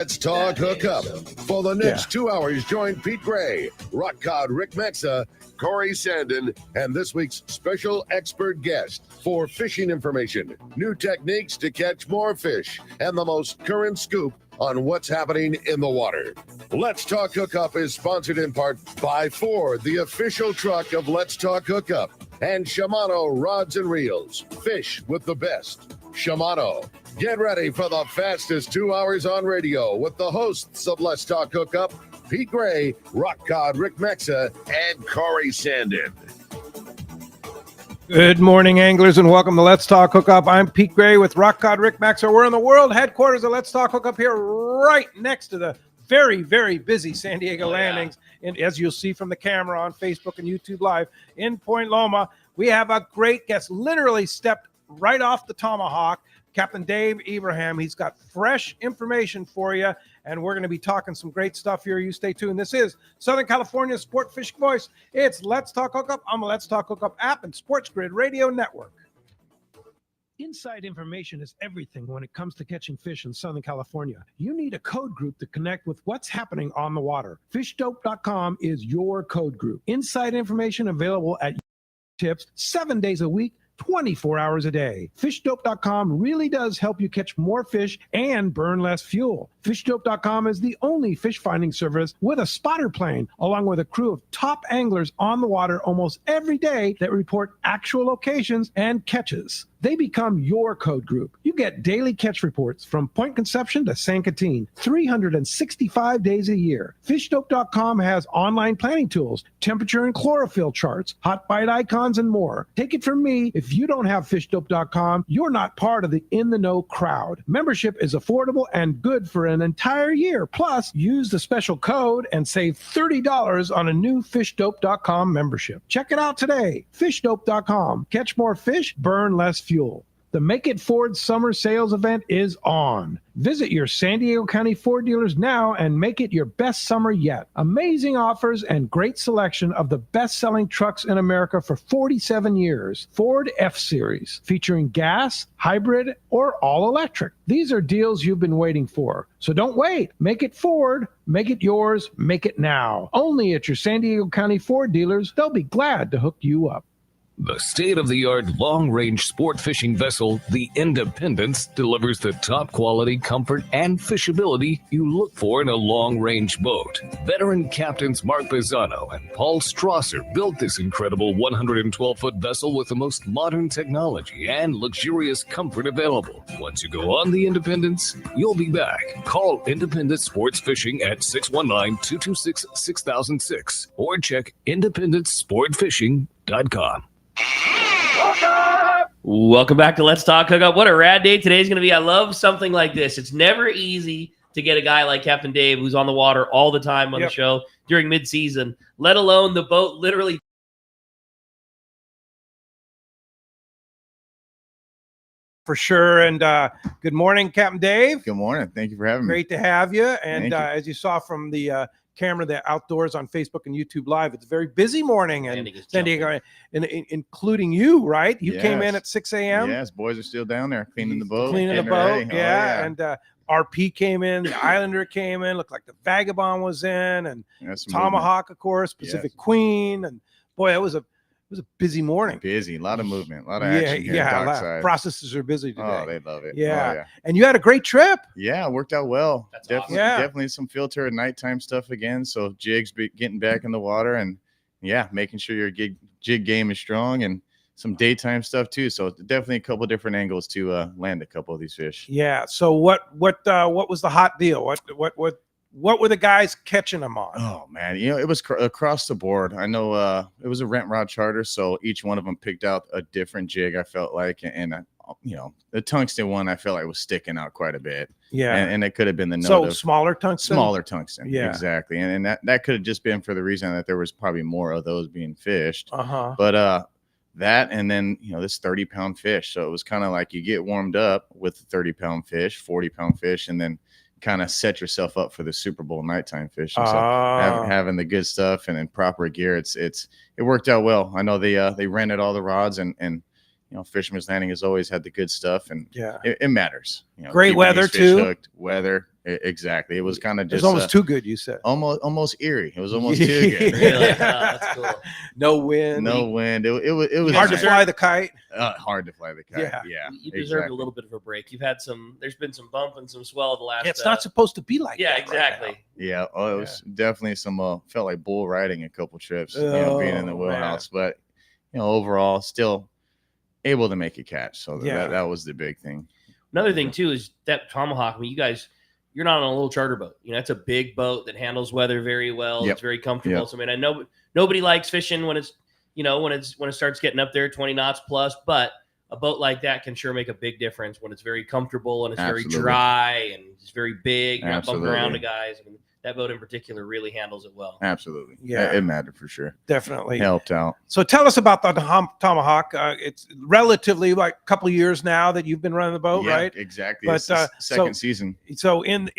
Let's talk hookup. For the next 2 hours, join Pete Gray, Rock Cod Rick Maxa, Corey Sandin, and this week's special expert guest for fishing information, new techniques to catch more fish, and the most current scoop on what's happening in the water. Let's Talk Hookup is sponsored in part by Ford, the official truck of Let's Talk Hookup, and Shimano Rods and Reels. Fish with the best. Shimano. Get ready for the fastest 2 hours on radio with the hosts of Let's Talk Hookup, Pete Gray, Rock Cod Rick Maxa, and Corey Sandin. Good morning, anglers, and welcome to Let's Talk Hookup. I'm Pete Gray with Rock Cod Rick Maxa. We're in the world headquarters of Let's Talk Hookup here right next to the very, very busy San Diego landings. And as you'll see from the camera on Facebook and YouTube Live in Point Loma, we have a great guest, literally stepped right off the Tomahawk, Captain Dave Ibrahim. He's got fresh information for you, and we're going to be talking some great stuff here. You stay tuned. This is Southern California's sport fishing voice. It's Let's Talk Hookup on the Let's Talk Hookup app and Sports Grid Radio Network. Inside information is everything when it comes to catching fish in Southern California. You need a code group to connect with what's happening on the water. FishDope.com is your code group. Inside information available at tips 7 days a week, 24 hours a day. FishDope.com really does help you catch more fish and burn less fuel. FishDope.com is the only fish finding service with a spotter plane, along with a crew of top anglers on the water almost every day that report actual locations and catches. They become your code group. You get daily catch reports from Point Conception to San Quintin, 365 days a year. FishDope.com has online planning tools, temperature and chlorophyll charts, hot bite icons, and more. Take it from me, if you don't have FishDope.com, you're not part of the in-the-know crowd. Membership is affordable and good for an entire year. Plus, use the special code and save $30 on a new FishDope.com membership. Check it out today. FishDope.com. Catch more fish, burn less fuel. The Make It Ford Summer Sales Event is on. Visit your San Diego County Ford dealers now and make it your best summer yet. Amazing offers and great selection of the best-selling trucks in America for 47 years. Ford F-Series, featuring gas, hybrid, or all-electric. These are deals you've been waiting for. So don't wait. Make it Ford. Make it yours. Make it now. Only at your San Diego County Ford dealers. They'll be glad to hook you up. The state-of-the-art long-range sport fishing vessel, the Independence, delivers the top quality, comfort, and fishability you look for in a long-range boat. Veteran captains Mark Bizzano and Paul Strasser built this incredible 112-foot vessel with the most modern technology and luxurious comfort available. Once you go on the Independence, you'll be back. Call Independence Sports Fishing at 619-226-6006 or check independencesportfishing.com. Welcome back to Let's Talk Hookup. What a rad day today's going to be. I love something like this. It's never easy to get a guy like Captain Dave who's on the water all the time on the show during mid-season, let alone the boat literally. For sure. And good morning, Captain Dave. Good morning. Thank you for having me. Great to have you. And as you saw from the camera, the outdoors on Facebook and YouTube Live, it's a very busy morning in San Diego, including you, right? You came in at 6 a.m. Yes, boys are still down there cleaning the boat. And RP came in, the Islander came in, looked like the Vagabond was in, and Tomahawk, of course, Pacific Queen. And boy, it was a busy morning. Busy, a lot of movement, a lot of action here dockside. Processors are busy today. Oh, they love it. Yeah. And you had a great trip. Yeah, it worked out well. That's definitely, awesome. definitely some filter and nighttime stuff again. So jigs getting back in the water and making sure your jig game is strong and some daytime stuff too. So definitely a couple different angles to land a couple of these fish. Yeah. So what was the hot deal? What were the guys catching them on? Oh man, it was across the board. I know it was a rent rod charter, so each one of them picked out a different jig. I felt like, and the tungsten one I felt like was sticking out quite a bit. Yeah, and it could have been the note of smaller tungsten. Yeah, exactly. And that could have just been for the reason that there was probably more of those being fished. But that, and then this 30-pound fish. So it was kind of like you get warmed up with the 30-pound fish, 40-pound fish, and then kind of set yourself up for the Super Bowl nighttime fishing. So having the good stuff and in proper gear, it worked out well. I know they rented all the rods and Fisherman's Landing has always had the good stuff, and it matters. Great weather too. Weather, Exactly. It was kind of It was just almost too good, you said. almost eerie. It was almost too good. Really? That's cool. No wind. No wind. It was Hard to nice. fly the kite. Hard to fly the kite. Yeah. You deserve a little bit of a break. There's been some bump and some swell the last. It's not supposed to be like yeah, that. exactly. Right Yeah. Oh, it was definitely some felt like bull riding a couple trips, being in the wheelhouse. But overall, still able to make a catch. So that was the big thing. Another thing too is that Tomahawk. I mean, you guys, you're not on a little charter boat. It's a big boat that handles weather very well. Yep. It's very comfortable. Yep. So I mean, I know nobody likes fishing when it's when it starts getting up there 20 knots plus, but a boat like that can sure make a big difference when it's very comfortable and it's Absolutely. very dry and it's very big. You're not bumping Absolutely. around to guys. I mean, that boat in particular really handles it well. Absolutely. Yeah. It mattered for sure. Definitely. Helped out. So tell us about the Tomahawk. It's relatively like a couple of years now that you've been running the boat, Yeah, right? Exactly. But, It's the second season. So in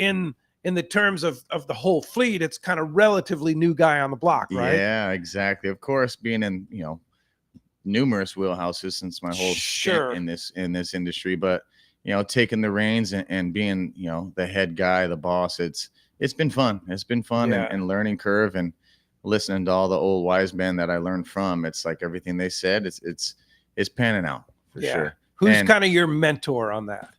the terms of the whole fleet, it's kind of relatively new guy on the block, right? Yeah, exactly. Of course, being in numerous wheelhouses since my whole stint in this industry, but taking the reins and being the head guy, the boss, it's been fun. It's been fun and learning curve and listening to all the old wise men that I learned from. It's like everything they said. It's panning out for sure. Who's kind of your mentor on that?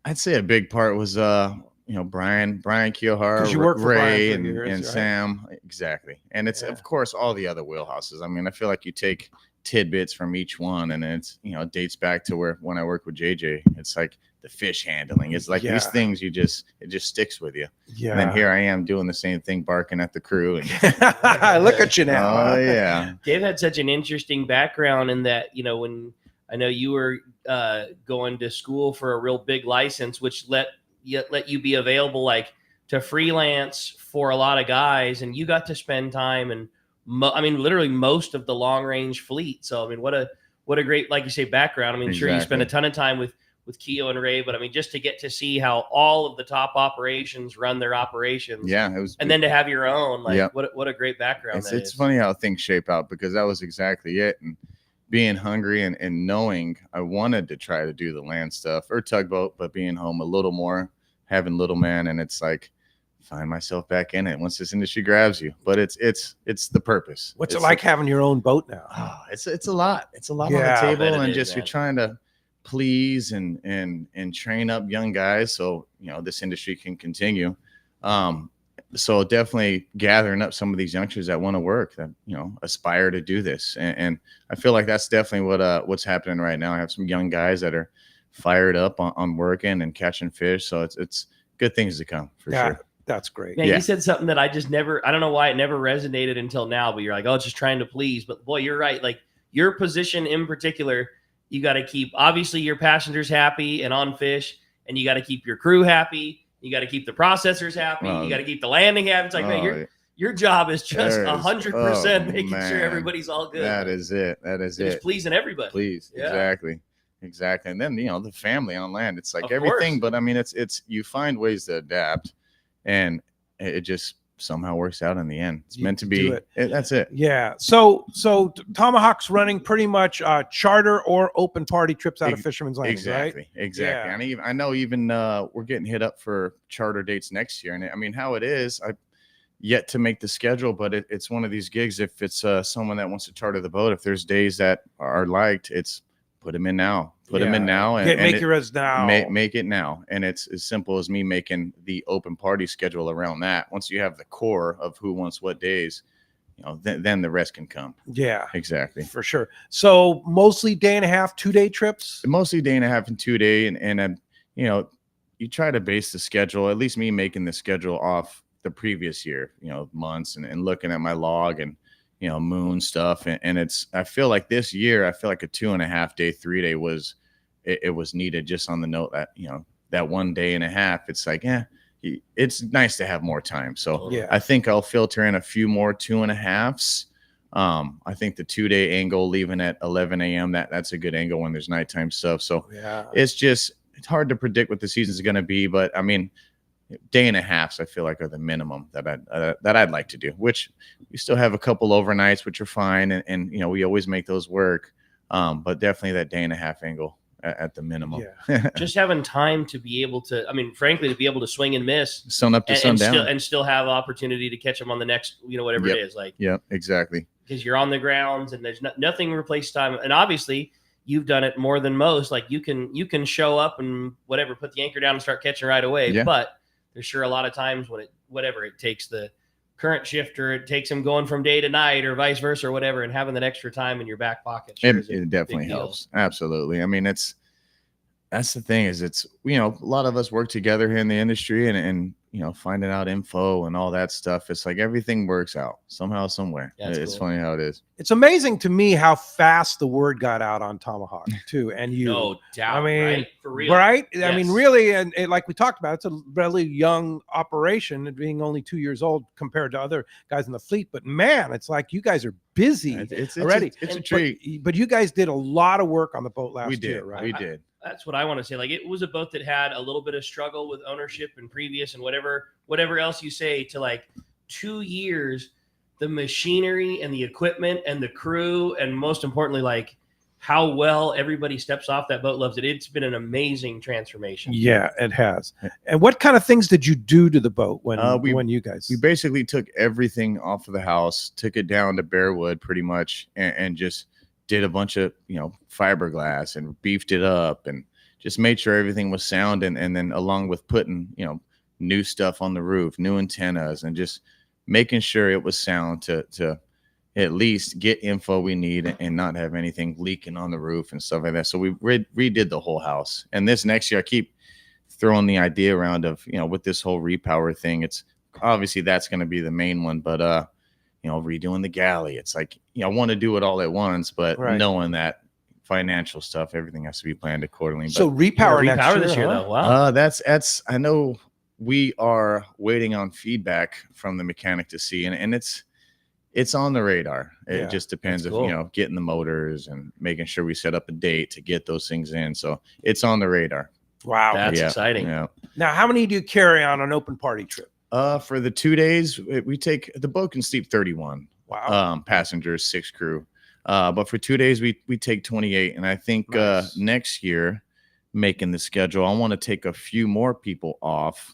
I'd say a big part was Brian Kiohara, You worked for Ray, Brian for years, and right? Sam. Exactly. And it's of course all the other wheelhouses. I mean, I feel like you take tidbits from each one, and it's it dates back to when I worked with JJ. It's like the fish handling. It's like these things it just sticks with you. Yeah. And then here I am doing the same thing, barking at the crew. And look at you now. Oh yeah. Dave had such an interesting background in that, when I know you were going to school for a real big license, which let you be available like to freelance for a lot of guys, and you got to spend time and literally most of the long range fleet. So I mean, what a great, like you say, background. I mean, sure you spend a ton of time with Keo and Ray, but I mean, just to get to see how all of the top operations run their operations. Yeah, it was. And then to have your own, what a great background. It's funny how things shape out, because that was exactly it. And being hungry and knowing I wanted to try to do the land stuff or tugboat, but being home a little more, having little man, and it's like find myself back in it once this industry grabs you. But it's the purpose. What's it like having your own boat now? Oh, it's a lot. It's a lot on the table, and just you're trying to please and train up young guys so this industry can continue. So definitely gathering up some of these youngsters that want to work, that aspire to do this, and I feel like that's definitely what's happening right now. I have some young guys that are fired up on working and catching fish, so it's good things to come for sure. That's great. Man, you said something that I don't know why it never resonated until now, but you're like, oh, it's just trying to please. But boy, you're right. Like your position in particular, you got to keep obviously your passengers happy and on fish, and you got to keep your crew happy. You got to keep the processors happy. You got to keep the landing happy. It's like, man, your job is just 100% making sure everybody's all good. That is it. Just pleasing everybody. Please. Yeah. Exactly. And then, the family on land, it's like Of everything, course. but I mean, it's you find ways to adapt, and it just somehow works out in the end. It's meant to be. That's it. Yeah. So Tomahawk's running pretty much charter or open party trips out of Fisherman's Landing, exactly, right? Exactly. Yeah. I know even we're getting hit up for charter dates next year. And I mean, how it is, I yet to make the schedule, but it's one of these gigs. If it's someone that wants to charter the boat, if there's days that are liked, it's put them in now. Put them in now. And make yours now. Make it now. And it's as simple as me making the open party schedule around that. Once you have the core of who wants what days, then the rest can come. Yeah, exactly. For sure. So mostly day and a half, 2-day trips? Mostly day and a half and 2 day. And you try to base the schedule, at least me making the schedule off the previous year, months and looking at my log and, moon stuff. And I feel like this year, a 2.5 day, 3 day was needed, just on the note that, that 1 day and a half, it's like, it's nice to have more time. So I think I'll filter in a few more 2.5s. I think the 2 day angle, leaving at 11 a.m. that's a good angle when there's nighttime stuff. So it's hard to predict what the season's going to be, but I mean, day and a half, I feel like are the minimum that I'd like to do, which we still have a couple overnights, which are fine. And we always make those work. But definitely that day and a half angle at the minimum. Just having time to be able to, I mean, frankly, to be able to swing and miss sun up to sundown and still have opportunity to catch them on the next, whatever it is. Like, exactly. Because you're on the grounds and there's nothing replaces time. And obviously you've done it more than most. Like you can show up and whatever, put the anchor down and start catching right away. Yeah. But there's sure a lot of times when it takes the current shift, or it takes them going from day to night, or vice versa, or whatever, and having that extra time in your back pocket. It definitely helps. Absolutely. I mean, that's the thing is it's, a lot of us work together here in the industry and finding out info and all that stuff. It's like everything works out somehow, somewhere. It's cool. Funny how it is. It's amazing to me how fast the word got out on Tomahawk too. And you, no doubt. I mean, right? For real. Right. Yes. I mean, really. And like we talked about, it's a really young operation, being only 2 years old compared to other guys in the fleet. But man, it's like you guys are busy already. It's a treat. But you guys did a lot of work on the boat last year, right? We did. That's what I want to say. Like, it was a boat that had a little bit of struggle with ownership and previous and whatever else you say, to like 2 years, the machinery and the equipment and the crew, and most importantly, like how well everybody steps off that boat loves it. It's been an amazing transformation. Yeah, it has. And what kind of things did you do to the boat when you guys? We basically took everything off of the house, took it down to bare wood pretty much, and just did a bunch of, fiberglass and beefed it up and just made sure everything was sound. And then along with putting, new stuff on the roof, new antennas, and just making sure it was sound to at least get info we need and not have anything leaking on the roof and stuff like that. So we redid the whole house. And this next year, I keep throwing the idea around of, with this whole repower thing, it's obviously that's going to be the main one, but, redoing the galley. It's like, I want to do it all at once, but knowing that financial stuff, everything has to be planned accordingly. So repower this year, though. Wow. That's I know we are waiting on feedback from the mechanic to see, and it's on the radar. It just depends if, getting the motors and making sure we set up a date to get those things in. So it's on the radar. Wow. That's exciting. Yeah. Now, how many do you carry on an open party trip? For the 2 days, we take the boat can sleep 31. Wow. Passengers, 6 crew. But for 2 days, we take 28. And I think next year, making the schedule, I want to take a few more people off.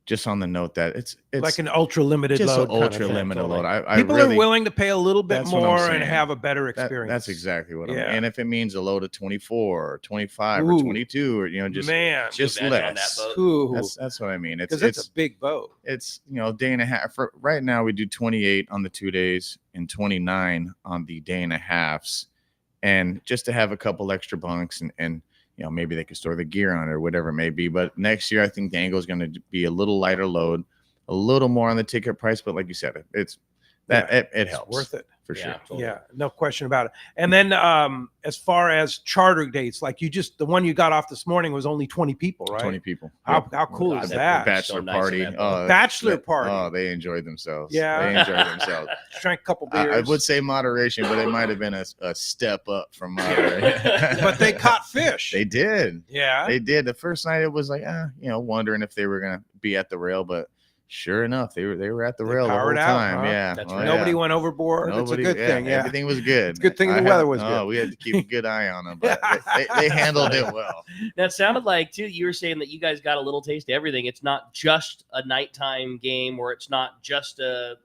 Just on the note that it's like an ultra limited load. Ultra limited load. People really, are willing to pay a little bit more and have a better experience. That's exactly what I'm. And if it means a load of 24 or 25 or 22 or just less. That's what I mean. It's a big boat. It's day and a half. For right now, we do 28 on the 2 days and 29 on the day and a halves, and just to have a couple extra bunks and maybe they could store the gear on it or whatever it may be. But next year, I think the angle is going to be a little lighter load, a little more on the ticket price. But like you said, it helps. Worth it. For sure. Totally. Yeah, no question about it. And then as far as charter dates, like the one you got off this morning was only 20 people, right? 20 people. How cool is that? Bachelor party. Bachelor party. Oh, they enjoyed themselves. Yeah. They enjoyed themselves. Drank a couple beers. I would say moderation, but it might have been a step up from moderation. But they caught fish. They did. Yeah. They did. The first night it was like, wondering if they were going to be at the rail, but sure enough, they were at the rail the whole time. Yeah, nobody went overboard. It's a good thing. Yeah, everything was good. It's a good thing the weather was good. We had to keep a good eye on them, but they handled it well. That sounded like too. You were saying that you guys got a little taste of everything. It's not just a nighttime game, or it's not just a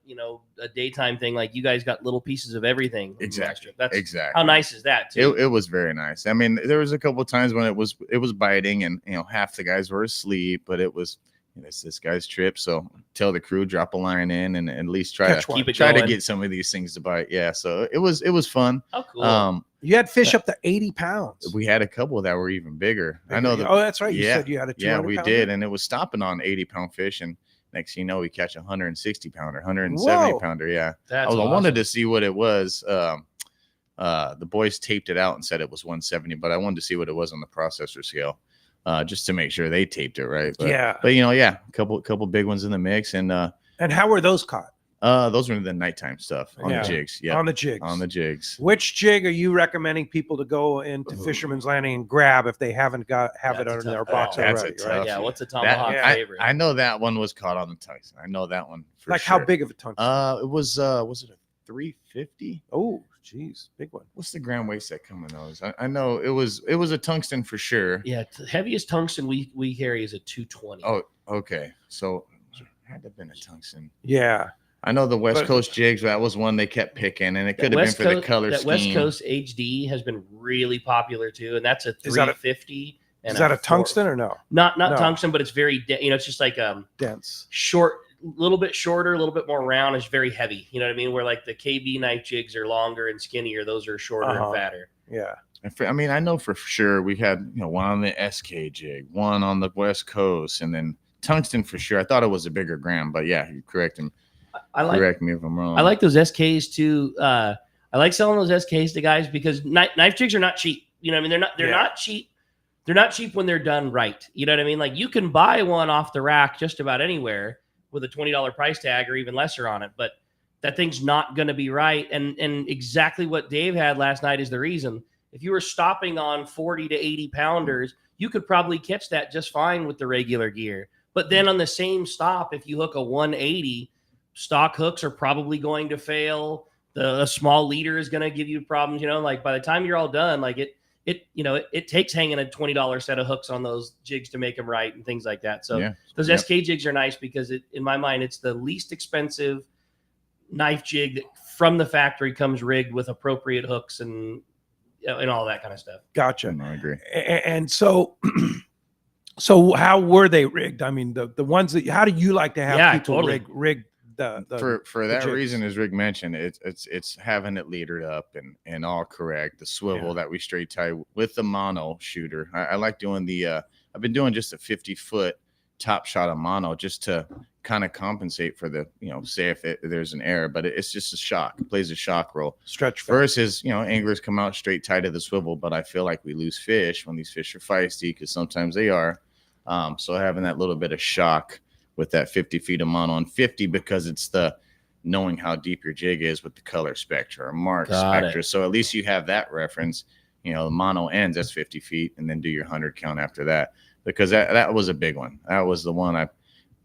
daytime thing. Like you guys got little pieces of everything. Exactly. That's exactly. How nice is that? Too? It was very nice. I mean, there was a couple of times when it was biting, and half the guys were asleep, but it was. It's this guy's trip, so tell the crew, drop a line in, and at least try to get some of these things to bite. Yeah, so it was fun. Oh, cool. You had fish up to 80 pounds. We had a couple that were even bigger. I know that. Oh, that's right. You said you had a 200 we pounder? did, and it was stopping on 80-pound fish, and next thing you know, we catch 160 pounder, 170 pounder. Yeah, that's I awesome. wanted to see what it was. The boys taped it out and said it was 170, but I wanted to see what it was on the processor scale. Just to make sure they taped it right. But, a couple big ones in the mix. And how were those caught? Those were the nighttime stuff on the jigs. Yeah, on the jigs. On the jigs. Which jig are you recommending people to go into Fisherman's Landing and grab if they haven't have it under their box already? Right? Yeah. What's a Tomahawk favorite? I know that one was caught on the Tyson. I know that one for sure. How big of a tungsten? It was it a 350? Oh, geez, big one. What's the gram weights that come in those? I know it was a tungsten for sure. Yeah, the heaviest tungsten we carry is a 220. Oh, okay. So it had to have been a tungsten. Yeah. I know the West Coast jigs, that was one they kept picking, and it could have been for the color scheme. West Coast HD has been really popular too, and that's a 350. Is that a tungsten or no? Not tungsten, but it's very it's just like dense, short, a little bit shorter, a little bit more round. It's very heavy. You know what I mean? Where like the KB knife jigs are longer and skinnier, those are shorter and fatter. Yeah. I mean, I know for sure we had one on the SK jig, one on the West Coast, and then tungsten for sure. I thought it was a bigger gram, but yeah, you correct him. Correct me if I'm wrong. I like those SKs too. I like selling those SKs to guys because knife jigs are not cheap. You know what I mean? They're not cheap. They're not cheap when they're done right. You know what I mean? Like you can buy one off the rack just about anywhere with a $20 price tag or even lesser on it, but that thing's not going to be right. And exactly what Dave had last night is the reason. If you were stopping on 40 to 80 pounders, you could probably catch that just fine with the regular gear. But then on the same stop, if you hook a 180, stock hooks are probably going to fail. The small leader is going to give you problems. Like by the time you're all done, like it takes hanging a $20 set of hooks on those jigs to make them right and things like that. So those SK jigs are nice because in my mind, it's the least expensive knife jig that from the factory comes rigged with appropriate hooks and all that kind of stuff. Gotcha. I agree. And so, so how were they rigged? I mean, the ones that, how do you like to have people rig for that reason, as Rick mentioned, it's having it leadered up and all correct. The swivel that we straight tie with the mono shooter. I like doing I've been doing just a 50-foot top shot of mono just to kind of compensate for the, say if there's an error, but it's just a shock. It plays a shock roll. Stretch versus, anglers come out straight tied to the swivel, but I feel like we lose fish when these fish are feisty because sometimes they are. So having that little bit of shock with that 50 feet of mono and 50 because it's the knowing how deep your jig is with the color spectra or mark spectra. So at least you have that reference. The mono ends as 50 feet and then do your 100 count after that, because that was a big one. That was the one I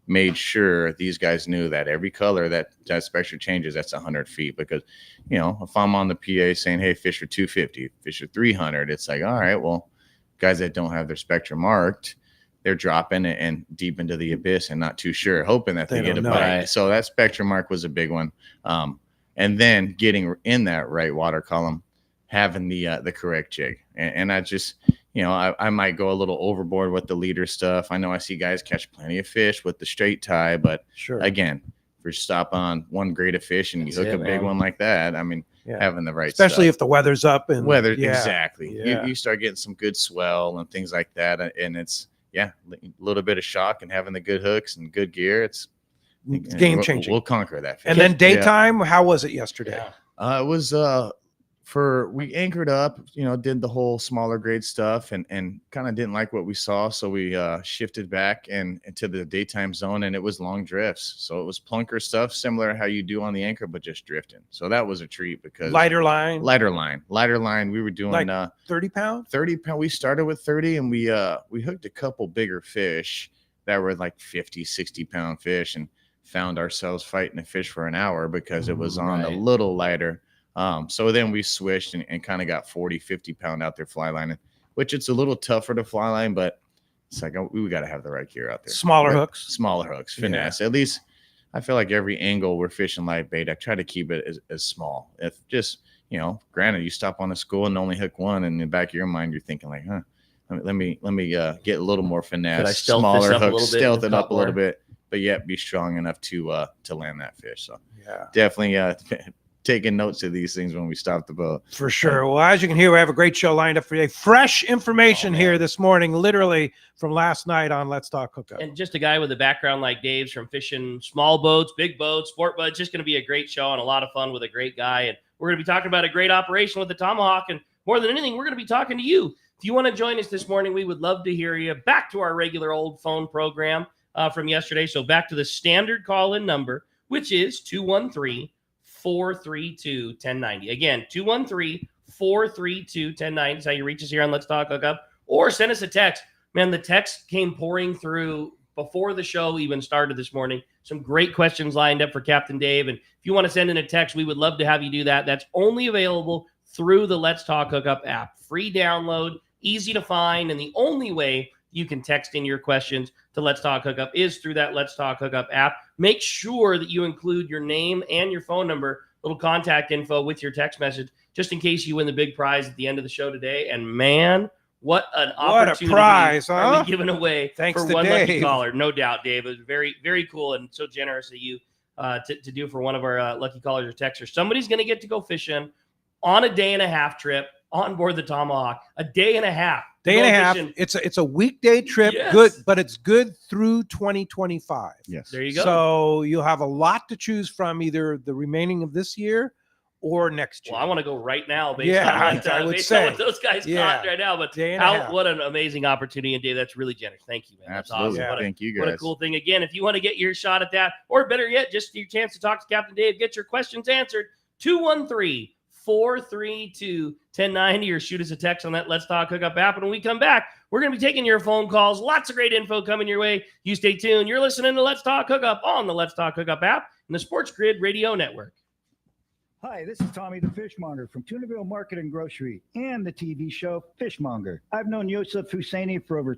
made sure these guys knew that every color that spectra changes, that's 100 feet. Because, if I'm on the PA saying, hey, fish are 250, fish are 300, it's like, all right, well, guys that don't have their spectra marked, they're dropping it and deep into the abyss and not too sure, hoping that they get a bite. Right. So that spectrum mark was a big one. And then getting in that right water column, having the correct jig. And I just, I might go a little overboard with the leader stuff. I know I see guys catch plenty of fish with the straight tie, but again, if you stop on one grade of fish and you hook a big one like that, I mean, having the right especially stuff. If the weather's up and exactly. You start getting some good swell and things like that. And it's, a little bit of shock and having the good hooks and good gear. It's game changing. We'll conquer that. And then daytime, how was it yesterday? It was we anchored up, did the whole smaller grade stuff and kind of didn't like what we saw. So we shifted back and into the daytime zone, and it was long drifts. So it was plunker stuff, similar to how you do on the anchor, but just drifting. So that was a treat because lighter line. We were doing like 30 pound. We started with 30 and we hooked a couple bigger fish that were like 50, 60 pound fish and found ourselves fighting a fish for an hour because it was on a little lighter. So then we switched and kind of got 40, 50 pound out there fly lining, which it's a little tougher to fly line, but it's like, we got to have the right gear out there. Smaller hooks, finesse. At least I feel like every angle we're fishing live bait, I try to keep it as small. If just, granted you stop on a school and only hook one, and in the back of your mind, you're thinking like, let me get a little more finesse, smaller hooks, stealth it up a little bit, but yet be strong enough to land that fish. So definitely, taking notes of these things when we stop the boat. For sure. Well, as you can hear, we have a great show lined up for you. Fresh information here this morning, literally from last night on Let's Talk Hookup. And just a guy with a background like Dave's from fishing small boats, big boats, sport boats. Just going to be a great show and a lot of fun with a great guy. And we're going to be talking about a great operation with the Tomahawk. And more than anything, we're going to be talking to you. If you want to join us this morning, we would love to hear you. Back to our regular old phone program from yesterday. So back to the standard call-in number, which is 213-432-1090. Again, 213-432-1090 is how you reach us here on Let's Talk Hookup, or send us a text. Man, the text came pouring through before the show even started this morning. Some great questions lined up for Captain Dave. And if you want to send in a text, we would love to have you do that. That's only available through the Let's Talk Hookup app. Free download, easy to find, and the only way you can text in your questions to Let's Talk Hookup is through that Let's Talk Hookup app. Make sure that you include your name and your phone number, little contact info with your text message, just in case you win the big prize at the end of the show today. And man, what an opportunity a prize, huh? are we giving away Thanks for to one Dave. lucky caller. No doubt, Dave. It was very, very cool and so generous of you to do for one of our lucky callers or texters. Somebody's going to get to go fishing on a day and a half trip on board the Tomahawk. A day and a half. Fishing. It's a weekday trip. Yes. Good, but it's good through 2025. Yes. There you go. So you'll have a lot to choose from, either the remaining of this year or next year. Well, I want to go right now based Yeah, on I would based say. on what those guys caught right now. But Day and a half. what an amazing opportunity. And Dave, that's really generous. Thank you, man. That's Absolutely. awesome. Thank you guys. What a cool thing. Again, if you want to get your shot at that, or better yet, just your chance to talk to Captain Dave, get your questions answered, 213-432-1090, or shoot us a text on that Let's Talk Hookup app. And when we come back, we're going to be taking your phone calls. Lots of great info coming your way. You stay tuned. You're listening to Let's Talk Hookup on the Let's Talk Hookup app and the Sports Grid Radio Network. Hi, this is Tommy the Fishmonger from Tunaville Market and Grocery and the TV show Fishmonger. I've known Yosef Husseini for over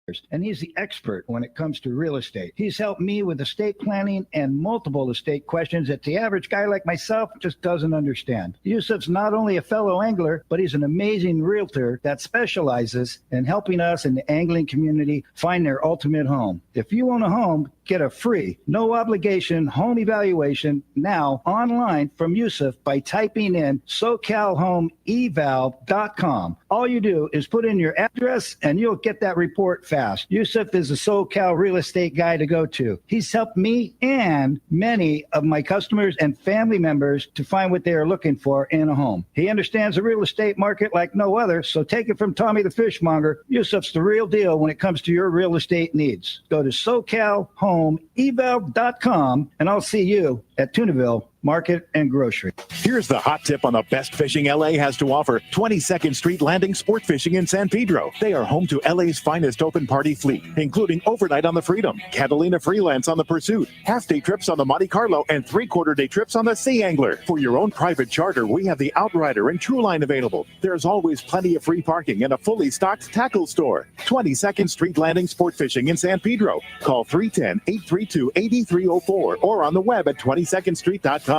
years, and he's the expert when it comes to real estate. He's helped me with estate planning and multiple estate questions that the average guy like myself just doesn't understand. Yosef's not only a fellow angler, but he's an amazing realtor that specializes in helping us in the angling community find their ultimate home. If you own a home, get a free, no obligation home evaluation now online from Yusuf by typing in SoCalHomeEval.com. All you do is put in your address and you'll get that report fast. Yusuf is a SoCal real estate guy to go to. He's helped me and many of my customers and family members to find what they are looking for in a home. He understands the real estate market like no other, so take it from Tommy the Fishmonger. Yusuf's the real deal when it comes to your real estate needs. Go to SoCalHomeEval.com and I'll see you at Tunaville Market and Grocery. Here's the hot tip on the best fishing LA has to offer. 22nd Street Landing Sport Fishing in San Pedro. They are home to LA's finest open party fleet, including overnight on the Freedom, Catalina Freelance on the Pursuit, half-day trips on the Monte Carlo, and three-quarter-day trips on the Sea Angler. For your own private charter, we have the Outrider and Trueline available. There's always plenty of free parking and a fully stocked tackle store. 22nd Street Landing Sport Fishing in San Pedro. Call 310-832-8304 or on the web at 22ndstreet.com.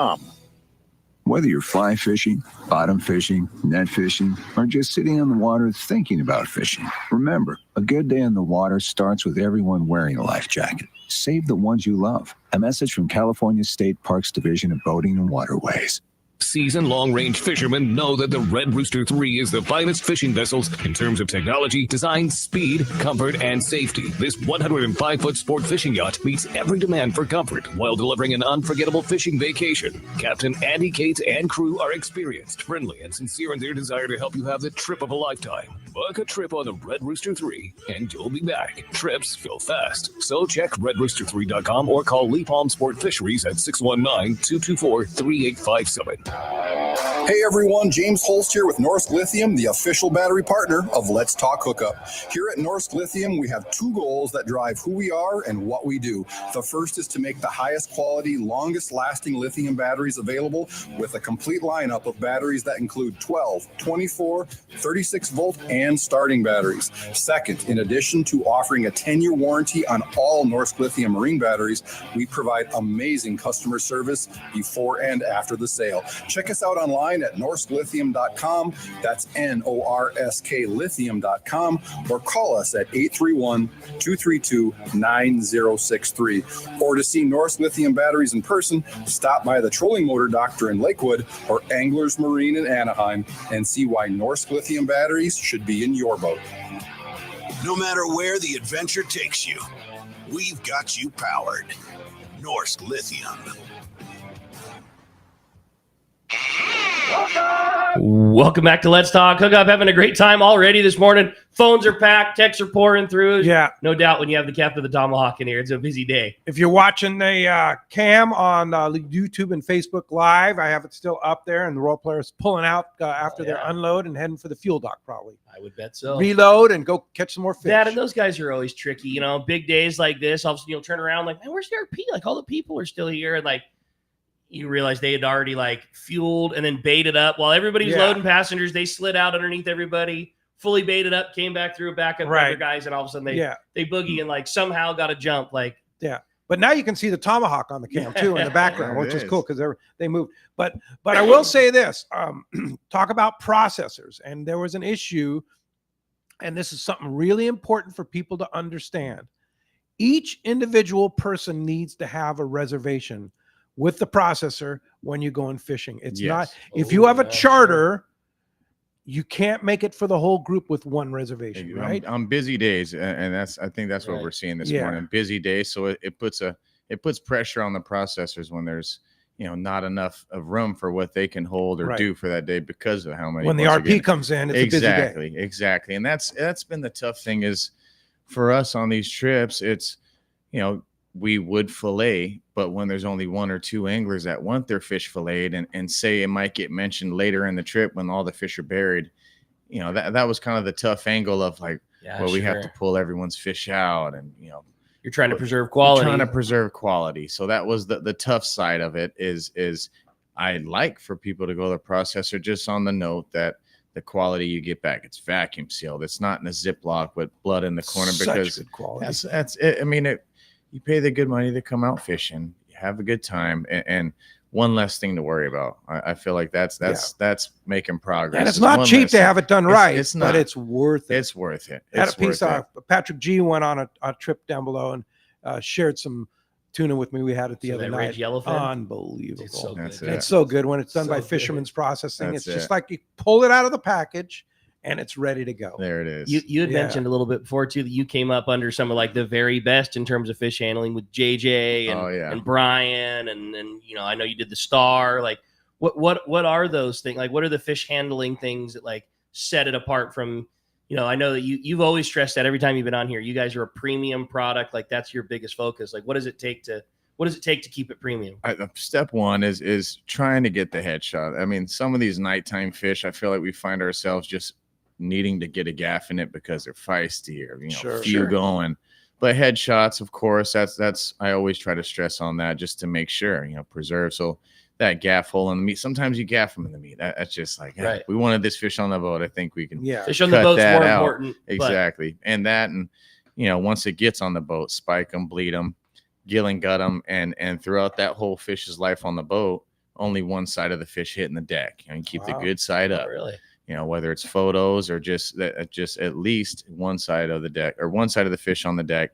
Whether you're fly fishing, bottom fishing, net fishing, or just sitting on the water thinking about fishing, remember, a good day on the water starts with everyone wearing a life jacket. Save the ones you love. A message from California State Parks Division of Boating and Waterways. Seasoned long-range fishermen know that the Red Rooster 3 is the finest fishing vessels in terms of technology, design, speed, comfort, and safety. This 105-foot sport fishing yacht meets every demand for comfort while delivering an unforgettable fishing vacation. Captain Andy Cates and crew are experienced, friendly, and sincere in their desire to help you have the trip of a lifetime. Book a trip on the Red Rooster 3, and you'll be back. Trips fill fast, so check redrooster3.com or call Lee Palm Sport Fisheries at 619-224-3857. Hey everyone, James Holst here with Norsk Lithium, the official battery partner of Let's Talk Hookup. Here at Norsk Lithium, we have two goals that drive who we are and what we do. The first is to make the highest quality, longest lasting lithium batteries available with a complete lineup of batteries that include 12, 24, 36 volt, and starting batteries. Second, in addition to offering a 10-year warranty on all Norsk Lithium marine batteries, we provide amazing customer service before and after the sale. Check us out online at norsklithium.com. That's Norsk lithium.com, or call us at 831-232-9063. Or to see Norsk Lithium batteries in person, stop by the Trolling Motor Doctor in Lakewood or Anglers Marine in Anaheim and see why Norsk Lithium batteries should be in your boat. No matter where the adventure takes you, we've got you powered. Norsk Lithium. Welcome! Welcome back to Let's Talk Hookup. Having a great time already this morning. Phones are packed. Texts are pouring through. Yeah. No doubt when you have the captain of the Tomahawk in here, it's a busy day. If you're watching the cam on YouTube and Facebook Live, I have it still up there, and the role players pulling out after their unload and heading for the fuel dock probably. I would bet so. Reload and go catch some more fish. Dad, and those guys are always tricky. You know, big days like this, all of a sudden you'll turn around like, man, where's the RP? Like, all the people are still here. And like, you realize they had already like fueled and then baited up while everybody was loading passengers. They slid out underneath everybody, fully baited up, came back through a backup other guys, and all of a sudden they boogie and like somehow got a jump. Like, but now you can see the Tomahawk on the cam too in the background, which is cool because they moved. But I will say this: talk about processors, and there was an issue, and this is something really important for people to understand. Each individual person needs to have a reservation with the processor when you're going fishing. It's not, if you have a charter, you can't make it for the whole group with one reservation, right? On busy days, and I think that's what we're seeing this morning. Busy days, so it puts pressure on the processors when there's not enough of room for what they can hold or do for that day because of how many. When the RP comes in, it's a busy day. Exactly, and that's been the tough thing is for us on these trips. It's we would fillet, but when there's only one or two anglers that want their fish filleted and say it might get mentioned later in the trip when all the fish are buried, that was kind of the tough angle of like, we have to pull everyone's fish out and, you're trying to preserve quality. So that was the tough side of it is I'd like for people to go to the processor just on the note that the quality you get back, it's vacuum sealed. It's not in a Ziploc with blood in the corner because good quality. That's it. I mean, you pay the good money to come out fishing, you have a good time, and one less thing to worry about. I feel like that's making progress. And it's not cheap to have it done right. It's not, but it's worth it. It's worth it. I had a piece of Patrick G went on a trip down below and shared some tuna with me. We had it the other night. Unbelievable. It's so good. It's so good when it's done by Fisherman's Processing. It's just like you pull it out of the package and it's ready to go. There it is. You had mentioned a little bit before too that you came up under some of like the very best in terms of fish handling with JJ and Brian and I know you did the Star. Like what are those things? Like what are the fish handling things that like set it apart from I know that you've always stressed that every time you've been on here. You guys are a premium product. Like that's your biggest focus. Like what does it take to keep it premium? Step one is trying to get the headshot. I mean, some of these nighttime fish, I feel like we find ourselves just needing to get a gaff in it because they're feisty or going. But headshots, of course, that's I always try to stress on that just to make sure preserve. So that gaff hole in the meat. Sometimes you gaff them in the meat. That's just like we wanted this fish on the boat. I think we can fish on the boat's more important. Exactly. And once it gets on the boat, spike them, bleed them, gill and gut them, and throughout that whole fish's life on the boat, only one side of the fish hitting the deck. And keep the good side up. Really? Whether it's photos or just at least one side of the deck or one side of the fish on the deck.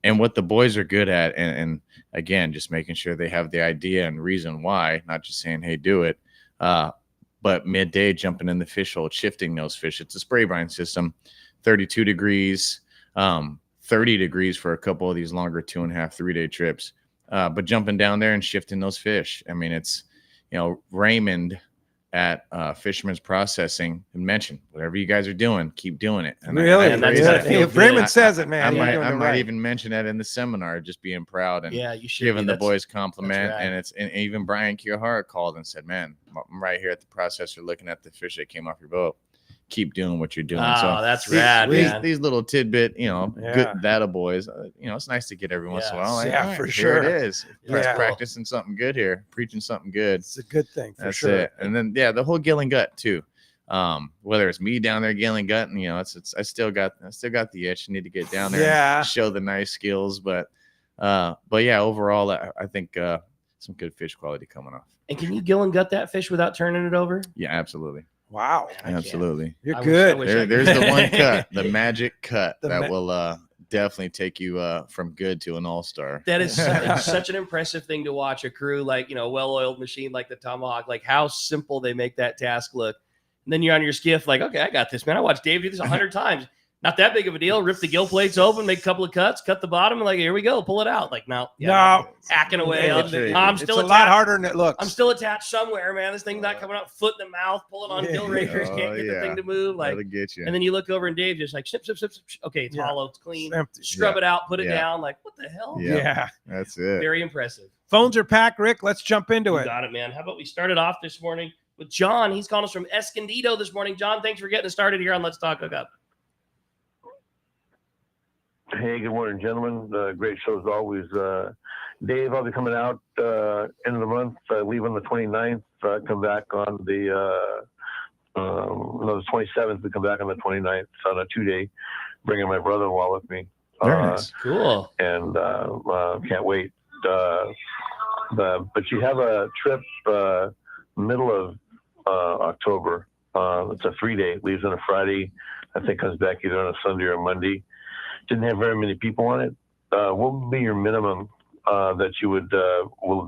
And what the boys are good at, and again, just making sure they have the idea and reason why, not just saying, hey, do it. But midday jumping in the fish hole, shifting those fish. It's a spray brine system, 32 degrees, 30 degrees for a couple of these longer 2.5, 3 day trips. But jumping down there and shifting those fish. I mean, it's, Raymond at Fisherman's Processing and mentioned whatever you guys are doing, keep doing it. And if Raymond says it, man, I might even mention that in the seminar, just being proud and you should giving the boys compliment. And even Brian Kiyahara called and said, man, I'm right here at the processor looking at the fish that came off your boat. Keep doing what you're doing. So that's rad. These little tidbit, good data boys. It's nice to get every once in a while. Like, for sure. It is. Practicing something good here, preaching something good. It's a good thing. That's sure. It. And then the whole gill and gut too. Whether it's me down there gilling gut, and I still got the itch. I need to get down there and show the nice skills. But overall, I think some good fish quality coming off. And can you gill and gut that fish without turning it over? Yeah, absolutely. Wow. Absolutely. You're good. There's the one cut, the magic cut that will definitely take you from good to an all-star. That is such an impressive thing to watch a crew like, well-oiled machine like the Tomahawk, like how simple they make that task look. And then you're on your skiff like, okay, I got this, man. I watched Dave do this 100 times. Not that big of a deal. Rip the gill plates open, make a couple of cuts, cut the bottom, and like, here we go, pull it out. Like, no, hacking away. I'm still a lot harder than it looks. I'm still attached somewhere, man. This thing's not coming out. Foot in the mouth, pulling on gill rakers, can't get the thing to move. Like, get you. And then you look over and Dave just like snip. Okay, it's hollow, it's clean. Scrub it out, put it down. Like, what the hell? Yeah, that's it. Very impressive. Phones are packed, Rick. Let's jump into it. Got it, man. How about we start it off this morning with John? He's calling us from Escondido this morning. John, thanks for getting us started here on Let's Talk Hookup. Hey, good morning, gentlemen. Great show as always. Dave, I'll be coming out end of the month. Leave on the 29th. Come back on the 27th. We come back on the 29th on a 2-day. Bringing my brother-in-law with me. Very nice. Cool. And can't wait. But you have a trip middle of October. It's a 3-day. Leaves on a Friday. I think comes back either on a Sunday or a Monday. Didn't have very many people on it. What would be your minimum that you would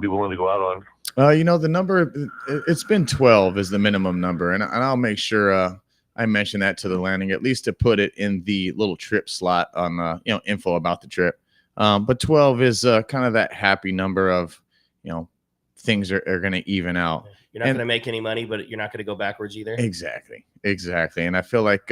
be willing to go out on? The number, it's been 12 is the minimum number. And I'll make sure I mention that to the landing, at least to put it in the little trip slot on, info about the trip. But 12 is kind of that happy number of, things are going to even out. You're not going to make any money, but you're not going to go backwards either. Exactly. And I feel like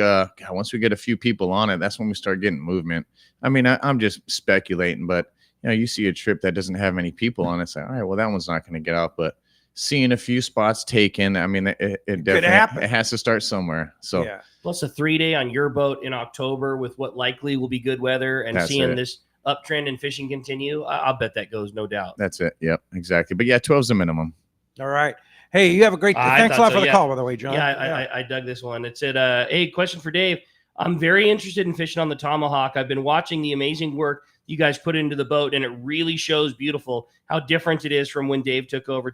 once we get a few people on it, that's when we start getting movement. I mean, I'm just speculating, but you see a trip that doesn't have many people on it. It's like, all right, well, that one's not going to get out. But seeing a few spots taken, I mean, it definitely it has to start somewhere. So plus a 3-day on your boat in October with what likely will be good weather and seeing this uptrend in fishing continue. I'll bet that goes, no doubt. That's it. Yep, exactly. But 12 is the minimum. All right. Hey, you have a great day. Thanks a lot for the call, by the way, John. I dug this one. It said, hey, question for Dave. I'm very interested in fishing on the Tomahawk. I've been watching the amazing work you guys put into the boat, and it really shows beautiful how different it is from when Dave took over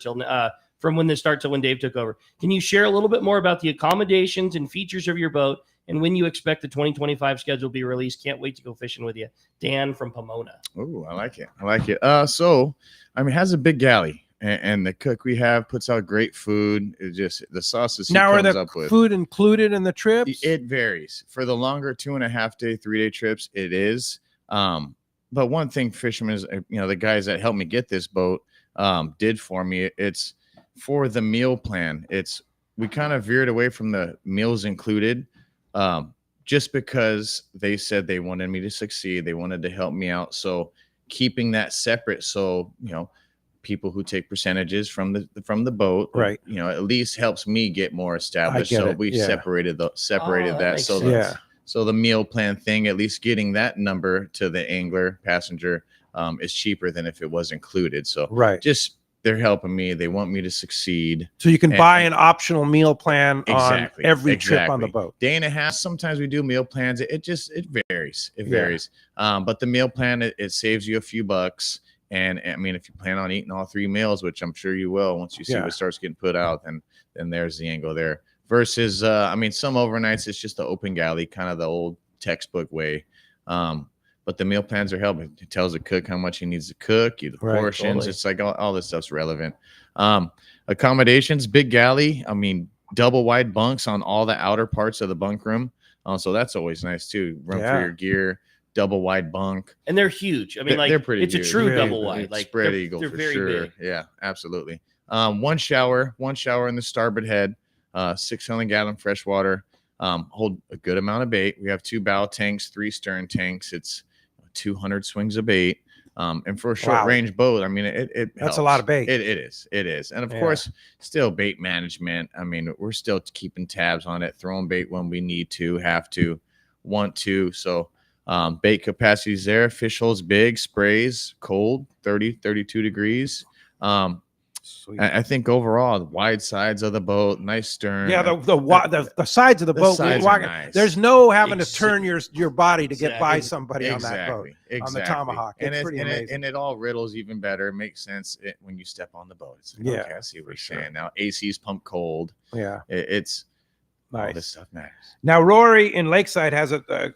from when this started to when Dave took over. Can you share a little bit more about the accommodations and features of your boat and when you expect the 2025 schedule to be released? Can't wait to go fishing with you. Dan from Pomona. Oh, I like it. So, it has a big galley. And the cook we have puts out great food. It's just the sauces. Now, are the food included in the trips? It varies. For the longer 2.5 day, 3-day trips, it is. But one thing fishermen, the guys that helped me get this boat did for me, it's for the meal plan. We kind of veered away from the meals included just because they said they wanted me to succeed. They wanted to help me out. So keeping that separate. So, people who take percentages from the boat, right? At least helps me get more established. So we separated that. So the meal plan thing, at least getting that number to the angler passenger is cheaper than if it was included. So just they're helping me. They want me to succeed. So you can buy an optional meal plan on every trip on the boat. Day and a half. Sometimes we do meal plans. It varies. It varies. But the meal plan, it saves you a few bucks. And I mean, if you plan on eating all 3 meals, which I'm sure you will, once you see what starts getting put out, then there's the angle there. Versus, some overnights, it's just the open galley, kind of the old textbook way. But the meal plans are helping. It tells the cook how much he needs to cook, the portions. Totally. It's like all this stuff's relevant. Accommodations, big galley. Double wide bunks on all the outer parts of the bunk room. So that's always nice too. Run through your gear. Double wide bunk, and they're huge. They're pretty. It's huge. A true double wide, like spread eagle for sure. Big. Yeah, absolutely. One shower in the starboard head. 600-gallon fresh water. Hold a good amount of bait. We have 2 bow tanks, 3 stern tanks. It's 200 swings of bait. And for a short range boat, it that's helps. A lot of bait. It is, and of course, still bait management. We're still keeping tabs on it, throwing bait when we need to, have to, want to. So. Bait capacity is there. Fish holes big, sprays cold, 30, 32 degrees. I think overall, the wide sides of the boat, nice stern. Yeah, the sides of the boat. Nice. There's no having to turn your body to get by somebody on that boat. On the Tomahawk. It's pretty amazing. And it all riddles even better. It makes sense when you step on the boat. It's like, okay, I see what you're saying now. AC's pump cold. Yeah. It's nice. All this stuff matters. Now, Rory in Lakeside has a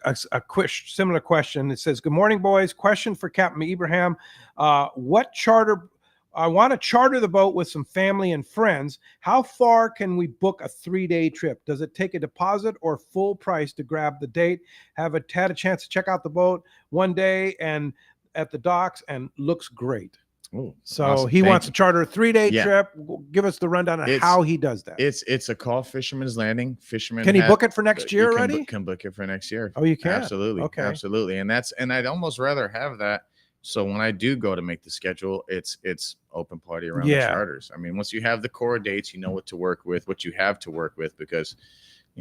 similar question. It says, "Good morning, boys. Question for Captain Ibrahim. What charter I want to charter the boat with some family and friends. How far can we book a 3-day trip? Does it take a deposit or full price to grab the date? Had a chance to check out the boat one day and at the docks, and looks great. Ooh, so awesome. he wants to charter a 3-day trip. Give us the rundown on how he does that. It's a call Fisherman's Landing. Fisherman can he book it for next year already? Can book it for next year. Oh, you can? Absolutely. Okay. Absolutely. And I'd almost rather have that. So when I do go to make the schedule, it's open party around the charters. I mean, once you have the core dates, you know what to work with, what you have to work with, because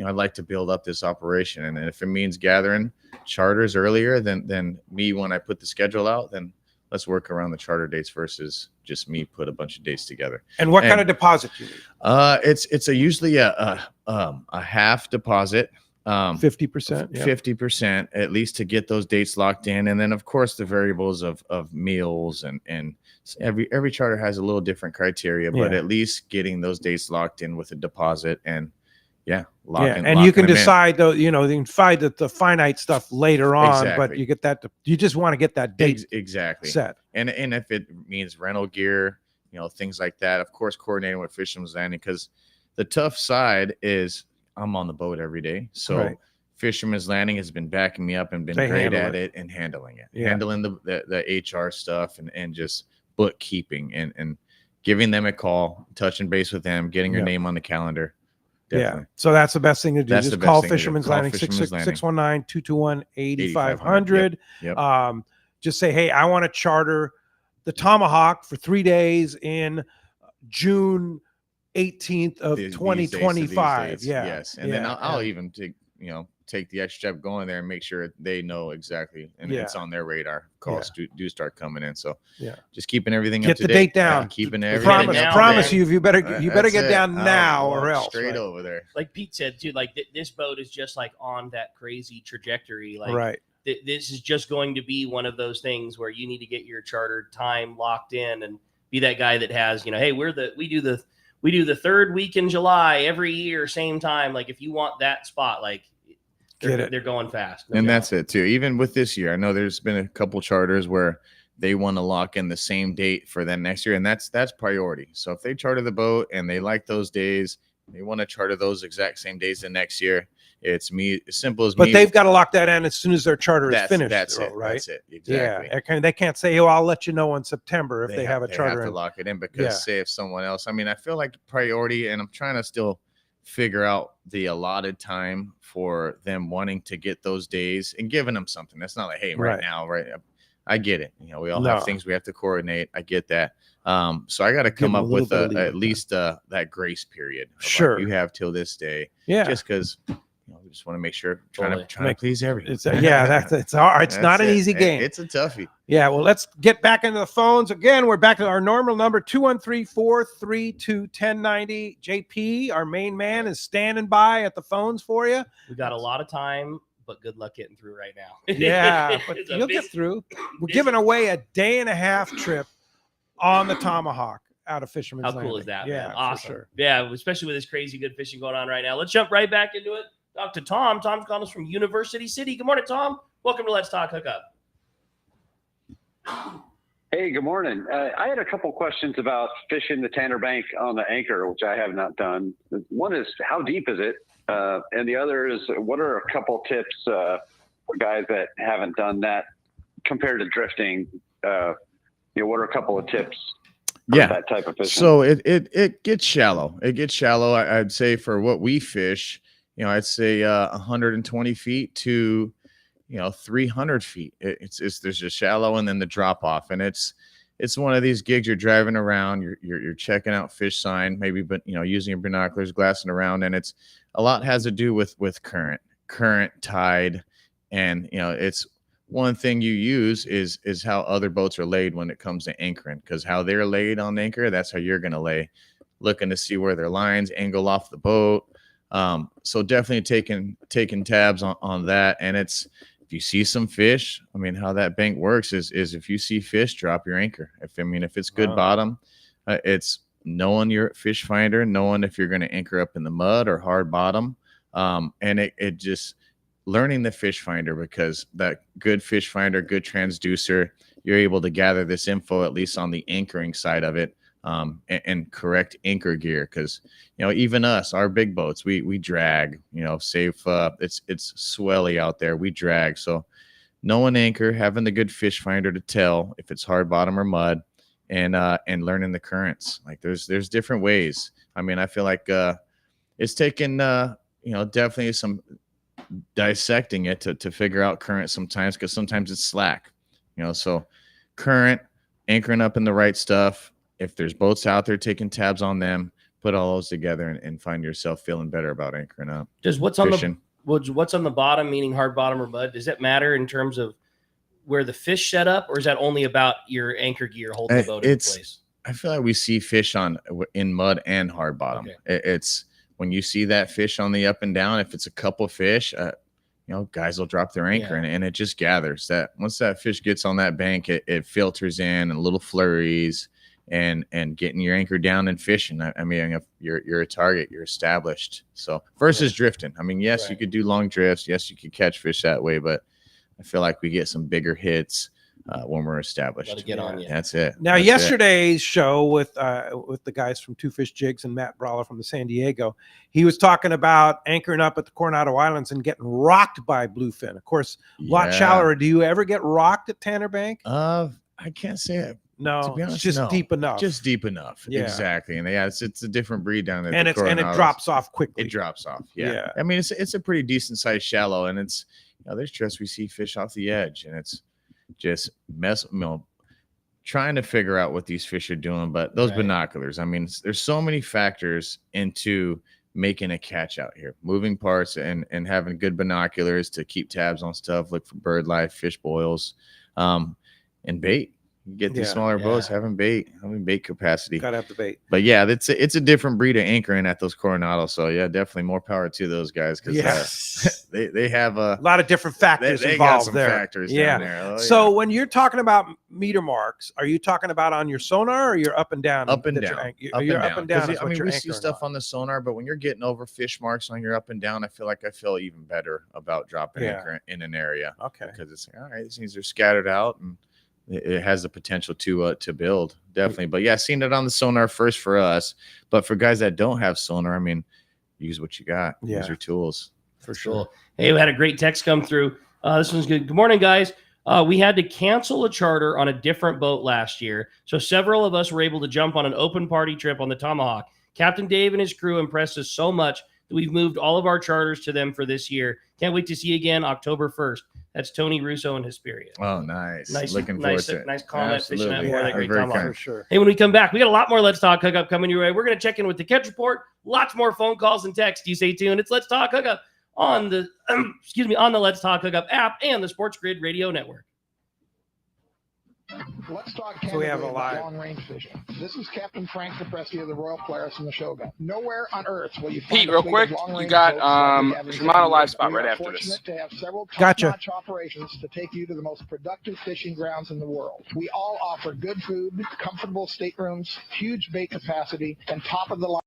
I'd like to build up this operation. And if it means gathering charters earlier than me when I put the schedule out, then let's work around the charter dates versus just me put a bunch of dates together. And what kind of deposit do you need? It's usually a half deposit. 50%. 50% at least to get those dates locked in. And then of course the variables of meals and every charter has a little different criteria, but at least getting those dates locked in with a deposit and and you can decide though, you can find the finite stuff later on, but you get that you just want to get that date set. And if it means rental gear, things like that, of course coordinating with Fisherman's Landing, because the tough side is I'm on the boat every day. So Fisherman's Landing has been backing me up and been great at it and handling it, handling the HR stuff and just bookkeeping and giving them a call, touching base with them, getting your name on the calendar. Definitely. Yeah. So that's the best thing to do. Just call Fisherman's Landing, 619-221-8500. Just say, hey, I want to charter the Tomahawk for 3 days in June 18th of 2025. Yes. And then I'll even take the extra step going there and make sure they know exactly, and it's on their radar. Calls do start coming in. So just keeping everything up to date. Get the date down. Keeping everything. Promise you better get down now or else. Straight over there. Like Pete said too, like this boat is just like on that crazy trajectory. Like this is just going to be one of those things where you need to get your chartered time locked in and be that guy that has, hey, we do the third week in July every year, same time. Like if you want that spot, like they're going fast. And that's it too. Even with this year, I know there's been a couple charters where they want to lock in the same date for then next year. And that's priority. So if they charter the boat and they like those days, they want to charter those exact same days the next year. It's as simple as but they've got to lock that in as soon as their charter is finished. That's it. Right? That's it. Exactly. Yeah. They can't say, I'll let you know in September if they have a charter. They have to lock it in because say if someone else, I feel like priority, and I'm trying to still figure out the allotted time for them wanting to get those days and giving them something. That's not like, hey, right now, I get it. We all have things we have to coordinate. I get that. So I got to come up with at least that grace period. Sure. Like you have till this day. Yeah. Just because we just want to make sure trying to please everyone. It's hard. It's not an easy game. It's a toughie. Yeah. Well, let's get back into the phones again. We're back to our normal number, 213-432-1090. JP, our main man, is standing by at the phones for you. We got a lot of time, but good luck getting through right now. Yeah, but you'll get through. We're giving away a 1.5-day trip on the Tomahawk out of Fisherman's Landing. How cool is that? Yeah, man? Awesome. For sure. Yeah, especially with this crazy good fishing going on right now. Let's jump right back into it. Talk to Tom. Tom's calling us from University City. Good morning, Tom. Welcome to Let's Talk Hookup. Hey, good morning. I had a couple questions about fishing the Tanner Bank on the anchor, which I have not done. One is, how deep is it? And the other is, what are a couple tips for guys that haven't done that compared to drifting? What are a couple of tips for that type of fishing? So it gets shallow. I'd say for what we fish, I'd say 120 feet to 300 feet. There's just shallow and then the drop off, and it's one of these gigs. You're driving around, you're checking out fish sign, maybe, but using your binoculars, glassing around, and it's a lot has to do with current, tide, and it's one thing you use is how other boats are laid when it comes to anchoring, because how they're laid on the anchor, that's how you're going to lay, looking to see where their lines angle off the boat. So definitely taking tabs on that. And it's, if you see some fish, how that bank works is if you see fish, drop your anchor. If it's good bottom, it's knowing your fish finder, knowing if you're going to anchor up in the mud or hard bottom. And it just learning the fish finder, because that good fish finder, good transducer, you're able to gather this info, at least on the anchoring side of it, and correct anchor gear. Because, even us, our big boats, we drag, safe. It's swelly out there. We drag. So knowing anchor, having the good fish finder to tell if it's hard bottom or mud, and learning the currents. Like there's different ways. I mean, I feel like it's taken definitely some dissecting it to figure out current sometimes, because sometimes it's slack. So current, anchoring up in the right stuff. If there's boats out there, taking tabs on them, put all those together and find yourself feeling better about anchoring up. Does what's on the bottom, meaning hard bottom or mud, does that matter in terms of where the fish set up, or is that only about your anchor gear holding the boat in place? I feel like we see fish in mud and hard bottom. Okay. It's when you see that fish on the up and down, if it's a couple fish, guys will drop their anchor and it just gathers. That once that fish gets on that bank, it filters in and little flurries and getting your anchor down and fishing. I mean, if you're a target, you're established. So versus drifting. I mean, yes, you could do long drifts. Yes, you could catch fish that way, but I feel like we get some bigger hits when we're established. Gotta get on you. That's it. Now, yesterday's show with the guys from Two Fish Jigs and Matt Brawler from the San Diego, he was talking about anchoring up at the Coronado Islands and getting rocked by bluefin. Of course, a lot shallower. Do you ever get rocked at Tanner Bank? I can't say it. No, to be honest, it's just deep enough. Just deep enough. Yeah. Exactly. And it's a different breed down there. And it drops off quickly. It drops off. Yeah. I mean, it's a pretty decent sized shallow, and it's there's just we see fish off the edge, and it's just trying to figure out what these fish are doing. But those binoculars, I mean, there's so many factors into making a catch out here. Moving parts and having good binoculars to keep tabs on stuff, look for bird life, fish boils, and bait. You get these smaller boats having bait capacity. Gotta have the bait. But it's a different breed of anchoring at those Coronados. So definitely more power to those guys, because they have a lot of different factors they involved got some there. Factors down there. Oh, so when you're talking about meter marks, are you talking about on your sonar, or you're up and down? Up and down. Up and down. I mean, we see stuff on the sonar, but when you're getting over fish marks on your up and down, I feel even better about dropping anchor in an area. Okay. Because it's all right. These things are scattered out, and it has the potential to build, definitely. But seeing it on the sonar first for us, but for guys that don't have sonar, I mean, use what you got. Use your tools. For sure. Hey, we had a great text come through. This one's good. Good morning, guys. We had to cancel a charter on a different boat last year, so several of us were able to jump on an open party trip on the Tomahawk. Captain Dave and his crew impressed us so much that we've moved all of our charters to them for this year. Can't wait to see you again October 1st. That's Tony Russo and Hesperia. Oh, nice. Looking forward to it. Nice comment. Fishing out more. That great Tomahawk. For sure. Hey, when we come back, we got a lot more Let's Talk Hookup coming your way. We're going to check in with the catch report. Lots more phone calls and texts. You stay tuned. It's Let's Talk Hookup on the on the Let's Talk Hookup app and the Sports Grid Radio Network. Let's talk so we have a long range fishing. This is Captain Frank Capresti of the Royal Polaris and the Shogun. Nowhere on earth will you find Pete, real quick, you got Shimano Live Spot right after this. To have several top-notch operations to take you to the most productive fishing grounds in the world. We all offer good food, comfortable staterooms, huge bait capacity, and top of the line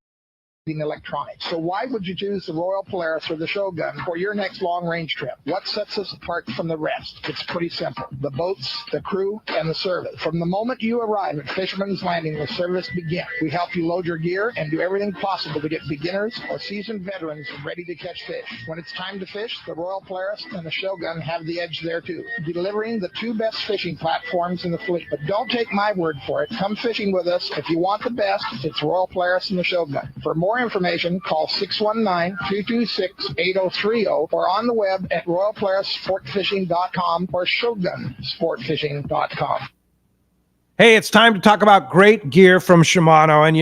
electronics. So why would you choose the Royal Polaris or the Shogun for your next long-range trip? What sets us apart from the rest? It's pretty simple. The boats, the crew, and the service. From the moment you arrive at Fisherman's Landing, the service begins. We help you load your gear and do everything possible to get beginners or seasoned veterans ready to catch fish. When it's time to fish, the Royal Polaris and the Shogun have the edge there too, delivering the two best fishing platforms in the fleet. But don't take my word for it. Come fishing with us. If you want the best, it's Royal Polaris and the Shogun. For more information, call 619-226-8030 or on the web at royalpolarissportfishing.com or shogunsportfishing.com. Hey, it's time to talk about great gear from Shimano. And,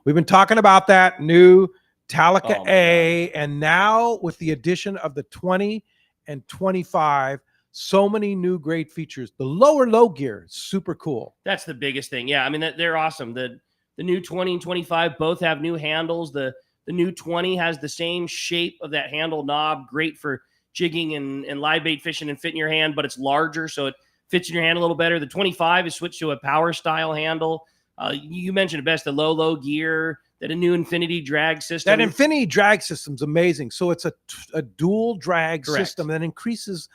we've been talking about that new Talica A, and now with the addition of the 20 and 25, so many new great features. The low gear is super cool. That's the biggest thing. Yeah, I mean, they're awesome. The new 20 and 25 both have new handles. The new 20 has the same shape of that handle knob, great for jigging and live bait fishing and fit in your hand, but it's larger, so it fits in your hand a little better. The 25 is switched to a power style handle. You mentioned it best, the low gear, that a new Infinity drag system. That Infinity drag system's amazing. So it's a dual drag system that increases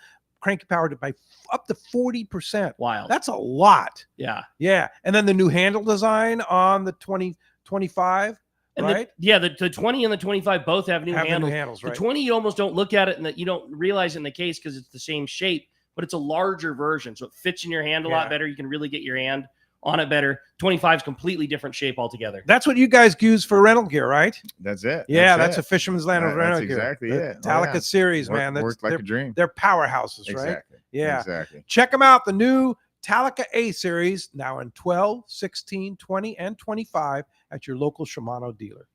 cranking power by up to 40%. Wild. That's a lot. Yeah. Yeah. And then the new handle design on the 2025, and right? The 20 and the 25 both have new handles. New handles, right? The 20, you almost don't look at it and that you don't realize it in the case because it's the same shape, but it's a larger version. So it fits in your hand a lot better. You can really get your hand on it better. 25 is completely different shape altogether. That's what you guys use for rental gear, right? That's it. Yeah, that's a Fisherman's Land of rental that's gear. exactly The it. Talica series, man. Worked like a dream. They're powerhouses, right? Exactly. Yeah. Exactly. Check them out. The new Talica A series, now in 12, 16, 20, and 25 at your local Shimano dealer.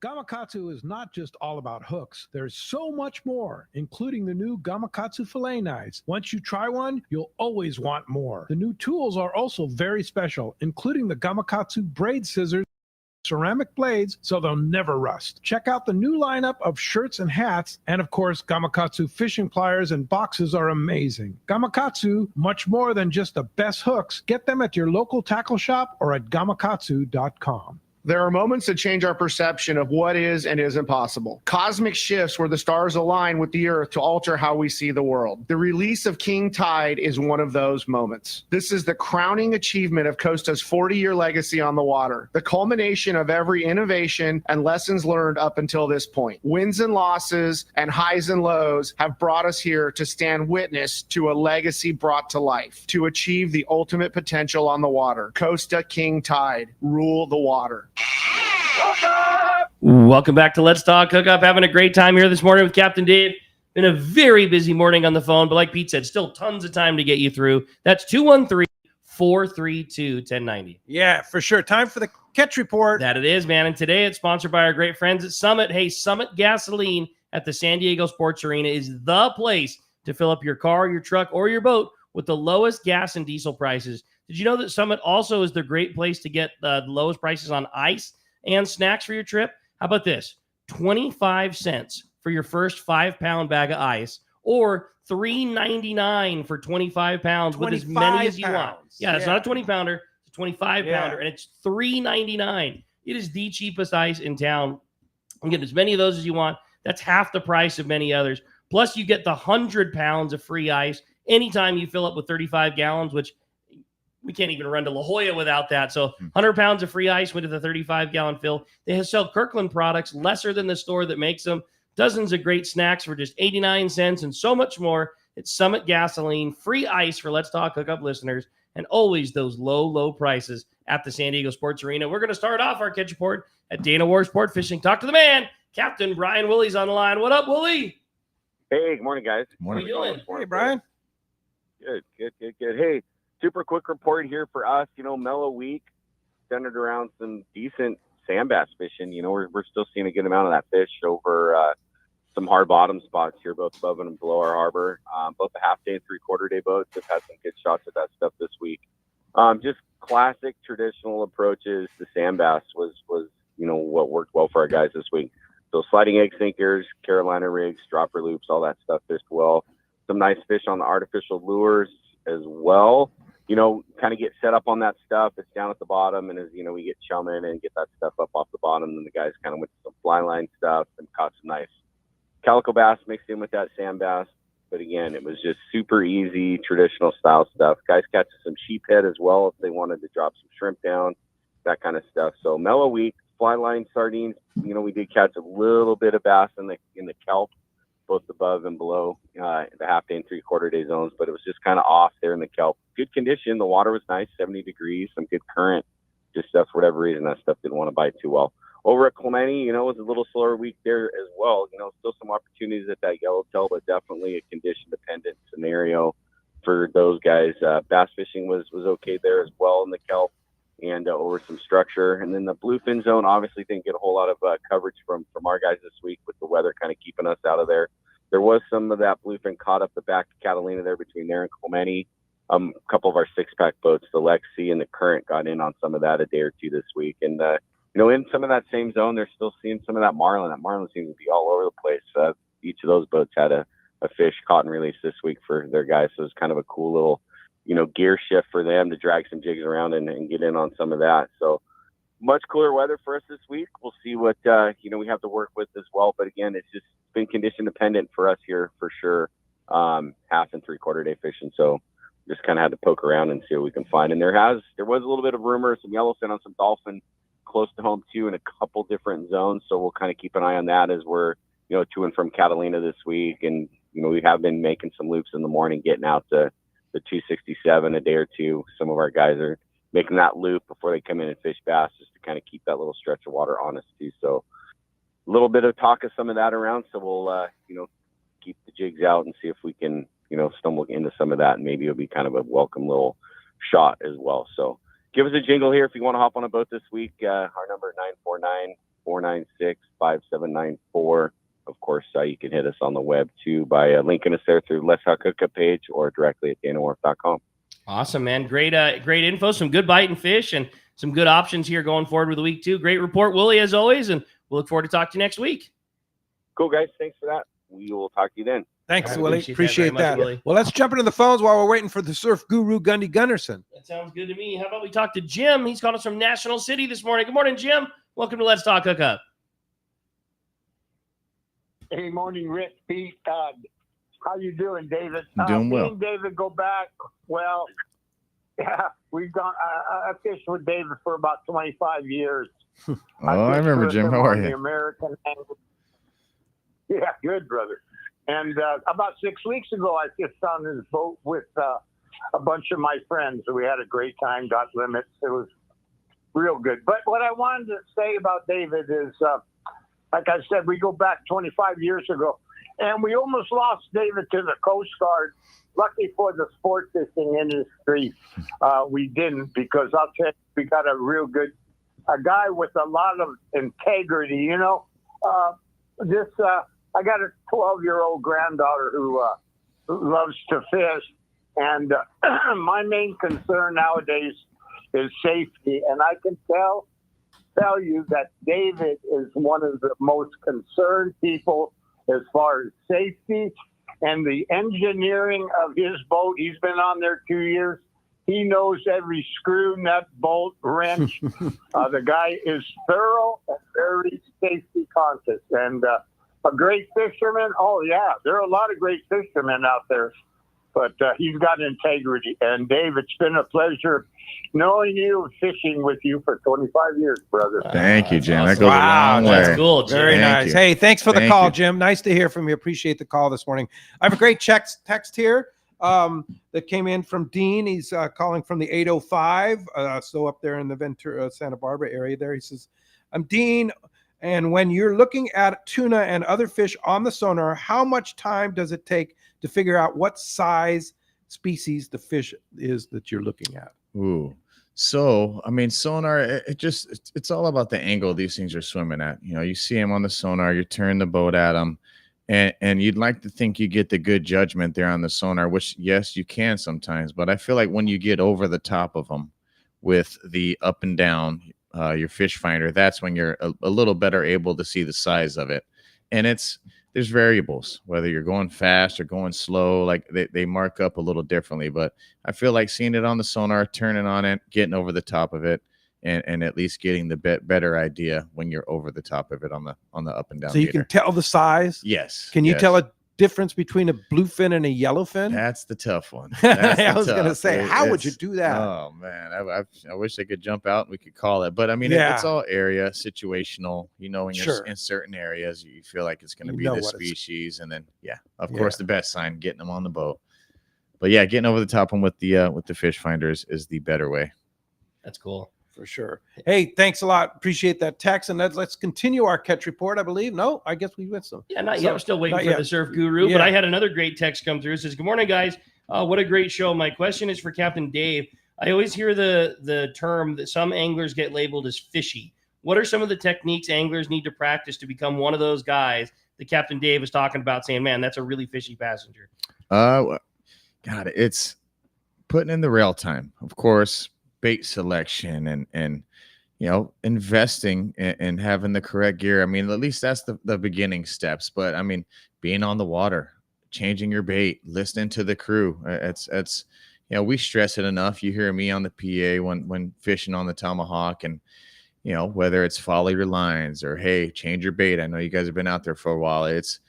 Gamakatsu is not just all about hooks. There's so much more, including the new Gamakatsu fillet knives. Once you try one, you'll always want more. The new tools are also very special, including the Gamakatsu braid scissors, ceramic blades, so they'll never rust. Check out the new lineup of shirts and hats, and of course, Gamakatsu fishing pliers and boxes are amazing. Gamakatsu, much more than just the best hooks. Get them at your local tackle shop or at gamakatsu.com. There are moments that change our perception of what is and isn't possible. Cosmic shifts where the stars align with the earth to alter how we see the world. The release of King Tide is one of those moments. This is the crowning achievement of Costa's 40-year legacy on the water, the culmination of every innovation and lessons learned up until this point. Wins and losses and highs and lows have brought us here to stand witness to a legacy brought to life, to achieve the ultimate potential on the water. Costa King Tide, rule the water. Welcome back to Let's Talk Hookup. Having a great time here this morning with Captain Dave. Been a very busy morning on the phone, but like Pete said, still tons of time to get you through. That's 213-432-1090. Yeah, for sure. Time for the catch report. That it is, man. And today it's sponsored by our great friends at Summit. Hey, Summit Gasoline at the San Diego Sports Arena is the place to fill up your car, your truck, or your boat with the lowest gas and diesel prices. Did you know that Summit also is the great place to get the lowest prices on ice and snacks for your trip? How about this? 25 cents for your first 5-pound bag of ice, or $3.99 for 25 pounds with as many as you want. Yeah, it's not a 20-pounder. It's a 25-pounder, and it's $3.99. It is the cheapest ice in town. You can get as many of those as you want. That's half the price of many others. Plus, you get the 100 pounds of free ice anytime you fill up with 35 gallons, which we can't even run to La Jolla without that. So 100 pounds of free ice went to the 35-gallon fill. They sell Kirkland products lesser than the store that makes them. Dozens of great snacks for just 89 cents and so much more. It's Summit Gasoline, free ice for Let's Talk Hookup listeners, and always those low, low prices at the San Diego Sports Arena. We're going to start off our catch report at Dana War Sport Fishing. Talk to the man, Captain Brian Willie's on the line. What up, Willie? Hey, good morning, guys. Morning. How you doing? Hey, Brian. Good. Hey, super quick report here for us. Mellow week, centered around some decent sand bass fishing. We're still seeing a good amount of that fish over some hard bottom spots here, both above and below our harbor. Both the half day and 3/4 day boats have had some good shots at that stuff this week. Just classic traditional approaches to sand bass was what worked well for our guys this week. So sliding egg sinkers, Carolina rigs, dropper loops, all that stuff fished well. Some nice fish on the artificial lures as well. Kind of get set up on that stuff. It's down at the bottom, and as we get chumming and get that stuff up off the bottom, then the guys kind of went to some fly line stuff and caught some nice calico bass mixed in with that sand bass. But again, it was just super easy, traditional style stuff. Guys catch some sheephead as well if they wanted to drop some shrimp down, that kind of stuff. So mellow week, fly line sardines. We did catch a little bit of bass in the kelp, both above and below the half day and 3/4 day zones, but it was just kind of off there in the kelp. Good condition. The water was nice, 70 degrees, some good current. Just stuff, for whatever reason, that stuff didn't want to bite too well. Over at Clemente, it was a little slower week there as well. Still some opportunities at that yellowtail, but definitely a condition-dependent scenario for those guys. Bass fishing was okay there as well in the kelp and over some structure. And then the bluefin zone obviously didn't get a whole lot of coverage from our guys this week with the weather kind of keeping us out of there. There was some of that bluefin caught up the back of Catalina there between there and Clemente. A couple of our 6-pack boats, the Lexi and the Current, got in on some of that a day or two this week. And, in some of that same zone, they're still seeing some of that marlin. That marlin seems to be all over the place. Each of those boats had a fish caught and released this week for their guys. So it's kind of a cool little, gear shift for them to drag some jigs around and get in on some of that. So much cooler weather for us this week. We'll see what, we have to work with as well. But again, it's just been condition dependent for us here for sure. half and 3/4 day fishing. So just kind of had to poke around and see what we can find. And there was a little bit of rumor, some yellowfin on some dolphin close to home too, in a couple different zones. So we'll kind of keep an eye on that as we're, to and from Catalina this week. And, we have been making some loops in the morning, getting out to the 267 a day or two. Some of our guys are making that loop before they come in and fish bass, just to kind of keep that little stretch of water on us too. So a little bit of talk of some of that around. So we'll, keep the jigs out and see if we can, stumble into some of that, and maybe it'll be kind of a welcome little shot as well. So give us a jingle here if you want to hop on a boat this week. Our number 949-496-5794. Of course, you can hit us on the web too by linking us there through Let's Talk Hookup page or directly at danawharf.com. Awesome, man. Great info, some good biting fish, and some good options here going forward with the week too. Great report, Willie, as always, and we'll look forward to talking to you next week. Cool, guys. Thanks for that. We will talk to you then. Thanks, Right, Willie. Appreciate that. Willie. Well, let's jump into the phones while we're waiting for the surf guru, Gundy Gunnarsson. That sounds good to me. How about we talk to Jim? He's calling us from National City this morning. Good morning, Jim. Welcome to Let's Talk Hookup. Hey, morning, Rick, Pete. How you doing, David? I'm doing well. Me and David go back. Well, yeah, we've gone. I fished with David for about 25 years. I remember, Jim. How are The you? American angle. Yeah, good, brother. And about 6 weeks ago, I fished on his boat with a bunch of my friends. We had a great time, got limits. It was real good. But what I wanted to say about David is, like I said, we go back 25 years ago, and we almost lost David to the Coast Guard. Lucky for the sport fishing industry, we didn't, because I'll tell you, we got a real good guy with a lot of integrity. I got a 12-year-old granddaughter who loves to fish, and my main concern nowadays is safety. And I can tell you that David is one of the most concerned people as far as safety and the engineering of his boat. He's been on there 2 years. He knows every screw, nut, bolt, wrench. The guy is thorough and very safety conscious, and a great fisherman. Oh yeah, there are a lot of great fishermen out there, but he's got integrity. And Dave, it's been a pleasure knowing you, fishing with you for 25 years, brother. Thank you, Jim. Awesome. That goes a long way. That's cool, Jim. Very nice. Hey, thanks for the Thank call, you. Jim. Nice to hear from you. Appreciate the call this morning. I have a great text here that came in from Dean. He's calling from the 805, so up there in the Ventura, Santa Barbara area there. He says, I'm Dean, and when you're looking at tuna and other fish on the sonar, how much time does it take to figure out what size species the fish is that you're looking at? Ooh. So, I mean, sonar, it's all about the angle these things are swimming at. You see them on the sonar, you turn the boat at them, and you'd like to think you get the good judgment there on the sonar, which, yes, you can sometimes. But I feel like when you get over the top of them with the up and down, your fish finder, that's when you're a little better able to see the size of it. And there's variables, whether you're going fast or going slow, like they mark up a little differently. But I feel like seeing it on the sonar, turning on it, getting over the top of it, and at least getting the better idea when you're over the top of it on the up and down. So you can tell the size? Yes. Can you yes. tell a difference between a bluefin and a yellowfin? That's the tough one. I was going to say, how would you do that? Oh man, I wish I could jump out and we could call it, but I mean, it's all area situational. When you're in certain areas, you feel like it's going to be this species, and then of course, the best sign, getting them on the boat. But yeah, getting over the top one with the fish finders is the better way. That's cool. For sure. Hey, thanks a lot. Appreciate that text. And let's continue our catch report, I believe. No, I guess we missed some. Yeah, not yet. We're still waiting for the surf guru. But I had another great text come through. It says, good morning, guys. What a great show. My question is for Captain Dave. I always hear the term that some anglers get labeled as fishy. What are some of the techniques anglers need to practice to become one of those guys that Captain Dave was talking about, saying, man, that's a really fishy passenger? God, it's putting in the rail time, of course, bait selection, and investing and having the correct gear. I mean, at least that's the beginning steps. But I mean, being on the water, changing your bait, listening to the crew. It's we stress it enough. You hear me on the PA when fishing on the Tomahawk, and whether it's follow your lines or hey, change your bait. I know you guys have been out there for a while. It's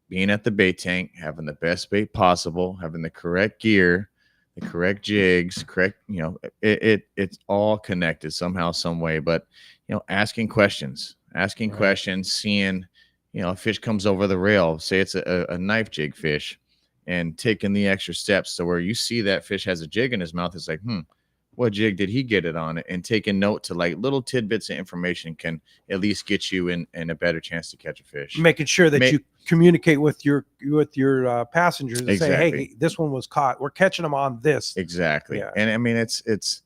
being at the bait tank, having the best bait possible, having the correct gear, the correct jigs, correct, it's all connected somehow, some way. But, asking questions, seeing, a fish comes over the rail, say it's a knife jig fish, and taking the extra steps to where you see that fish has a jig in his mouth. It's like, what jig did he get it on? And taking note to like little tidbits of information can at least get you in a better chance to catch a fish. Making sure that you communicate with your passengers and say, Exactly. hey, this one was caught. We're catching them on this. Exactly. Yeah. And I mean, it's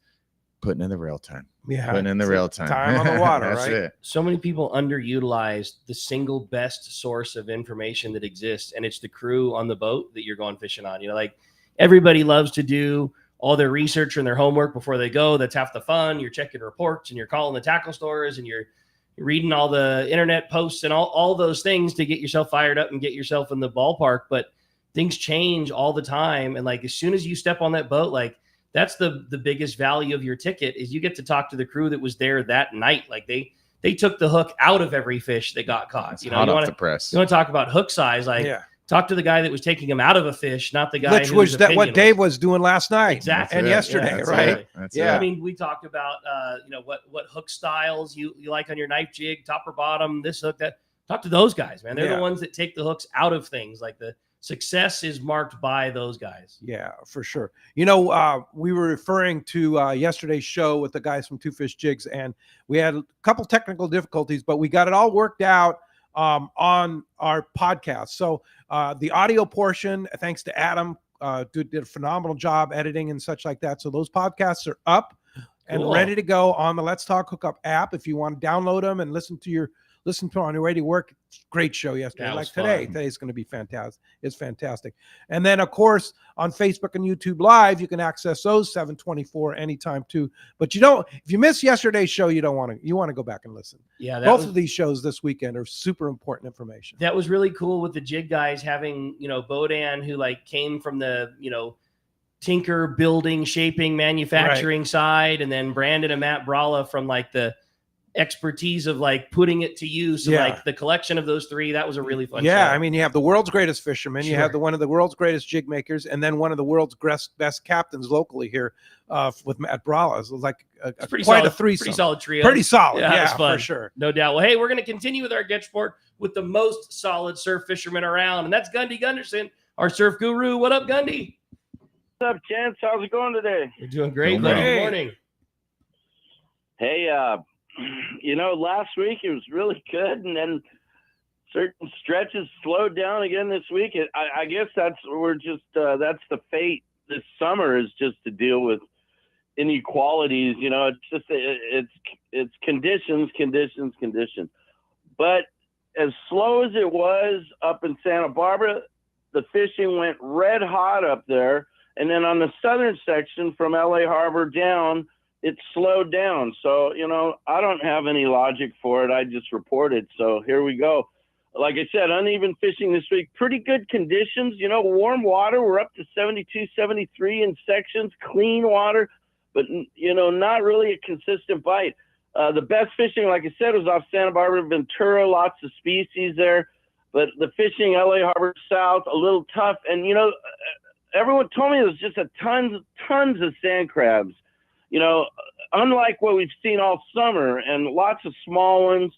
putting in the rail time. Yeah. Putting in the rail time. Time on the water, That's right? it. So many people underutilize the single best source of information that exists, and it's the crew on the boat that you're going fishing on. Like everybody loves to do all their research and their homework before they go. That's half the fun. You're checking reports and you're calling the tackle stores and you're reading all the internet posts and all those things to get yourself fired up and get yourself in the ballpark. But things change all the time. And like, as soon as you step on that boat, like that's the biggest value of your ticket is you get to talk to the crew that was there that night. Like they took the hook out of every fish that got caught. You Hot off want the press. to talk about hook size. Like, talk to the guy that was taking him out of a fish, not the guy which was that what Dave was doing last night and yesterday, right? I mean, we talked about what hook styles you like on your knife jig, top or bottom, this hook, that. Talk to those guys, man. They're the ones that take the hooks out of things. Like the success is marked by those guys. Yeah, for sure. We were referring to yesterday's show with the guys from Two Fish Jigs, and we had a couple technical difficulties, but we got it all worked out on our podcast. So the audio portion, thanks to Adam, did a phenomenal job editing and such like that. So those podcasts are up and ready to go on the Let's Talk Hookup app. If you want to download them and listen to on your way to work. Great show yesterday. Like today. Today's going to be fantastic. It's fantastic. And then of course on Facebook and YouTube Live, you can access those 7/24 anytime too. But if you missed yesterday's show, you want to go back and listen. Yeah. Both of these shows this weekend are super important information. That was really cool with the jig guys having, Bodan, who like came from the, tinker building, shaping, manufacturing side. And then Brandon and Matt Bralla from like the expertise of like putting it to use. So like the collection of those three, that was a really fun show. I mean, you have the world's greatest fisherman, you have one of the world's greatest jig makers, and then one of the world's best captains locally here with Matt Bralla. So like quite a threesome. Pretty solid trio. Pretty solid. Yeah, for sure. No doubt. Well, hey, we're going to continue with our get sport with the most solid surf fisherman around, and that's Gundy Gunderson, our surf guru. What up, Gundy? What's up, Chance? How's it going today? You're doing great. Good morning. Hey, last week it was really good, and then certain stretches slowed down again this week. I guess that's the fate this summer, is just to deal with inequalities. It's just it's conditions. But as slow as it was up in Santa Barbara, the fishing went red hot up there, and then on the southern section from LA Harbor down, it slowed down. So, I don't have any logic for it. I just reported. So here we go. Like I said, uneven fishing this week, pretty good conditions, warm water. We're up to 72, 73 in sections, clean water, but, not really a consistent bite. The best fishing, like I said, was off Santa Barbara, Ventura, lots of species there. But the fishing, LA Harbor South, a little tough. And, everyone told me there's just tons of sand crabs. Unlike what we've seen all summer, and lots of small ones.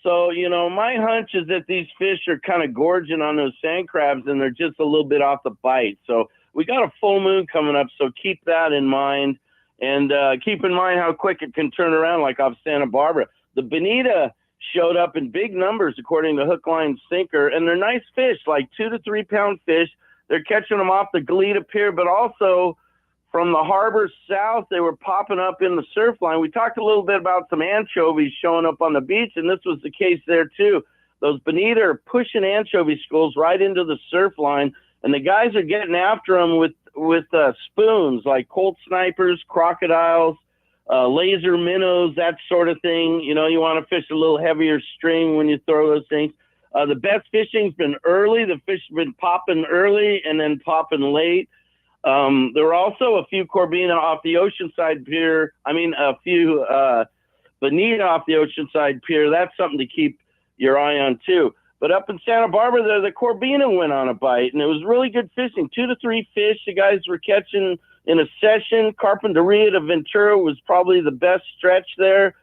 So, my hunch is that these fish are kind of gorging on those sand crabs, and they're just a little bit off the bite. So we got a full moon coming up, so keep that in mind. And keep in mind how quick it can turn around, like off Santa Barbara. The bonita showed up in big numbers, according to Hook, Line, Sinker, and they're nice fish, like 2 to 3 pound fish. They're catching them off the Goleta Pier, but also from the harbor south, they were popping up in the surf line. We talked a little bit about some anchovies showing up on the beach, and this was the case there too. Those bonita are pushing anchovy schools right into the surf line, and the guys are getting after them with spoons, like Colt snipers, crocodiles, laser minnows, that sort of thing. You want to fish a little heavier string when you throw those things. The best fishing's been early. The fish have been popping early and then popping late. There were also a few Corbina off the Oceanside Pier. A few bonita off the Oceanside Pier. That's something to keep your eye on too. But up in Santa Barbara, there, the Corbina went on a bite, and it was really good fishing. 2 to 3 fish the guys were catching in a session. Carpinteria to Ventura was probably the best stretch there.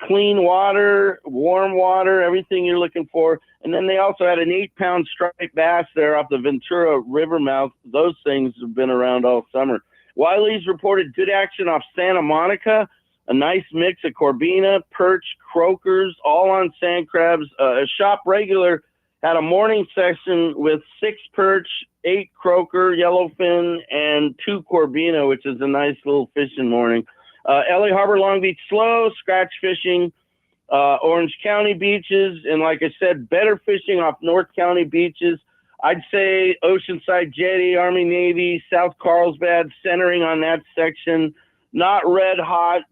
Clean water, warm water, everything you're looking for. And then they also had an 8-pound striped bass there off the Ventura River mouth. Those things have been around all summer. Wiley's reported good action off Santa Monica, a nice mix of Corbina, perch, croakers, all on sand crabs. A shop regular had a morning session with 6 perch, 8 croaker, yellowfin, and 2 Corbina, which is a nice little fishing morning. LA Harbor, Long Beach, slow, scratch fishing, Orange County beaches, and like I said, better fishing off North County beaches. I'd say Oceanside Jetty, Army Navy, South Carlsbad, centering on that section. Not red hot,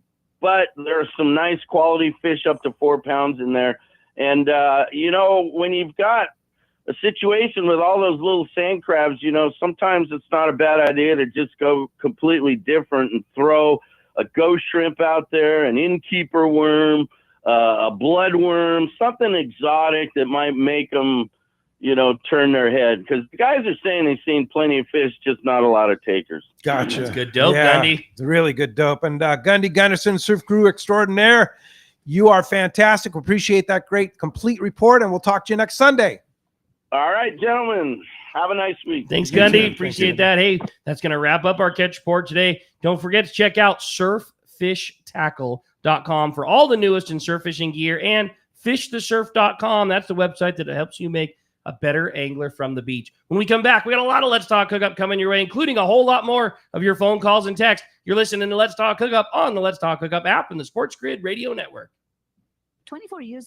but there's some nice quality fish up to 4 pounds in there. And, when you've got a situation with all those little sand crabs, sometimes it's not a bad idea to just go completely different and throw a ghost shrimp out there, an innkeeper worm, a blood worm, something exotic that might make them, turn their head. Because the guys are saying they've seen plenty of fish, just not a lot of takers. Gotcha. That's good dope, Gundy. It's really good dope. And Gundy Gunderson, surf crew extraordinaire, you are fantastic. We appreciate that great complete report, and we'll talk to you next Sunday. All right, gentlemen. Have a nice week. Thanks, Gundy. Appreciate that. Hey, that's going to wrap up our catch report today. Don't forget to check out surffishtackle.com for all the newest in surf fishing gear, and fishthesurf.com. That's the website that helps you make a better angler from the beach. When we come back, we got a lot of Let's Talk Hookup coming your way, including a whole lot more of your phone calls and texts. You're listening to Let's Talk Hookup on the Let's Talk Hookup app and the Sports Grid Radio Network. 24 years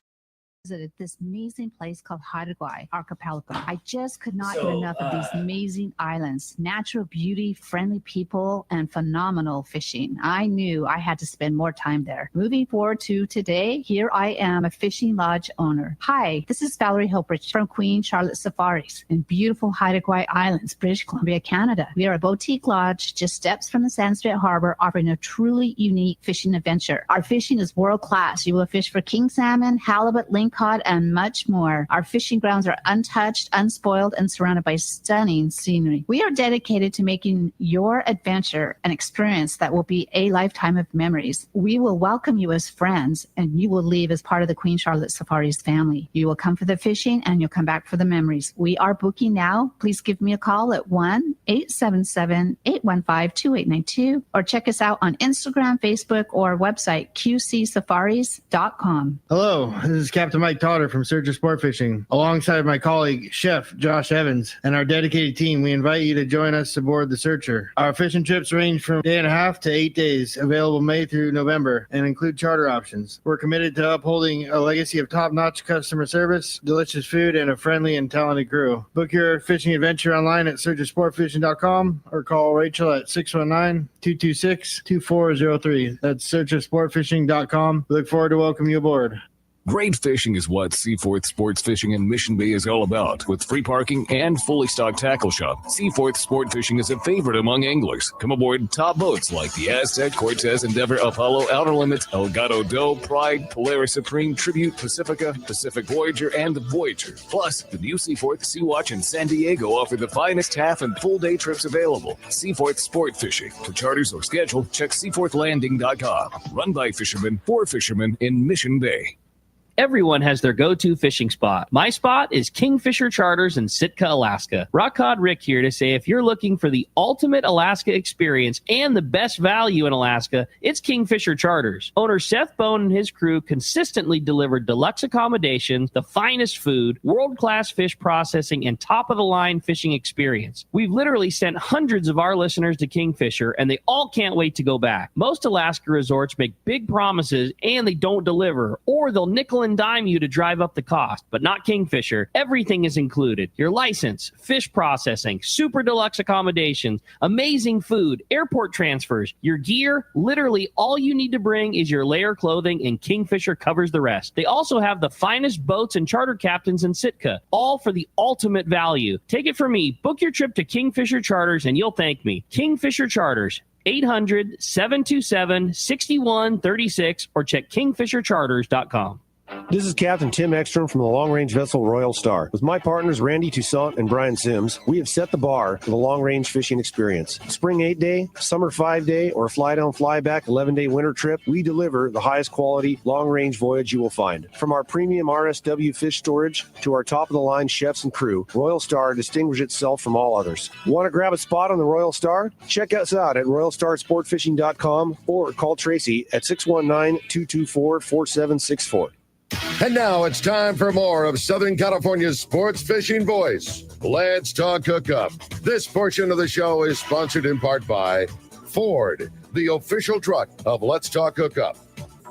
visited this amazing place called Hawaii Archipelago. I just could not get enough of these amazing islands, natural beauty, friendly people, and phenomenal fishing. I knew I had to spend more time there. Moving forward to today, here I am, a fishing lodge owner. Hi, this is Valerie Hilbridge from Queen Charlotte Safaris in beautiful Hawaii Islands, British Columbia, Canada. We are a boutique lodge just steps from the Sandstreet Harbor, offering a truly unique fishing adventure. Our fishing is world class. You will fish for king salmon, halibut, lingcod, and much more. Our fishing grounds are untouched, unspoiled, and surrounded by stunning scenery. We are dedicated to making your adventure an experience that will be a lifetime of memories. We will welcome you as friends, and you will leave as part of the Queen Charlotte Safaris family. You will come for the fishing, and you'll come back for the memories. We are booking now. Please give me a call at 1-877-815-2892, or check us out on Instagram, Facebook, or website qcsafaris.com. Hello, this is Captain Mike Totter from Searcher Sport Fishing. Alongside my colleague, Chef Josh Evans, and our dedicated team, we invite you to join us aboard the Searcher. Our fishing trips range from 1.5 to 8 days, available May through November, and include charter options. We're committed to upholding a legacy of top-notch customer service, delicious food, and a friendly and talented crew. Book your fishing adventure online at searchersportfishing.com or call Rachel at 619-226-2403. That's searchersportfishing.com. We look forward to welcoming you aboard. Great fishing is what Seaforth Sports Fishing in Mission Bay is all about. With free parking and fully stocked tackle shop, Seaforth Sport Fishing is a favorite among anglers. Come aboard top boats like the Aztec, Cortez, Endeavor, Apollo, Outer Limits, Elgato Doe, Pride, Polaris Supreme, Tribute, Pacifica, Pacific Voyager, and the Voyager. Plus, the new Seaforth, Sea-Watch, and San Diego offer the finest half and full day trips available. Seaforth Sport Fishing. For charters or schedule, check seaforthlanding.com. Run by fishermen for fishermen in Mission Bay. Everyone has their go-to fishing spot. My spot is Kingfisher Charters in Sitka, Alaska. Rock Cod Rick here to say if you're looking for the ultimate Alaska experience and the best value in Alaska, it's Kingfisher Charters. Owner Seth Bone and his crew consistently deliver deluxe accommodations, the finest food, world-class fish processing, and top-of-the-line fishing experience. We've literally sent hundreds of our listeners to Kingfisher, and they all can't wait to go back. Most Alaska resorts make big promises, and they don't deliver, or they'll nickel and dime you to drive up the cost, but not Kingfisher. Everything is included. Your license, fish processing, super deluxe accommodations, amazing food, airport transfers, your gear. Literally all you need to bring is your layer clothing, and Kingfisher covers the rest. They also have the finest boats and charter captains in Sitka, all for the ultimate value. Take it from me. Book your trip to Kingfisher Charters and you'll thank me. Kingfisher Charters. 800-727-6136 or check kingfishercharters.com. This is Captain Tim Ekstrom from the long-range vessel Royal Star. With my partners Randy Toussaint and Brian Sims, we have set the bar for the long-range fishing experience. Spring 8-day, summer 5-day, or fly-down, fly-back 11-day winter trip, we deliver the highest quality long-range voyage you will find. From our premium RSW fish storage to our top-of-the-line chefs and crew, Royal Star distinguishes itself from all others. Want to grab a spot on the Royal Star? Check us out at royalstarsportfishing.com or call Tracy at 619-224-4764. And now it's time for more of Southern California's sports fishing voice. Let's talk hookup. This portion of the show is sponsored in part by Ford, the official truck of Let's Talk Hookup.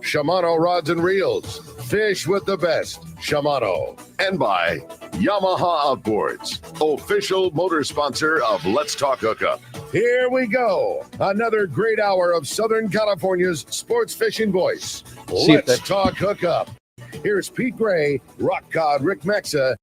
Shimano Rods and Reels. Fish with the best. Shimano. And by Yamaha Outboards, official motor sponsor of Let's Talk Hookup. Here we go. Another great hour of Southern California's sports fishing voice. Let's Talk Hookup. Here's Pete Gray, Rock God Rick Maxa.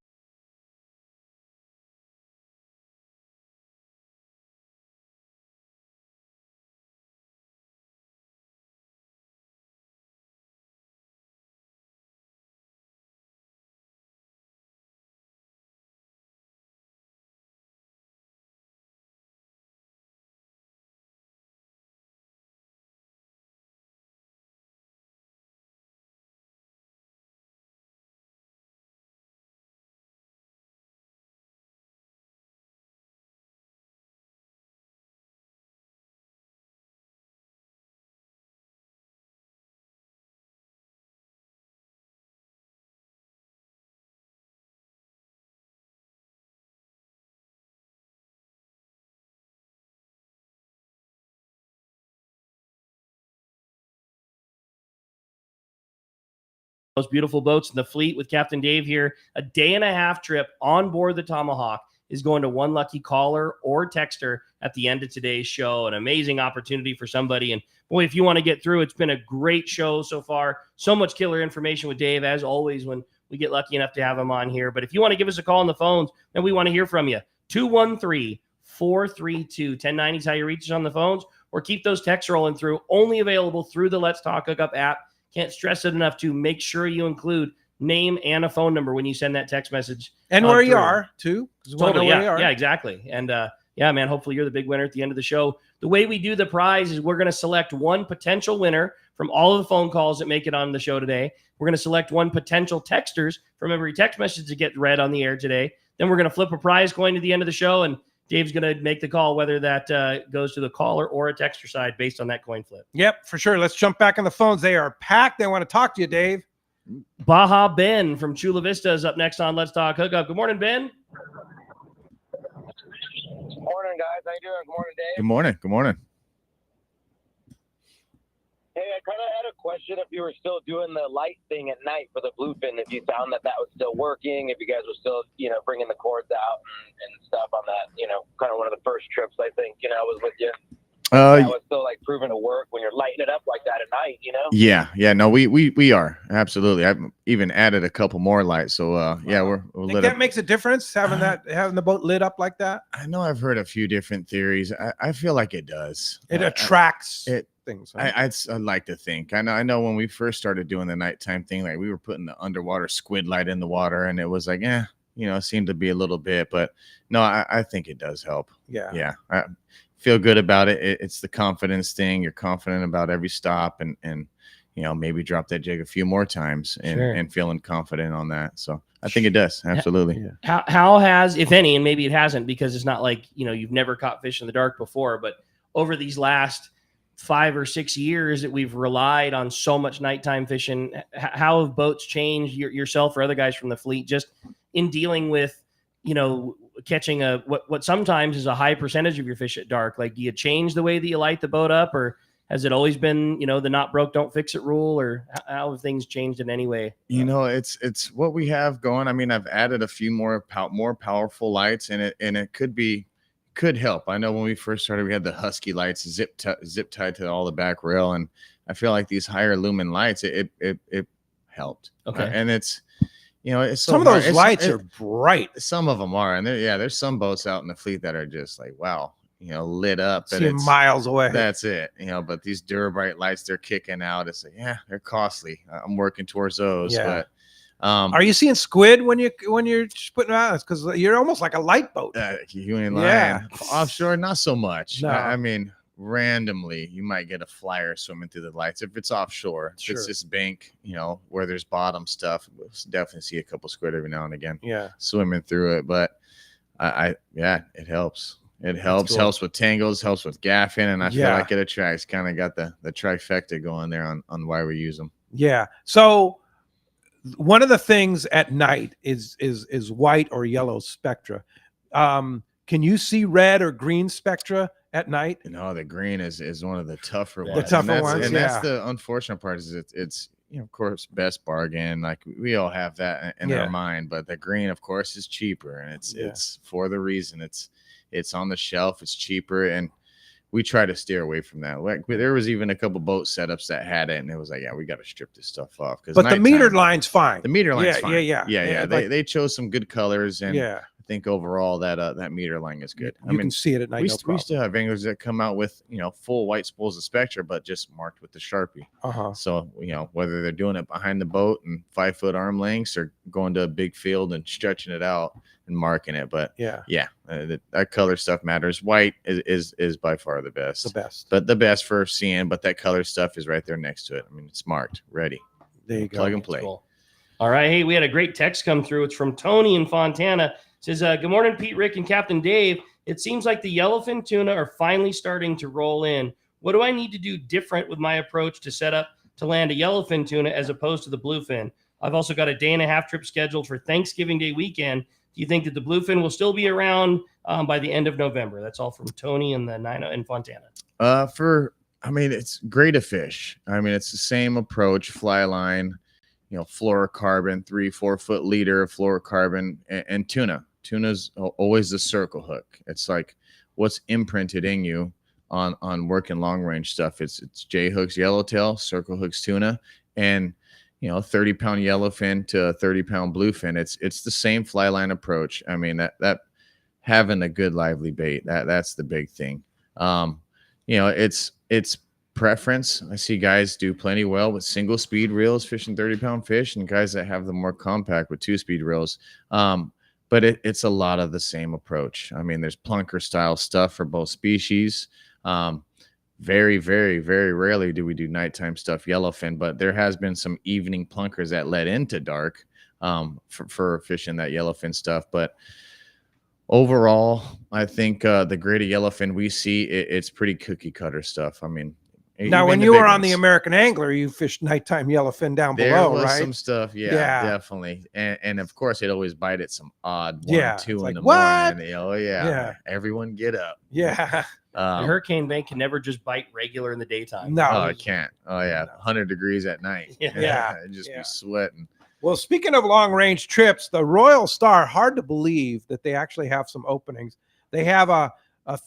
Most beautiful boats in the fleet with Captain Dave here. A day-and-a-half trip on board the Tomahawk is going to one lucky caller or texter at the end of today's show. An amazing opportunity for somebody. And boy, if you want to get through, it's been a great show so far. So much killer information with Dave, as always, when we get lucky enough to have him on here. But if you want to give us a call on the phones, then we want to hear from you. 213-432-1090 is how you reach us on the phones, or keep those texts rolling through. Only available through the Let's Talk Hookup app. Can't stress it enough to make sure you include name and a phone number when you send that text message. And where you are, too. Totally, yeah, exactly. And, yeah, man, hopefully you're the big winner at the end of the show. The way we do the prize is we're going to select one potential winner from all of the phone calls that make it on the show today. We're going to select one potential texters from every text message that get read on the air today. Then we're going to flip a prize coin to the end of the show, and Dave's going to make the call whether that goes to the caller or a texter side based on that coin flip. Yep, for sure. Let's jump back on the phones. They are packed. They want to talk to you, Dave. Baja Ben from Chula Vista is up next on Let's Talk Hookup. Good morning, Ben. Morning, guys. How you doing? Good morning, Dave. Good morning. Good morning. Hey, I kind of had a question if you were still doing the light thing at night for the bluefin, if you found that was still working, if you guys were still, bringing the cords out and stuff on that, kind of one of the first trips, I think, I was with you. That was still like proving to work when you're lighting it up like that at night, Yeah. No, we are. Absolutely. I've even added a couple more lights. So, yeah, we're lit that up. makes a difference, having the boat lit up like that? I know I've heard a few different theories. I feel like it does. It attracts things. Huh? I'd like to think. I know when we first started doing the nighttime thing, like we were putting the underwater squid light in the water, and it was like, it seemed to be a little bit, but no, I think it does help. Yeah. I feel good about it. It's the confidence thing. You're confident about every stop, and maybe drop that jig a few more times and feeling confident on that. So I think it does. Absolutely. How has, if any, and maybe it hasn't, because it's not like, you've never caught fish in the dark before, but over these last 5 or 6 years that we've relied on so much nighttime fishing, how have boats changed, yourself or other guys from the fleet, just in dealing with, catching what sometimes is a high percentage of your fish at dark? Like, do you change the way that you light the boat up, or has it always been, the not broke, don't fix it rule, or how have things changed in any way? It's what we have going. I mean, I've added a few more powerful lights, and it could help. I know when we first started, we had the Husky lights zip tied to all the back rail, and I feel like these higher lumen lights, it helped. Okay. And it's, it's so some of those lights are bright. Some of them are, and there's some boats out in the fleet that are just like, wow, lit up. See them miles away. That's it. But these Durabrite lights they're kicking out, it's like, yeah, they're costly. I'm working towards those. Yeah. But are you seeing squid when you're putting them out? Because you're almost like a light boat. You ain't lying. Yeah. Offshore, not so much. No. I mean, randomly you might get a flyer swimming through the lights if it's offshore. If it's just bank, where there's bottom stuff, we'll definitely see a couple squid every now and again. Yeah, swimming through it. But it helps. It helps. Helps with tangles. Helps with gaffing, and I feel like it attracts. Kind of got the trifecta going there on why we use them. Yeah. So one of the things at night is white or yellow spectra. Can you see red or green spectra at night? The green is one of the tougher ones. The tougher ones, and that's the unfortunate part is it's of course, best bargain. Like we all have that in our mind, but the green, of course, is cheaper, and it's for the reason it's on the shelf. It's cheaper, and we try to steer away from that. Like there was even a couple boat setups that had it, and it was like, we got to strip this stuff off. But the metered line's fine. The meter line's fine. Yeah. They chose some good colors, and I think overall that meter line is good. You can see it at night. We still have anglers that come out with full white spools of spectra, but just marked with the Sharpie. So whether they're doing it behind the boat and 5-foot arm lengths, or going to a big field and stretching it out and marking it, but that color stuff matters. White is by far the best. But the best for seeing. But that color stuff is right there next to it. I mean, it's marked, ready. There you go. Plug and play. Cool. All right. Hey, we had a great text come through. It's from Tony in Fontana. It says, good morning, Pete, Rick, and Captain Dave. It seems like the yellowfin tuna are finally starting to roll in. What do I need to do different with my approach to set up to land a yellowfin tuna as opposed to the bluefin? I've also got a 1.5-day trip scheduled for Thanksgiving Day weekend. Do you think that the bluefin will still be around by the end of November? That's all from Tony in Fontana. It's great to fish. It's the same approach, fly line, fluorocarbon, 3-4 foot leader of fluorocarbon, and tuna. Tuna's always the circle hook. It's like what's imprinted in you on working long range stuff. It's J hooks, yellowtail, circle hooks, tuna, and 30-pound yellowfin to a 30-pound bluefin. It's the same fly line approach. That having a good lively bait, that's the big thing. It's preference. I see guys do plenty well with single speed reels fishing 30-pound fish, and guys that have the more compact with 2-speed reels. But it's a lot of the same approach. There's plunker style stuff for both species. Very, very, very rarely do we do nighttime stuff yellowfin, but there has been some evening plunkers that led into dark for fishing that yellowfin stuff. But overall, I think the grade of yellowfin we see, it's pretty cookie cutter stuff. Now, when you were on the American Angler, you fished nighttime yellowfin down below, right? Some stuff, definitely. And of course, it always bite at some odd 1 or 2 in the morning. Oh, yeah. Everyone get up. Yeah. The hurricane bank can never just bite regular in the daytime. No, it can't. Oh, yeah. 100 degrees at night. Yeah. It'd just be sweating. Well, speaking of long range trips, the Royal Star, hard to believe that they actually have some openings. They have a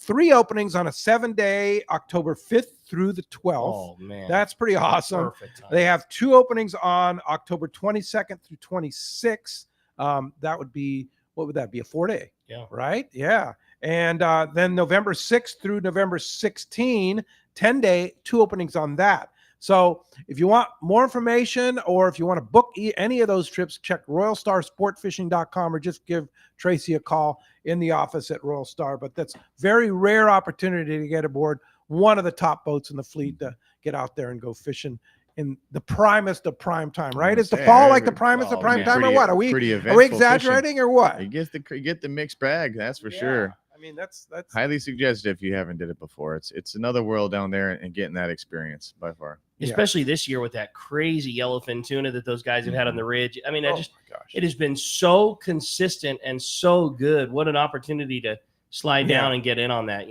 3 openings on a 7-day, October 5th through the 12th. Oh, man. That's pretty awesome. Perfect time. They have 2 openings on October 22nd through 26th. That would be, what would that be? A 4-day. Yeah. Right? Yeah. And then November 6th through November 16, 10-day, 2 openings on that. So if you want more information, or if you want to book any of those trips, check royalstarsportfishing.com, or just give Tracy a call in the office at Royal Star. But that's very rare opportunity to get aboard one of the top boats in the fleet to get out there and go fishing in the primest of prime time, right? Is the fall like the primest of prime time, or what? Are we exaggerating fishing, or what? You get the mixed bag, that's for sure. That's highly suggested if you haven't did it before. It's another world down there, and getting that experience by far. Especially this year with that crazy yellowfin tuna that those guys have had on the ridge. It has been so consistent and so good. What an opportunity to slide down and get in on that.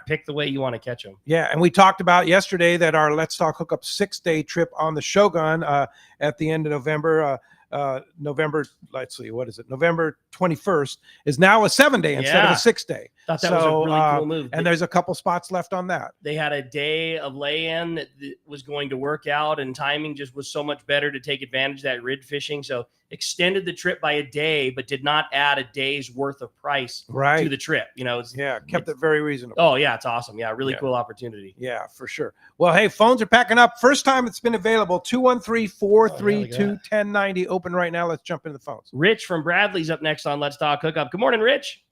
Pick the way you want to catch them. Yeah, and we talked about yesterday that our Let's Talk Hookup 6-day trip on the Shogun at the end of November. November 21st is now a 7-day instead of a 6-day. Thought that was a really cool move. And there's a couple spots left on that. They had a day of lay-in that was going to work out, and timing just was so much better to take advantage of that rid fishing. So extended the trip by a day, but did not add a day's worth of price to the trip. Kept it very reasonable. Oh yeah, it's awesome. Yeah, really cool opportunity. Yeah, for sure. Well, hey, phones are packing up. First time it's been available, 213-432-1090. Open right now. Let's jump into the phones. Rich from Bradley's up next on Let's Talk Hookup. Good morning, Rich.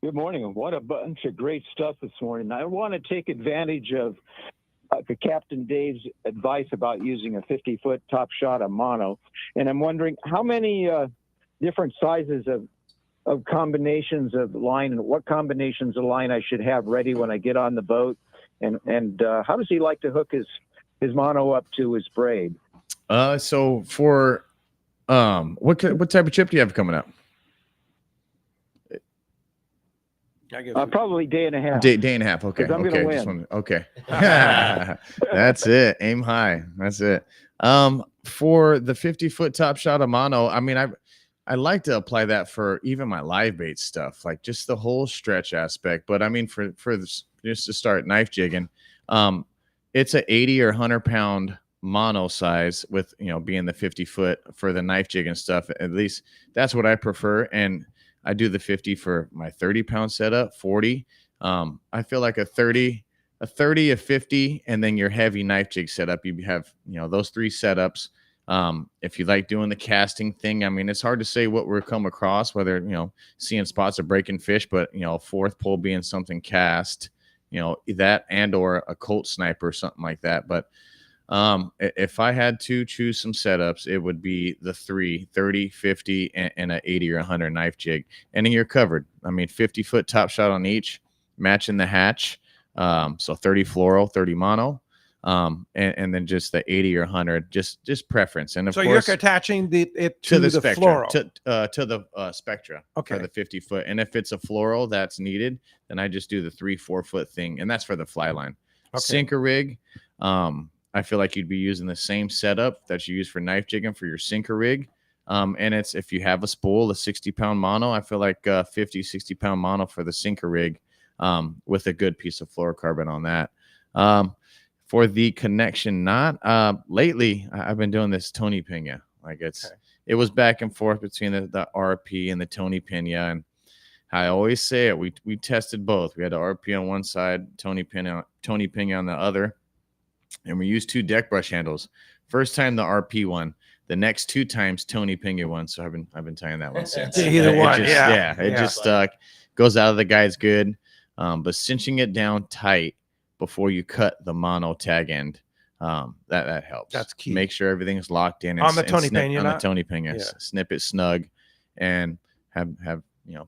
Good morning. What a bunch of great stuff this morning. I want to take advantage of Captain Dave's advice about using a 50-foot top shot of mono. And I'm wondering how many different sizes of combinations of line and what combinations of line I should have ready when I get on the boat. And how does he like to hook his mono up to his braid? So for what type of chip do you have coming up? Probably day and a half. Day and a half. Okay. I'm okay. gonna win. Okay. That's it. Aim high. That's it. For the 50-foot top shot of mono, I mean, I like to apply that for even my live bait stuff, like just the whole stretch aspect. But I mean, for this, just to start knife jigging, it's a 80 or 100 pound mono size with, being the 50-foot for the knife jig and stuff. At least that's what I prefer. And I do the 50 for my 30-pound setup, 40. I feel like a 30, a 50, and then your heavy knife jig setup. You have, those three setups. If you like doing the casting thing, I mean, it's hard to say what we're come across, whether, seeing spots of breaking fish, but, a fourth pole being something cast, that and or a Colt sniper or something like that. But if I had to choose some setups, it would be the 30, 50, and an 80 or 100 knife jig. And then you're covered. I mean, 50-foot top shot on each, matching the hatch. So 30 fluoro, 30 mono. And then just the 80 or 100, just preference. And of course, you're attaching it to the Spectra, fluoro. to the Spectra for the 50-foot. And if it's a fluoro that's needed, then I just do the 3-4 foot thing. And that's for the fly line. Sinker rig. I feel like you'd be using the same setup that you use for knife jigging for your sinker rig. And it's, if you have a spool, a 60-pound mono, I feel like 50, 60-pound mono for the sinker rig with a good piece of fluorocarbon on that. For the connection knot, lately I've been doing this Tony Pena. Like it was back and forth between the RP and the Tony Pena. And I always say it, we tested both. We had the RP on one side, Tony Pena on the other. And we used 2 deck brush handles. First time the RP won. The next 2 times Tony Pena won. So I've been tying that one since. Either one, it just goes out of the guys good. But cinching it down tight before you cut the mono tag end, that helps. That's key. Make sure everything's locked in on the Tony Pena. On the Tony Pena, snip it snug, and have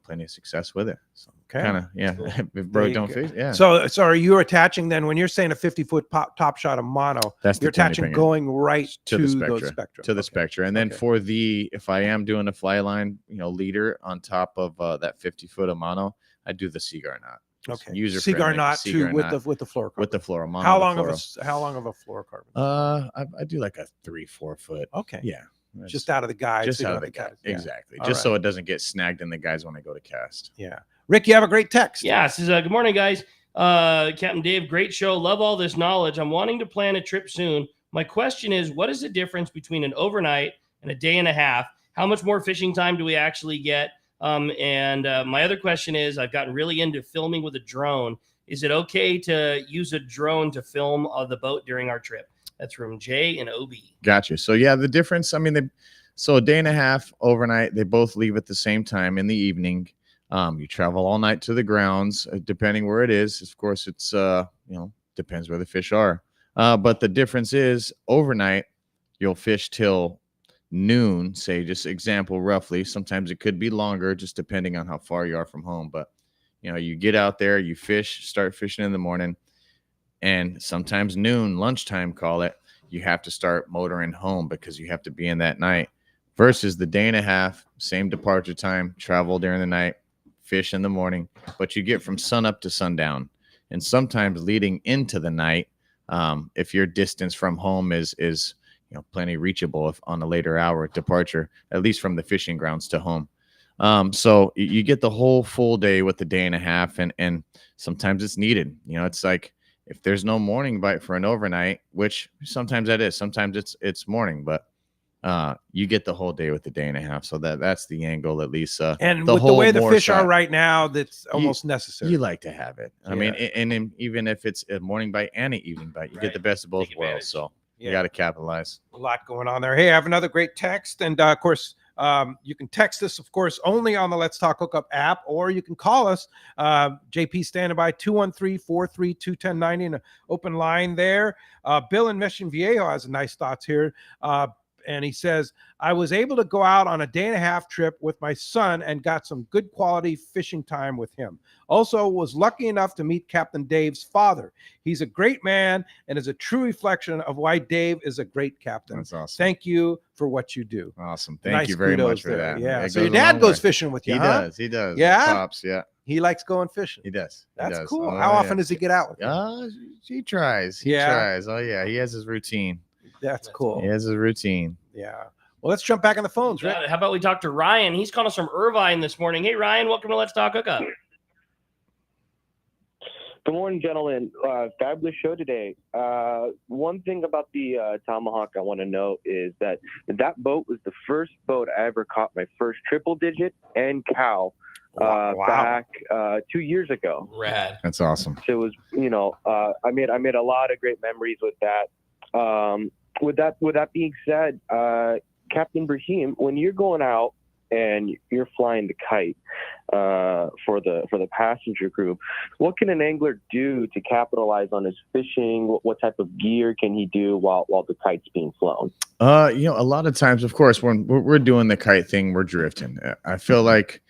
plenty of success with it. So kind of if broke don't fix. Yeah. So are you attaching then when you're saying a 50-foot top shot of mono? That's you're attaching going right to the Spectra. To the Spectra, and then for if I am doing a fly line, leader on top of that 50-foot of mono, I do the cigar knot. Okay. User cigar knot too with the fluorocarbon. With the fluoro mono. How long of a fluorocarbon? I do like a 3-4 foot. Okay. Yeah. Just out of the guide. Just out of the guide. Yeah. Exactly. Just so it doesn't get snagged in the guys when I go to cast. Yeah. Rick, you have a great text. Yeah. It says, good morning, guys. Captain Dave, great show. Love all this knowledge. I'm wanting to plan a trip soon. My question is, what is the difference between an overnight and a day and a half? How much more fishing time do we actually get? And my other question is, I've gotten really into filming with a drone. Is it okay to use a drone to film the boat during our trip? That's from Jay and OB. Gotcha. So yeah, the difference, I mean, so a day and a half overnight, they both leave at the same time in the evening. You travel all night to the grounds, depending where it is. Of course, it's, depends where the fish are. But the difference is overnight, you'll fish till noon, say, just example, roughly. Sometimes it could be longer, just depending on how far you are from home. But, you get out there, you start fishing in the morning. And sometimes noon, lunchtime, call it, you have to start motoring home because you have to be in that night. Versus the day and a half, same departure time, travel during the night, fish in the morning, but you get from sunup to sundown. And sometimes leading into the night, if your distance from home is plenty reachable on a later hour departure, at least from the fishing grounds to home. So you get the whole full day with the day and a half, and sometimes it's needed. It's like, if there's no morning bite for an overnight, which sometimes that is, sometimes it's morning, but you get the whole day with the day and a half. So that's the angle, at least. And with the way the fish are right now, that's almost necessary. You like to have it. I mean, and even if it's a morning bite and an evening bite, you get the best of both worlds. So you got to capitalize. A lot going on there. Hey, I have another great text. And of course, you can text us, of course, only on the Let's Talk Hookup app, or you can call us. JP standing by 213-432-1090, an open line there. Bill in Mission Viejo has nice thoughts here. And he says, I was able to go out on a 1.5-day trip with my son and got some good quality fishing time with him. Also was lucky enough to meet Captain Dave's father. He's a great man and is a true reflection of why Dave is a great captain. That's awesome. Thank you for what you do. Awesome. Thank you very much for that. Yeah. So your dad goes fishing with you, He huh? does. He does. Yeah? Pops, yeah. He likes going fishing. He does. That's cool. How often does he get out with you? He tries. He tries. Oh, yeah. He has his routine. That's cool. He has his routine. Yeah. Well, let's jump back on the phones, Rick. How about we talk to Ryan? He's calling us from Irvine this morning. Hey, Ryan, welcome to Let's Talk Hookup. Good morning, gentlemen. Fabulous show today. One thing about the Tomahawk I want to know is that boat was the first boat I ever caught my first triple digit and cow back 2 years ago. Rad. That's awesome. So it was, I made a lot of great memories with that. With that being said, Captain Ibrahim, when you're going out and you're flying the kite for the passenger group, what can an angler do to capitalize on his fishing? What type of gear can he do while the kite's being flown? A lot of times, of course, when we're doing the kite thing, we're drifting. I feel like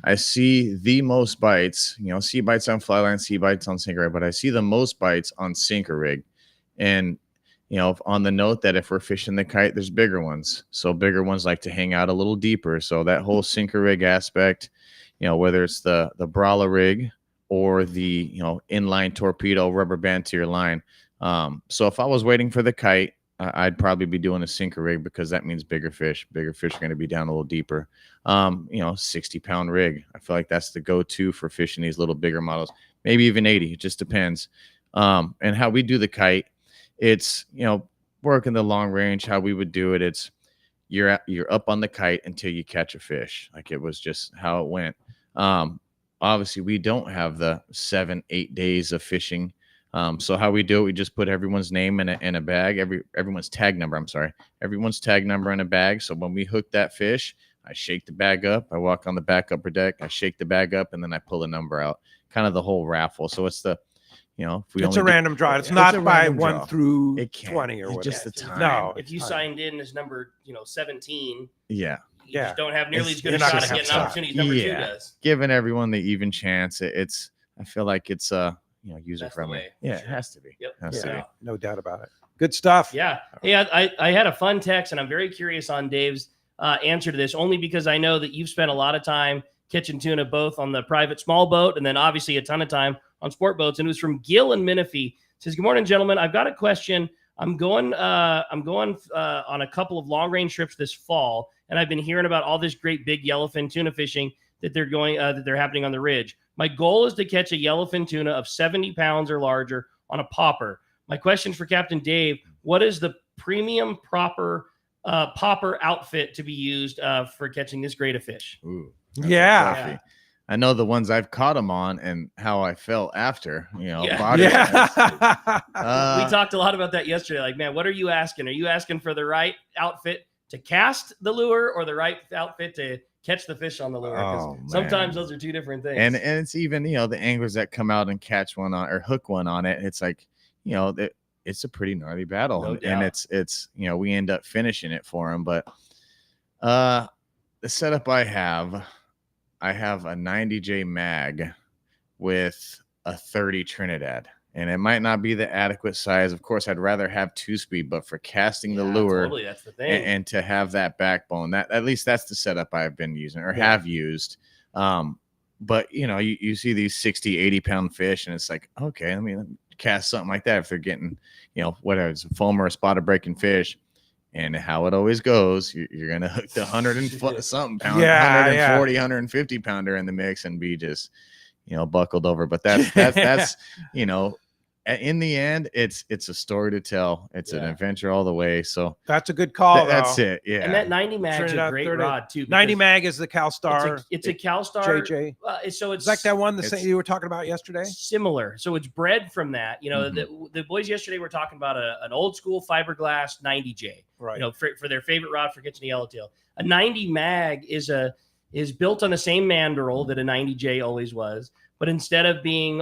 I see the most bites, sea bites on fly line, sea bites on sinker rig, but I see the most bites on sinker rig. And on the note that if we're fishing the kite, there's bigger ones. So bigger ones like to hang out a little deeper. So that whole sinker rig aspect, whether it's the Brawler rig or the, inline torpedo rubber band to your line. So if I was waiting for the kite, I'd probably be doing a sinker rig because that means bigger fish. Bigger fish are going to be down a little deeper. 60-pound rig. I feel like that's the go-to for fishing these little bigger models. Maybe even 80. It just depends. And how we do the kite, it's working the long range. How we would do it, it's you're up on the kite until you catch a fish. Like it was just how it went. Obviously we don't have the 7-8 days of fishing. So how we do it, we just put everyone's name in a bag, everyone's tag number in a bag. So when we hook that fish, I shake the bag up, I walk on the back upper deck, I shake the bag up, and then I pull a number out. Kind of the whole raffle. So it's the it's a random draw. It's not by 1 through 20 or whatever. Just the time. No, if you signed in as number 17, yeah, you just don't have nearly as good a shot at getting opportunities number 2 does. Giving everyone the even chance. I feel like it's user friendly. Yeah, it has to be. Yep. Has to be. No doubt about it. Good stuff. Yeah. Hey, I had a fun text, and I'm very curious on Dave's answer to this, only because I know that you've spent a lot of time catching tuna both on the private small boat and then obviously a ton of time on sport boats. And it was from Gil and Menifee. It says, good morning, gentlemen. I've got a question. I'm going on a couple of long range trips this fall, and I've been hearing about all this great big yellowfin tuna fishing that they're happening on the ridge. My goal is to catch a yellowfin tuna of 70 pounds or larger on a popper. My question for Captain Dave: what is the premium popper outfit to be used for catching this great a fish? Ooh, yeah. I know the ones I've caught them on and how I felt after, We body-wise. talked a lot about that yesterday. Like, man, what are you asking? Are you asking for the right outfit to cast the lure or the right outfit to catch the fish on the lure? Because sometimes those are two different things. And it's even, the anglers that come out and catch one on or hook one on it. It's like, it's a pretty gnarly battle. No and doubt. it's we end up finishing it for them. But the setup I have a 90J mag with a 30 Trinidad, and it might not be the adequate size. Of course, I'd rather have 2-speed, but for casting the lure, totally, that's the thing. and to have that backbone, that at least that's the setup I've been using or have used. But you see these 60-80 pound fish, and it's like, okay, let me cast something like that if they're getting, whatever, it's a foam or a spotted breaking fish. And how it always goes, you're going to hook the 100-something pound, 140, 150 pounder in the mix and be just, buckled over. But that's in the end, it's a story to tell. It's an adventure all the way. So that's a good call. That's it. Yeah. And that 90 mag's a great rod too. 90 mag is the CalStar. It's a CalStar. JJ. So it's like that one you were talking about yesterday. Similar. So it's bred from that. You know, the boys yesterday were talking about an old school fiberglass 90J. Right. You know, for their favorite rod for catching the yellowtail. A 90 mag is built on the same mandrel that a 90J always was. But instead of being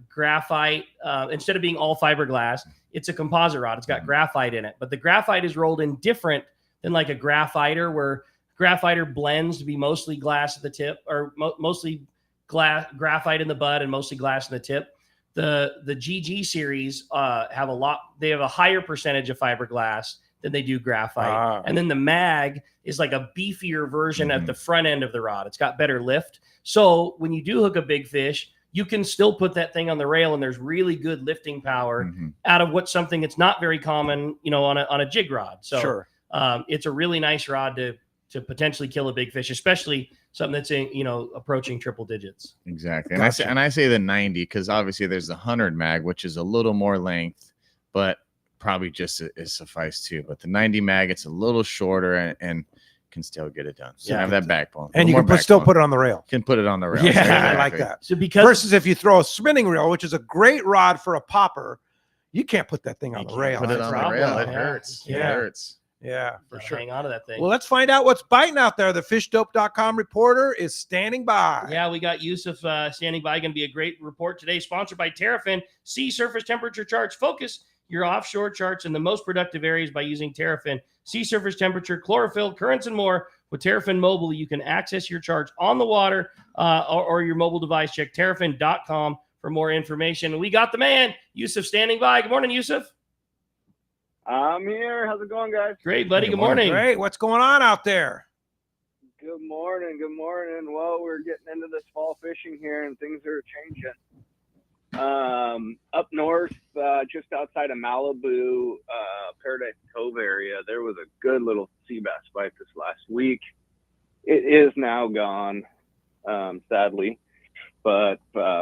graphite, instead of being all fiberglass, it's a composite rod. It's got graphite in it. But the graphite is rolled in different than like a graphiter, where graphiter blends to be mostly glass at the tip, or mostly graphite in the bud and mostly glass in the tip. The GG series have a higher percentage of fiberglass than they do graphite. And then the mag is like a beefier version at the front end of the rod. It's got better lift. So when you do hook a big fish, you can still put that thing on the rail, and there's really good lifting power out of what's something that's not very common, you know, on a jig rod. So it's a really nice rod to potentially kill a big fish, especially something that's approaching triple digits. Exactly. And I say the 90 because obviously there's the 100 mag, which is a little more length, but probably just is suffice too. But the 90 mag, it's a little shorter and can still get it done. So have that backbone. And you can still put it on the rail. Can put it on the rail. Yeah, exactly. I like that. So versus if you throw a spinning reel, which is a great rod for a popper, you can't put that thing on the rail. Put it on the rail. It hurts. Yeah. It hurts. Yeah, for sure. Hang on to that thing. Well, let's find out what's biting out there. The fishdope.com reporter is standing by. Yeah, we got Yusuf standing by. Going to be a great report today. Sponsored by Terrafin. Sea surface temperature charts. Focus your offshore charts in the most productive areas by using Terrafin. Sea surface temperature, chlorophyll, currents, and more. With Terrafin Mobile, you can access your charts on the water or your mobile device. Check terrafin.com for more information. We got the man, Yusuf, standing by. Good morning, Yusuf. I'm here. How's it going, guys? Great, buddy. Good morning. Great. What's going on out there? Good morning. Good morning. Well, we're getting into this fall fishing here, and things are changing. Up north, just outside of Malibu, Paradise Cove area, there was a good little sea bass bite this last week. It is now gone, sadly, but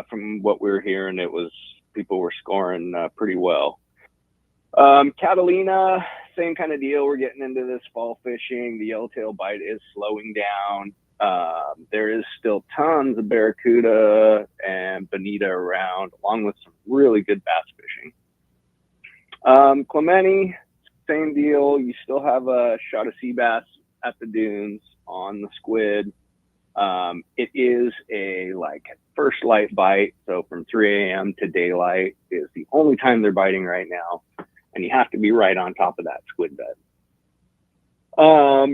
from what we were hearing, people were scoring pretty well. Catalina, same kind of deal. We're getting into this fall fishing. The yellowtail bite is slowing down. There is still tons of barracuda and bonita around, along with some really good bass fishing. Clemente, same deal. You still have a shot of sea bass at the dunes on the squid. It is a first light bite, so from 3 a.m. to daylight is the only time they're biting right now, and you have to be right on top of that squid bed.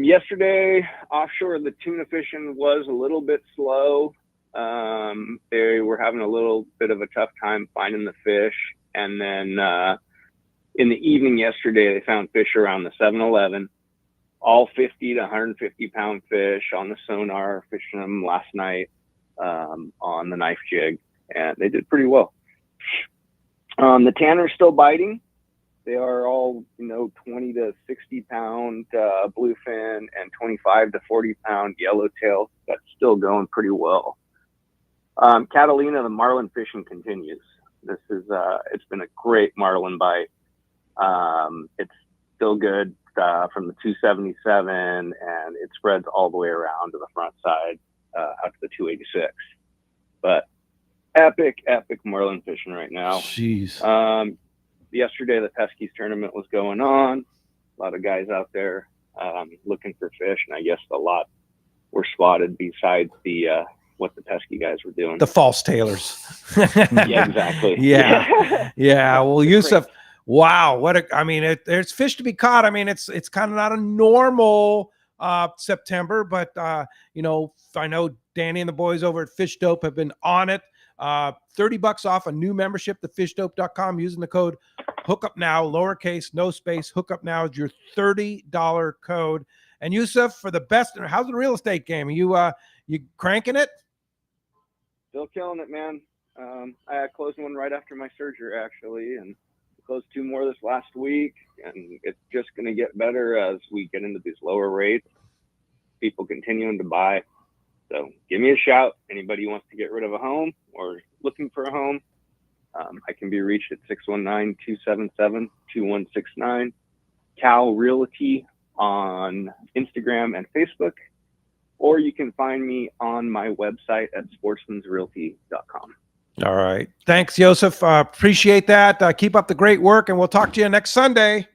Yesterday, offshore, the tuna fishing was a little bit slow. They were having a little bit of a tough time finding the fish. And then in the evening yesterday, they found fish around the 7-Eleven, all 50 to 150 pound fish on the sonar, fishing them last night on the knife jig. And they did pretty well. The tanner's still biting. They are all, 20 to 60 pound bluefin and 25 to 40 pound yellowtail. That's still going pretty well. Catalina, the marlin fishing continues. This is, it's been a great marlin bite. It's still good from the 277, and it spreads all the way around to the front side out to the 286. But epic marlin fishing right now. Jeez. Yesterday, the Peskies tournament was going on. A lot of guys out there looking for fish, and I guess a lot were spotted besides what the Pesky guys were doing. The false tailors. Yeah, exactly. Yeah. Yeah. Well, Yusuf, wow. There's fish to be caught. I mean, it's kind of not a normal September, but I know Danny and the boys over at Fish Dope have been on it. $30 off a new membership to fishdope.com using the code Hookup Now, lowercase, no space. Hookup Now is your $30 code. And Yusuf, for the best, how's the real estate game? Are you cranking it? Still killing it, man. I closed one right after my surgery, actually, and closed 2 more this last week. And it's just going to get better as we get into these lower rates. People continuing to buy. So give me a shout. Anybody who wants to get rid of a home or looking for a home, I can be reached at 619-277-2169. Cal Realty on Instagram and Facebook, or you can find me on my website at sportsmansrealty.com. All right. Thanks, Joseph. Appreciate that. Keep up the great work, and we'll talk to you next Sunday.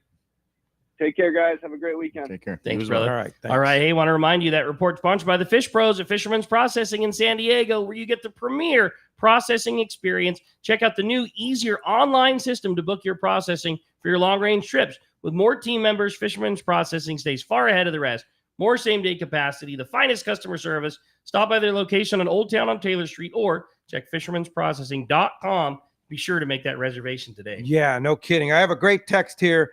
Take care, guys. Have a great weekend. Take care. Thanks, brother. All right. All right. Hey, want to remind you that report sponsored by the Fish Pros at Fisherman's Processing in San Diego, where you get the premier processing experience. Check out the new, easier online system to book your processing for your long-range trips. With more team members, Fisherman's Processing stays far ahead of the rest. More same-day capacity, the finest customer service. Stop by their location on Old Town on Taylor Street or check fishermansprocessing.com. Be sure to make that reservation today. Yeah, no kidding. I have a great text here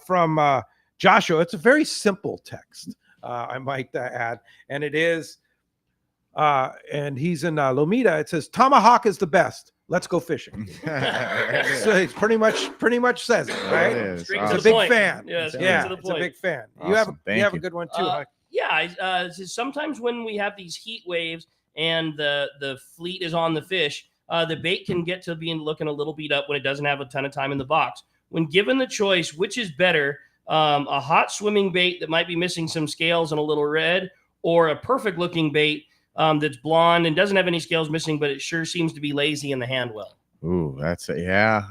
from Joshua. It's a very simple text, I might add, and it is, and he's in Lomita. It says, Tomahawk is the best. Let's go fishing. So it's pretty much says it, right? It is. He's a big fan. Yeah, It's to the a point. big fan. Awesome. You have a good one too, huh? Yeah, sometimes when we have these heat waves and the fleet is on the fish, the bait can get to looking a little beat up when it doesn't have a ton of time in the box. When given the choice, which is better, a hot swimming bait that might be missing some scales and a little red, or a perfect looking bait that's blonde and doesn't have any scales missing, but it sure seems to be lazy in the hand well? Ooh, that's it. Yeah.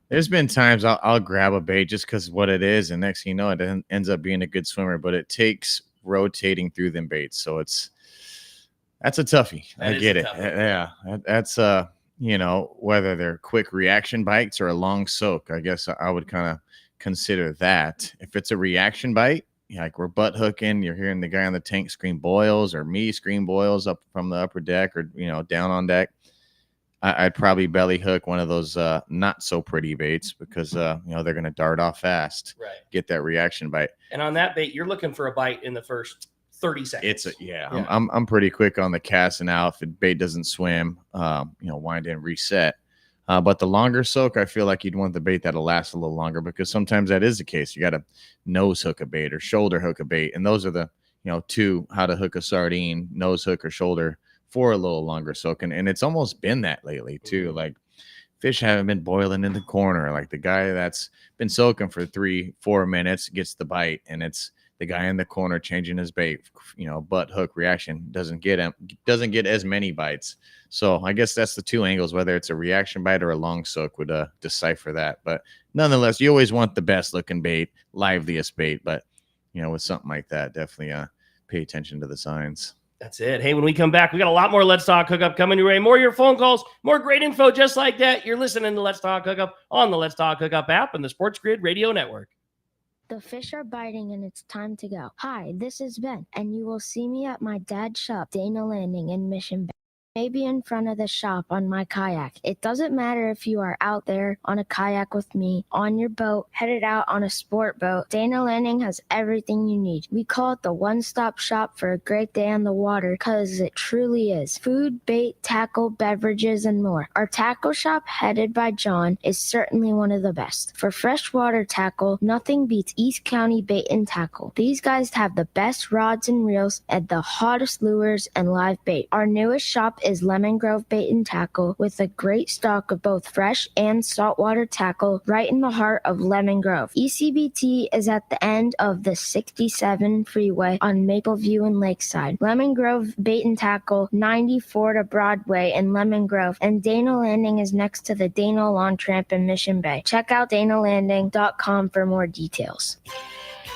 There's been times I'll grab a bait just because what it is, and next thing you know, it ends up being a good swimmer, but it takes rotating through them baits. So that's a toughie. I get it. Yeah. That's whether they're quick reaction bites or a long soak, I guess I would kind of consider that. If it's a reaction bite, like we're butt hooking, you're hearing the guy on the tank scream boils, or me scream boils up from the upper deck, or down on deck, I'd probably belly hook one of those not so pretty baits, because they're going to dart off fast, right? Get that reaction bite. And on that bait, you're looking for a bite in the first 30 seconds. I'm pretty quick on the cast and out. If the bait doesn't swim, wind in, reset. But the longer soak, I feel like you'd want the bait that'll last a little longer, because sometimes that is the case. You got to nose hook a bait or shoulder hook a bait, and those are the two how to hook a sardine: nose hook or shoulder, for a little longer soak. And it's almost been that lately too. Like, fish haven't been boiling in the corner. Like, the guy that's been soaking for 3-4 minutes gets the bite, and it's the guy in the corner changing his bait, butt hook reaction, doesn't get as many bites. So I guess that's the two angles, whether it's a reaction bite or a long soak, would decipher that. But nonetheless, you always want the best looking bait, liveliest bait. But with something like that, definitely pay attention to the signs. That's it. Hey, when we come back, we got a lot more Let's Talk Hookup coming your way. More of your phone calls, more great info just like that. You're listening to Let's Talk Hookup on the Let's Talk Hookup app and the Sports Grid Radio Network. The fish are biting and it's time to go. Hi, this is Ben, and you will see me at my dad's shop, Dana Landing in Mission Bay. Maybe in front of the shop on my kayak. It doesn't matter if you are out there on a kayak with me, on your boat, headed out on a sport boat. Dana Landing has everything you need. We call it the one-stop shop for a great day on the water, because it truly is. Food, bait, tackle, beverages, and more. Our tackle shop, headed by John, is certainly one of the best. For freshwater tackle, nothing beats East County Bait and Tackle. These guys have the best rods and reels and the hottest lures and live bait. Our newest shop is Lemon Grove Bait and Tackle, with a great stock of both fresh and saltwater tackle right in the heart of Lemon Grove. ECBT is at the end of the 67 freeway on Mapleview and Lakeside. Lemon Grove Bait and Tackle, 94 to Broadway in Lemon Grove, and Dana Landing is next to the Dana Lawn Tramp in Mission Bay. Check out danalanding.com for more details.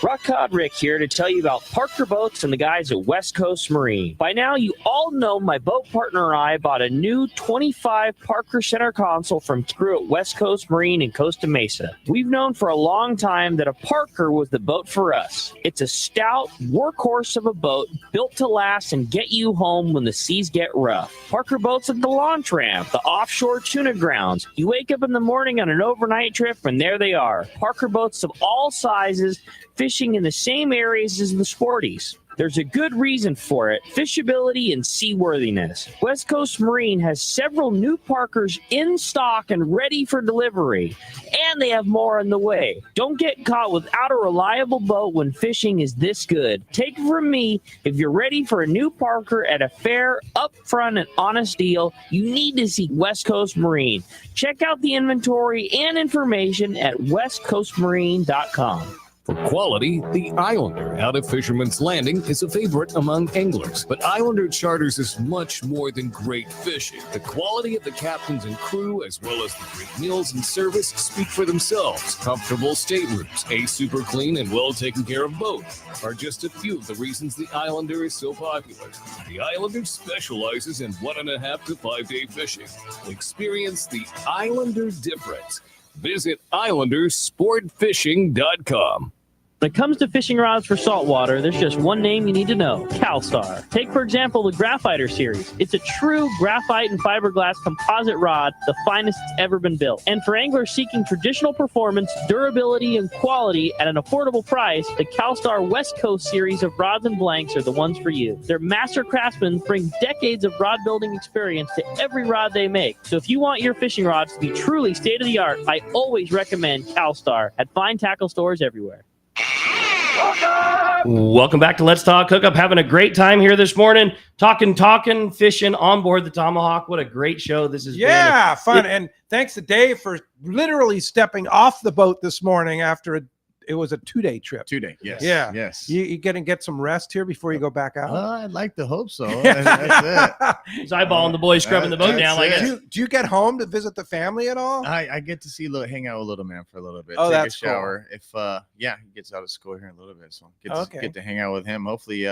Rock Cod Rick here to tell you about Parker Boats and the guys at West Coast Marine. By now, you all know my boat partner and I bought a new 25 Parker center console from crew at West Coast Marine in Costa Mesa. We've known for a long time that a Parker was the boat for us. It's a stout workhorse of a boat built to last and get you home when the seas get rough. Parker Boats at the lawn tramp, the offshore tuna grounds. You wake up in the morning on an overnight trip and there they are. Parker Boats of all sizes, fishing in the same areas as the sporties. There's a good reason for it: fishability and seaworthiness. West Coast Marine has several new Parkers in stock and ready for delivery, and they have more on the way. Don't get caught without a reliable boat when fishing is this good. Take it from me, if you're ready for a new Parker at a fair, upfront, and honest deal, you need to see West Coast Marine. Check out the inventory and information at westcoastmarine.com. For quality, the Islander out of Fisherman's Landing is a favorite among anglers. But Islander Charters is much more than great fishing. The quality of the captains and crew, as well as the great meals and service, speak for themselves. Comfortable staterooms, a super clean and well taken care of boat are just a few of the reasons the Islander is so popular. The Islander specializes in 1.5 to 5 day fishing. Experience the Islander difference. Visit islandersportfishing.com. When it comes to fishing rods for saltwater, there's just one name you need to know: CalStar. Take, for example, the Graphiter series. It's a true graphite and fiberglass composite rod, the finest it's ever been built. And for anglers seeking traditional performance, durability, and quality at an affordable price, the CalStar West Coast series of rods and blanks are the ones for you. Their master craftsmen bring decades of rod building experience to every rod they make. So if you want your fishing rods to be truly state-of-the-art, I always recommend CalStar at fine tackle stores everywhere. Welcome back to Let's Talk Hookup. Having a great time here this morning. Talking, fishing on board the Tomahawk. What a great show this has been. Yeah, fun. And thanks to Dave for literally stepping off the boat this morning after it was a 2-day trip. 2 day, yes. Yeah. Yes. You get some rest here before you go back out? I'd like to hope so. That's it. He's eyeballing the boys scrubbing the boat down like it. Do you get home to visit the family at all? I get to see hang out with little man for a little bit. Oh, take that's a shower. Cool. If he gets out of school here in a little bit, so get to hang out with him. Hopefully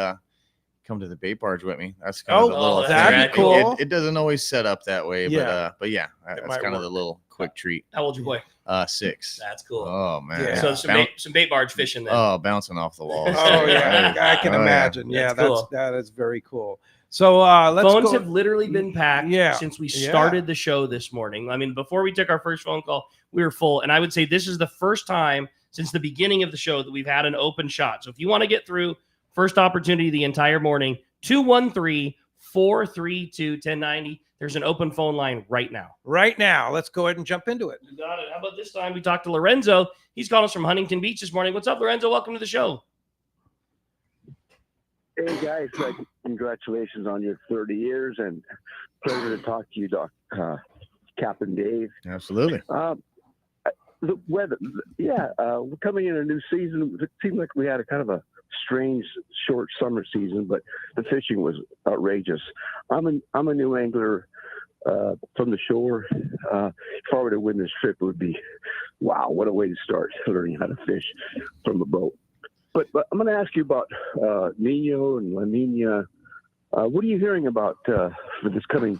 come to the bait barge with me. That's kind of the little that'd be cool. It doesn't always set up that way, Yeah. but yeah, that's kind of the little quick treat. How old's your boy? 6. That's cool. Oh man. Yeah. So some bait barge fishing then. Oh, bouncing off the walls. Oh yeah, I can imagine. That's Yeah, cool. that is very cool. So let's Phones go. have literally been packed since we started the show this morning. I mean, before we took our first phone call, we were full. And I would say this is the first time since the beginning of the show that we've had an open shot. So if you want to get through, first opportunity the entire morning, 213-432-1090. There's an open phone line right now. Right now. Let's go ahead and jump into it. You got it. How about this time we talked to Lorenzo? He's calling us from Huntington Beach this morning. What's up, Lorenzo? Welcome to the show. Hey, guys. Congratulations on your 30 years, and pleasure to talk to you, Captain Dave. Absolutely. The weather, we're coming in a new season. It seemed like we had a kind of a strange short summer season, but the fishing was outrageous. I'm a new angler from the shore. If I were to win this trip, it would be, wow, what a way to start learning how to fish from a boat. But I'm going to ask you about Nino and La Nina. What are you hearing about for this coming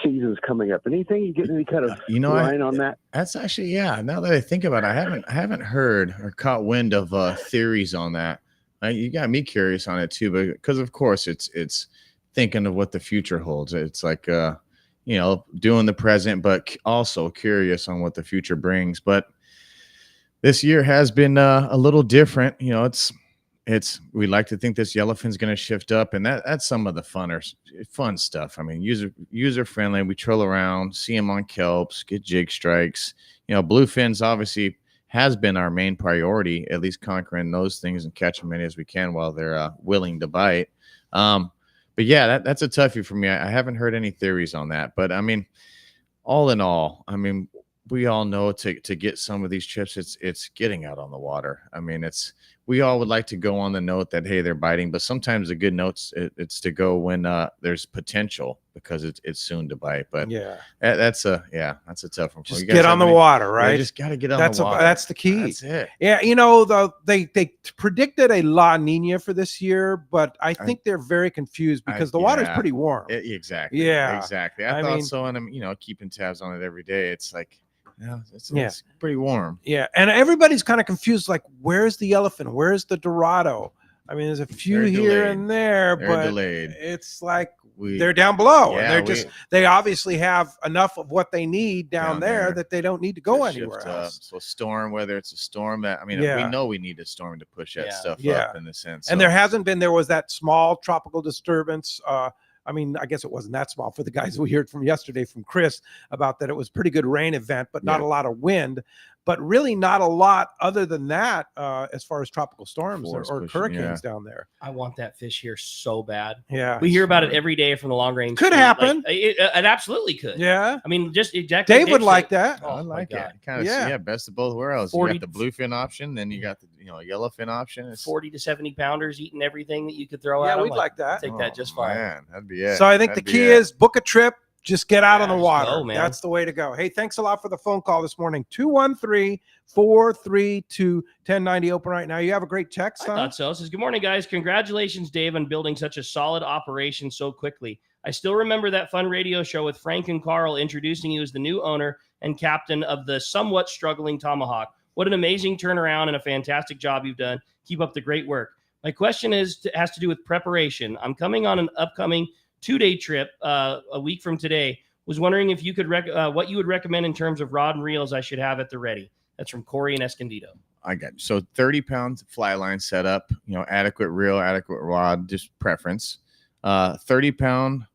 seasons coming up? Anything? You get any kind of line on that? That's actually, now that I think about it, I haven't heard or caught wind of theories on that. You got me curious on it too, but because of course it's thinking of what the future holds. It's like doing the present, but also curious on what the future brings. But this year has been a little different. We like to think this yellowfin's going to shift up, and that's some of the fun stuff. I mean, user friendly. We troll around, see them on kelps, get jig strikes. Bluefins obviously has been our main priority, at least conquering those things and catch as many as we can while they're willing to bite. But yeah, that's a toughie for me. I haven't heard any theories on that, but I mean, all in all, I mean, we all know to get some of these trips, it's getting out on the water. I mean, we all would like to go on the note that, hey, they're biting, but sometimes the good notes, it's to go when there's potential, because it's soon to bite. But that's a tough one. Just get on the water, right? Yeah, just got to get on the water. That's the key. That's it. Yeah, they predicted a La Nina for this year, but I think they're very confused because the water's pretty warm. Exactly. Yeah. Exactly. I thought so, and I'm keeping tabs on it every day. It's like, it's pretty warm. Yeah, and everybody's kind of confused, like, where's the yellowfin? Where's the Dorado? I mean, there's a few here and there, but delayed. It's like, they're down below. Yeah, And they obviously have enough of what they need down there that they don't need to go anywhere else. So storm, whether it's a storm that, I mean, we know we need a storm to push that stuff up in the sense. And there was that small tropical disturbance. I mean, I guess it wasn't that small for the guys we heard from yesterday from Chris about that. It was pretty good rain event, but not a lot of wind, but really not a lot other than that as far as tropical storms or hurricanes down there. I want that fish here so bad. Yeah. We hear about it every day from the long range. Could happen. Like, it absolutely could. Yeah. I mean, just exactly. Dave would like that. I like it. Kind of, best of both worlds. You got the bluefin option, then you got the yellowfin option. It's 40 to 70 pounders eating everything that you could throw at them. we'd like that. Take that just fine. Man, that'd be it. So I think the key is book a trip. Just get out on the water. Go, man. That's the way to go. Hey, thanks a lot for the phone call this morning. 213-432-1090 open right now. You have a great text, I thought so. It says, good morning, guys. Congratulations, Dave, on building such a solid operation so quickly. I still remember that fun radio show with Frank and Carl introducing you as the new owner and captain of the somewhat struggling Tomahawk. What an amazing turnaround and a fantastic job you've done. Keep up the great work. My question has to do with preparation. I'm coming on an upcoming 2-day trip a week from today. Was wondering if you could what you would recommend in terms of rod and reels I should have at the ready. That's from Corey and Escondido. I got 30 pounds fly line setup, adequate reel, adequate rod, just preference. 30 pound,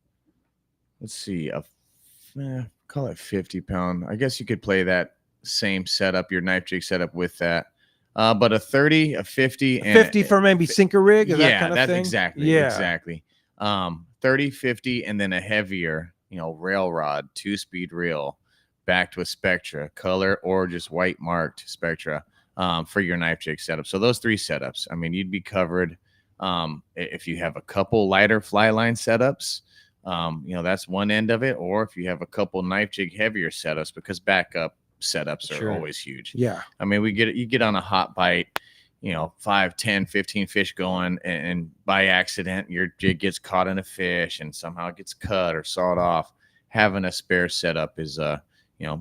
let's see, call it 50 pound. I guess you could play that same setup, your knife jig setup with that. But a 30, a 50, and 50 for maybe sinker rig, that kind of thing. Exactly. 30, 50, and then a heavier, rail rod, 2-speed reel, backed with Spectra, color or just white marked Spectra for your knife jig setup. So those 3 setups, I mean, you'd be covered. If you have a couple lighter fly line setups, that's one end of it. Or if you have a couple knife jig heavier setups, because backup setups are always huge. Yeah. I mean, you get on a hot bite, 5, 10, 15 fish going, and by accident, your jig gets caught in a fish and somehow it gets cut or sawed off. Having a spare setup is,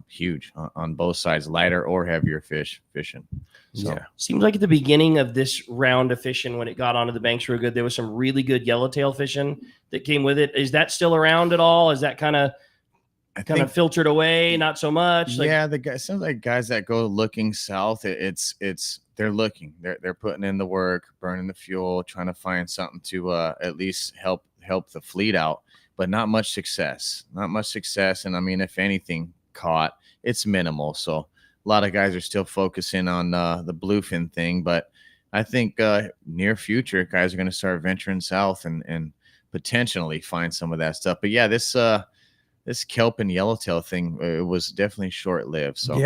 huge on both sides, lighter or heavier fish fishing. So Seems like at the beginning of this round of fishing, when it got onto the banks real good, there was some really good yellowtail fishing that came with it. Is that still around at all? Is that kind of filtered away? Not so much. Sounds like guys that go looking south. They're looking. They're putting in the work, burning the fuel, trying to find something to at least help the fleet out. But not much success. And I mean, if anything caught, it's minimal. So a lot of guys are still focusing on the bluefin thing. But I think near future, guys are going to start venturing south and potentially find some of that stuff. But yeah, this kelp and yellowtail thing, it was definitely short-lived. So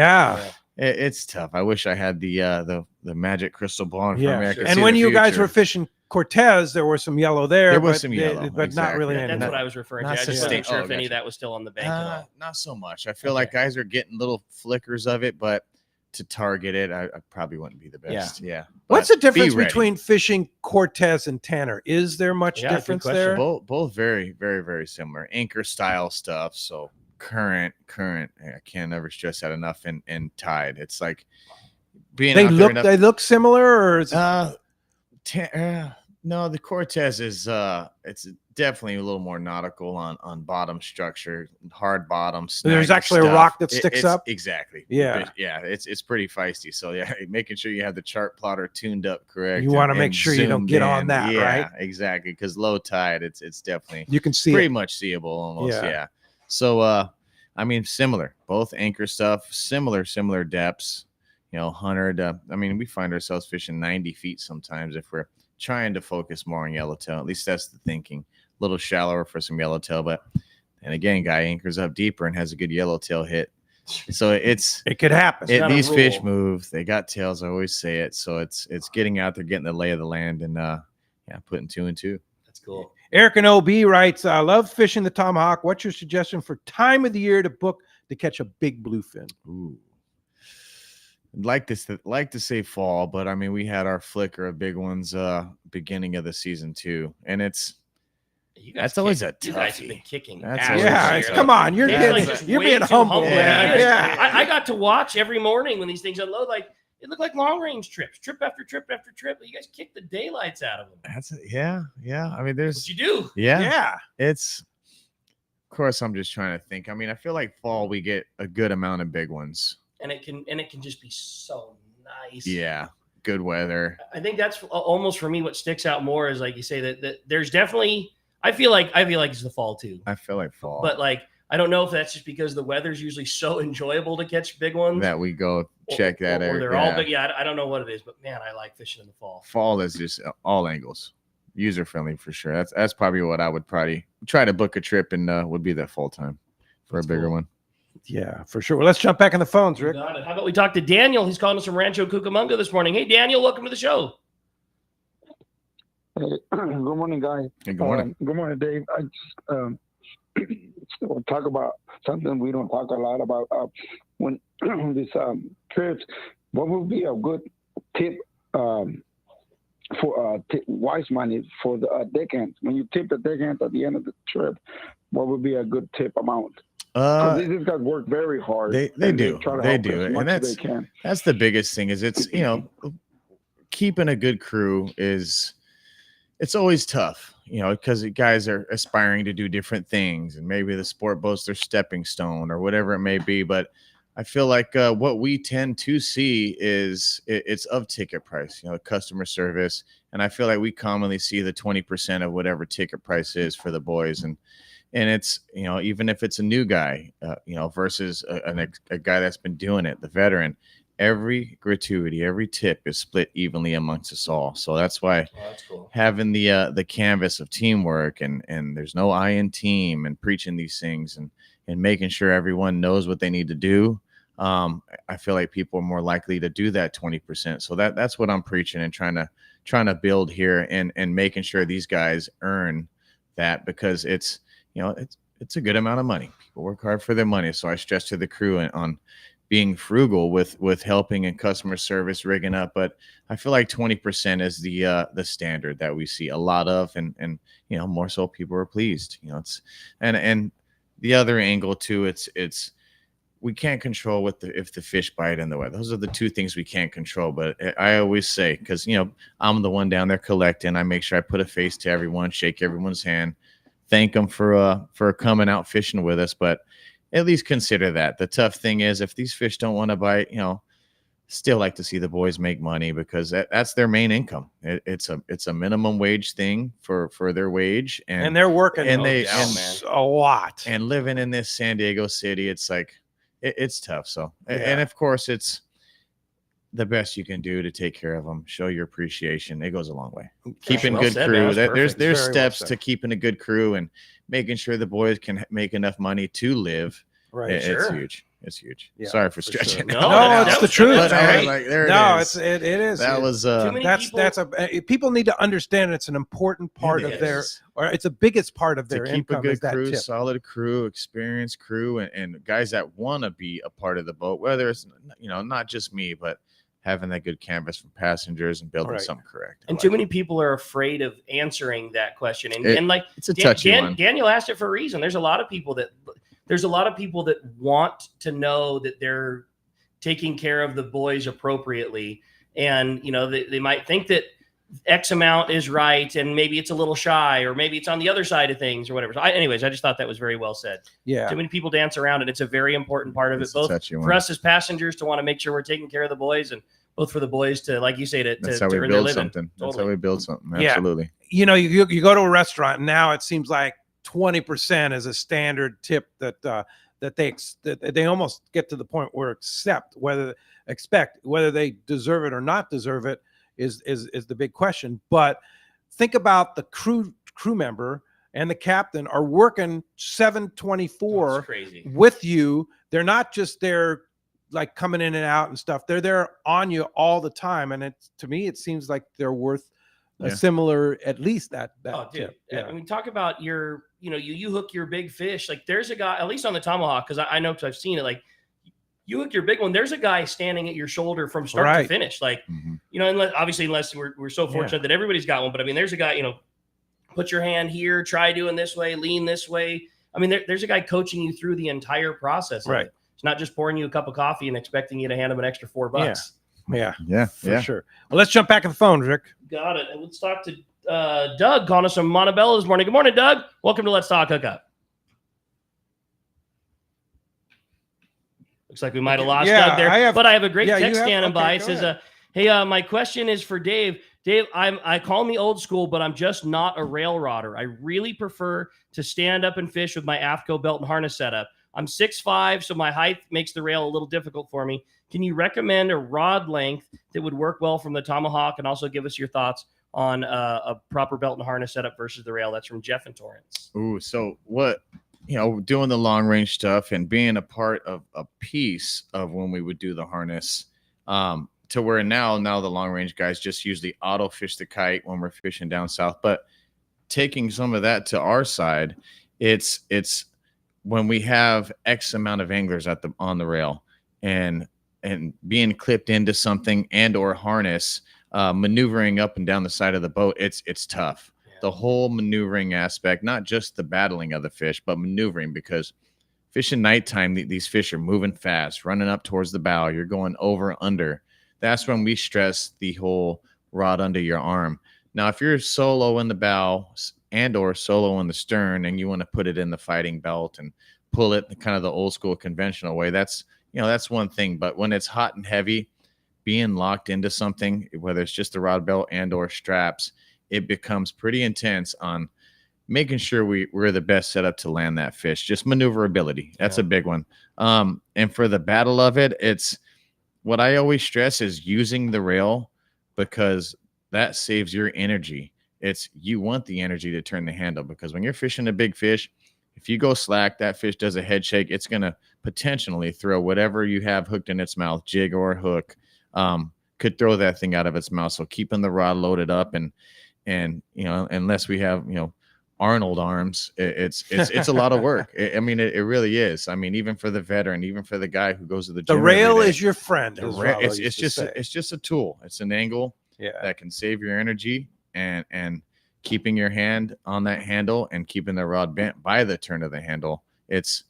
it's tough. I wish I had the magic crystal ball in front of me. And when you guys were fishing Cortez, there was some yellow there. There was some yellow, but not really. That's what I was referring to. I just wasn't sure if any of that was still on the bank at all. Not so much. I feel like guys are getting little flickers of it, but to target it, I probably wouldn't be the best. Yeah. What's the difference between fishing Cortez and Tanner? Is there much difference there? Both very, very, very similar. Anchor style stuff. So current. I can't ever stress that enough. And tide. It's like being. They look similar, or is no, the Cortez is it's definitely a little more nautical on bottom structure, hard bottoms. There's actually a rock that sticks up. Exactly. Yeah. It's pretty feisty. So yeah, making sure you have the chart plotter tuned up correct. You want to make sure you don't get on that, right? Yeah, exactly. Because low tide, it's definitely you can see pretty much seeable almost. Yeah. So I mean, similar, both anchor stuff, similar depths. 100. I mean, we find ourselves fishing 90 feet sometimes if we're trying to focus more on yellowtail. At least that's the thinking. A little shallower for some yellowtail, but and again, guy anchors up deeper and has a good yellowtail hit. So it could happen. These fish move. They got tails. I always say it. So it's getting out there, getting the lay of the land, and putting 2 and 2. That's cool. Eric and OB writes, I love fishing the Tomahawk. What's your suggestion for time of the year to book to catch a big bluefin? Ooh. Like to say fall, but I mean, we had our flicker of big ones beginning of the season too, and that's always a toughie. You guys have been kicking. Come on, you're being humble. I got to watch every morning when these things unload. Like It looked like long range trips, trip after trip after trip. You guys kicked the daylights out of them. Yeah. I mean, there's what you do. Yeah. It's, of course, I'm just trying to think. I mean, I feel like fall we get a good amount of big ones. And it can just be so nice. Yeah. Good weather. I think that's almost for me what sticks out more is like you say that there's definitely I feel like it's the fall too. I feel like fall. But like I don't know if that's just because the weather's usually so enjoyable to catch big ones. That we go check that or out. they're all big. Yeah, I don't know what it is, but man, I like fishing in the fall. Fall is just all angles. User friendly for sure. That's probably what I would probably try to book a trip and would be that fall time for a bigger one. Yeah, for sure. Well, let's jump back in the phones, Rick. Got it. How about we talk to Daniel? He's calling us from Rancho Cucamonga this morning. Hey, Daniel, welcome to the show. Hey, good morning, guys. Hey, good morning. Good morning, Dave. I just want to talk about something we don't talk a lot about. When these trips, what would be a good tip for wise money for the deckhands? When you tip the deckhands at the end of the trip, what would be a good tip amount? These guys work very hard. They do. They do. And that's the biggest thing is it's, keeping a good crew is, it's always tough, because guys are aspiring to do different things and maybe the sport boat's their stepping stone or whatever it may be. But I feel like what we tend to see is it's of ticket price, customer service. And I feel like we commonly see the 20% of whatever ticket price is for the boys. And it's, even if it's a new guy, versus a guy that's been doing it, the veteran, every gratuity, every tip is split evenly amongst us all. So that's why that's cool. Having the canvas of teamwork and there's no I in team and preaching these things and making sure everyone knows what they need to do. I feel like people are more likely to do that 20%. So that's what I'm preaching and trying to build here and making sure these guys earn that because it's a good amount of money. People work hard for their money. So I stress to the crew on being frugal with helping and customer service, rigging up. But I feel like 20% is the standard that we see a lot of, and more so people are pleased. It's and the other angle too. It's we can't control if the fish bite in the weather. Those are the two things we can't control. But I always say, because I'm the one down there collecting. I make sure I put a face to everyone, shake everyone's hand, thank them for coming out fishing with us. But at least consider that. The tough thing is if these fish don't want to bite, still like to see the boys make money because that's their main income. It's a minimum wage thing for their wage, and they're working a lot. And living in this San Diego city, it's like it's tough. So and of course it's the best you can do to take care of them, show your appreciation. It goes a long way. Keeping good crew. There's steps to keeping a good crew and making sure the boys can make enough money to live. Right. It's huge. It's huge. Yeah, Sorry for stretching. Sure. No, it's the truth. It is. That was people need to understand it's an important part of their, or it's the biggest part of their income. Keep a good crew, solid crew, experienced crew, and guys that want to be a part of the boat, whether it's not just me, but having that good canvas for passengers and building something correct. And too many people are afraid of answering that question. And like it's a touchy one. Daniel asked it for a reason. There's a lot of people that want to know that they're taking care of the boys appropriately. And, they might think that X amount is right. And maybe it's a little shy, or maybe it's on the other side of things or whatever. So I just thought that was very well said. Yeah. Too many people dance around, and it's a very important part of it, both for us as passengers to want to make sure we're taking care of the boys, and both for the boys to, like you say, to earn their living. Something. That's how we build something. Absolutely. Yeah. You go to a restaurant and now it seems like 20% is a standard tip that they almost get to the point where expect whether they deserve it or not deserve it is the big question. But think about the crew member and the captain are working 7/24 with you. They're not just there like coming in and out and stuff. They're there on you all the time. And to me, it seems like they're worth a similar, at least that tip. Yeah. I mean, talk about you hook your big fish. Like there's a guy, at least on the Tomahawk, because I know because I've seen it, like you hook your big one, there's a guy standing at your shoulder from start to finish. Like, unless we're so fortunate that everybody's got one, but I mean, there's a guy, put your hand here, try doing this way, lean this way. I mean, there's a guy coaching you through the entire process. Right. It's not just pouring you a cup of coffee and expecting you to hand him an extra $4. Yeah, for sure. Well, let's jump back to the phone, Rick. Got it. And let's talk to Doug calling us from Montebello this morning. Good morning, Doug. Welcome to Let's Talk Hookup. Looks like we might have lost Doug there, but I have a great text standing by. It says, hey, my question is for Dave. Dave, I call me old school, but I'm just not a rail rodder. I really prefer to stand up and fish with my AFCO belt and harness setup. I'm 6'5", so my height makes the rail a little difficult for me. Can you recommend a rod length that would work well from the Tomahawk, and also give us your thoughts on a proper belt and harness setup versus the rail? That's from Jeff and Torrance. Ooh, so what, doing the long range stuff and being a part of a piece of when we would do the harness, to where now the long range guys just usually auto fish the kite when we're fishing down south. But taking some of that to our side, it's when we have X amount of anglers on the rail and being clipped into something and or harness, maneuvering up and down the side of the boat, it's tough. Yeah. The whole maneuvering aspect, not just the battling of the fish, but maneuvering, because fishing nighttime, these fish are moving fast, running up towards the bow. You're going over, under. That's when we stress the whole rod under your arm. Now, if you're solo in the bow and or solo in the stern, and you want to put it in the fighting belt and pull it kind of the old school conventional way, that's one thing. But when it's hot and heavy, being locked into something, whether it's just the rod belt and or straps, it becomes pretty intense on making sure we're the best setup to land that fish. Just maneuverability. That's a big one. And for the battle of it, it's what I always stress is using the rail, because that saves your energy. You want the energy to turn the handle, because when you're fishing a big fish, if you go slack, that fish does a head shake, it's going to potentially throw whatever you have hooked in its mouth, jig or hook, could throw that thing out of its mouth. So keeping the rod loaded up and unless we have, Arnold arms, it's a lot of work. It really is. I mean, even for the veteran, even for the guy who goes to the gym, the rail is your friend. It's just a tool. It's an angle that can save your energy, and keeping your hand on that handle and keeping the rod bent by the turn of the handle. It's,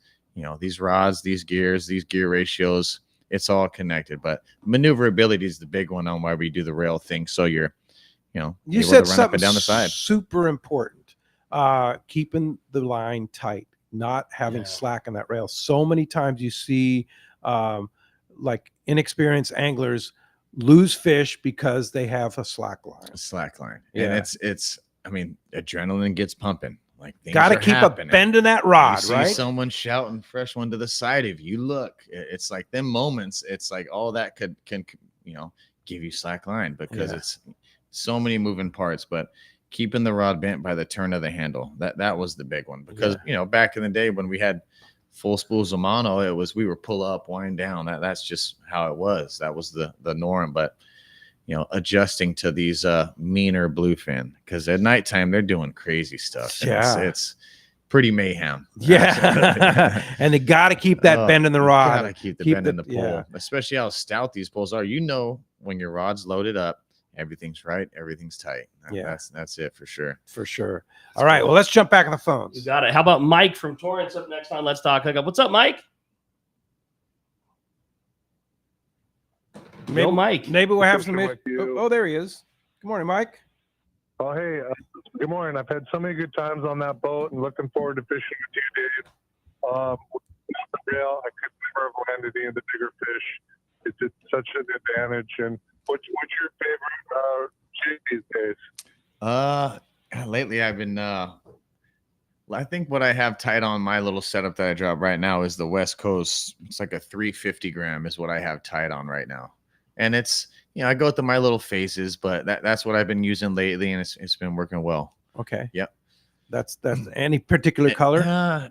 these rods, these gears, these gear ratios, it's all connected. But maneuverability is the big one on why we do the rail thing. So you're, you said something down the side. Super important. Keeping the line tight, not having slack in that rail. So many times you see like inexperienced anglers lose fish because they have a slack line. Yeah. And it's adrenaline gets pumping. Like, got to keep happening. A bend in that rod, you right? See someone shouting fresh one to the side of you. Look, it's like them moments. It's like all that can give you slack line, because it's so many moving parts. But keeping the rod bent by the turn of the handle, that was the big one, because back in the day when we had full spools of mono, we were pull up, wind down. That's just how it was. That was the norm. But adjusting to these meaner bluefin, because at nighttime they're doing crazy stuff. It's pretty mayhem. Yeah. And they got to keep that bend in the rod. Got to keep the bend in the pole, especially how stout these poles are. When your rod's loaded up, everything's right, everything's tight. That's it for sure. For sure. All right, well, let's jump back on the phones. You got it. How about Mike from Torrance up next on Let's Talk Hookup? What's up, Mike? Mike. Maybe we'll have some. Oh, there he is. Good morning, Mike. Oh, hey. Good morning. I've had so many good times on that boat, and looking forward to fishing with you, Dave. Without the rail, I could never have landed any of the bigger fish. It's just such an advantage. And what's your favorite jig these days? Lately I've been I think what I have tied on my little setup that I drop right now is the West Coast. It's like a 350 gram is what I have tied on right now. And it's, I go through my little phases, but that's what I've been using lately, and it's been working well. Okay. Yep. That's any particular color?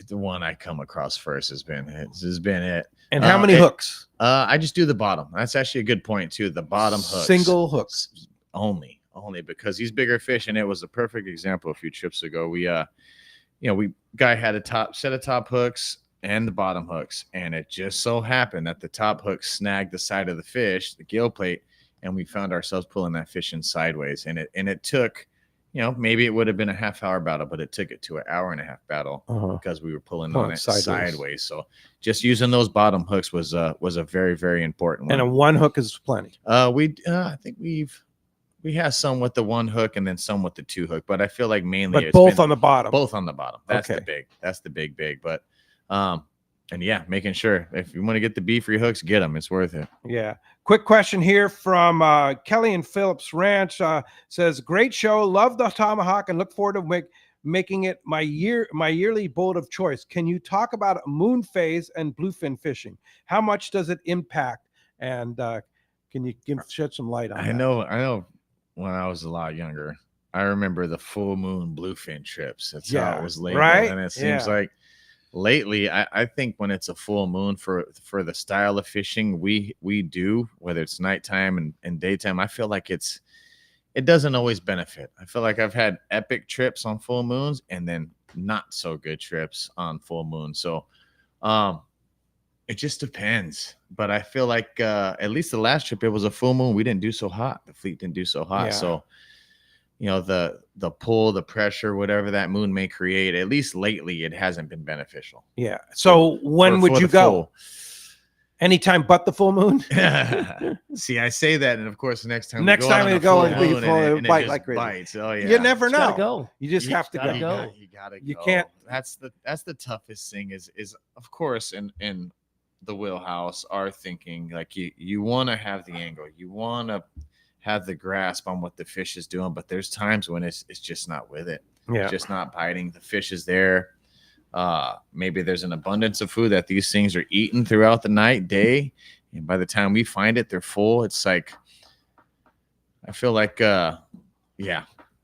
The one I come across first has been it. And how many hooks? I just do the bottom. That's actually a good point too. The bottom hooks. Single hooks. Only because these bigger fish, and it was a perfect example a few trips ago. Guy had a set of top hooks and the bottom hooks, and it just so happened that the top hook snagged the side of the fish, the gill plate, and we found ourselves pulling that fish in sideways. And it took maybe it would have been a half-hour battle, but it took it to an hour-and-a-half battle because we were pulling on it sideways. So just using those bottom hooks was a very, very important one. And a one hook is plenty. I think we have some with the one hook and then some with the two hook, but I feel like mainly But both on the bottom. Both on the bottom. That's Okay. the big. But and yeah, making sure if you want to get the beefier hooks, get them. It's worth it. Yeah. Quick question here from Kelly and Phillips Ranch. Says, great show. Love the Tomahawk and look forward to making it my yearly boat of choice. Can you talk about moon phase and bluefin fishing? How much does it impact? And can you shed some light on that? I know. When I was a lot younger, I remember the full moon bluefin trips. That's how it was labeled, right? And it seems like lately, I think when it's a full moon for the style of fishing we do, whether it's nighttime and daytime, I feel like it doesn't always benefit. I feel like I've had epic trips on full moons and then not so good trips on full moon. So it just depends. But I feel like at least the last trip, it was a full moon. We didn't do so hot. The fleet didn't do so hot. Yeah. So the pull, the pressure, whatever that moon may create, at least lately, it hasn't been beneficial. Yeah. So when would you go? Anytime but the full moon? See, I say that, and of course, the next time we go and it bite just like crazy. bites. Oh yeah, you never know. Go. You just have to go. You gotta go. You can't. That's the toughest thing. Is of course in the wheelhouse are thinking like you want to have the angle, you want to have the grasp on what the fish is doing, but there's times when it's just not with it. It's just not biting. The fish is there. Maybe there's an abundance of food that these things are eating throughout the night, day, and by the time we find it, they're full. It's like I feel like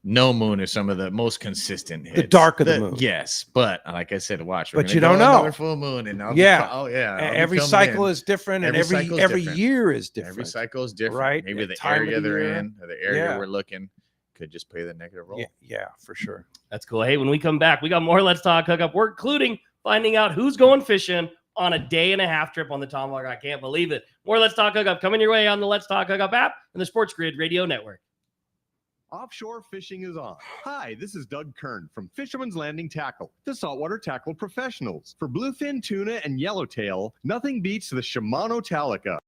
no moon is some of the most consistent hits. The dark of the moon. Yes, but like I said, watch. But you don't know. Another full moon, and every cycle is different, and every year is different. Every cycle is different. Right? Maybe the area they're in or the area we're looking could just play the negative role. Yeah, for sure. That's cool. Hey, when we come back, we got more Let's Talk Hookup. We're including finding out who's going fishing on a day-and-a-half trip on the Tomahawk. I can't believe it. More Let's Talk Hookup coming your way on the Let's Talk Hookup app and the Sports Grid Radio Network. Offshore fishing is on. Hi, this is Doug Kern from Fisherman's Landing Tackle, the saltwater tackle professionals. For bluefin, tuna, and yellowtail, nothing beats the Shimano Talica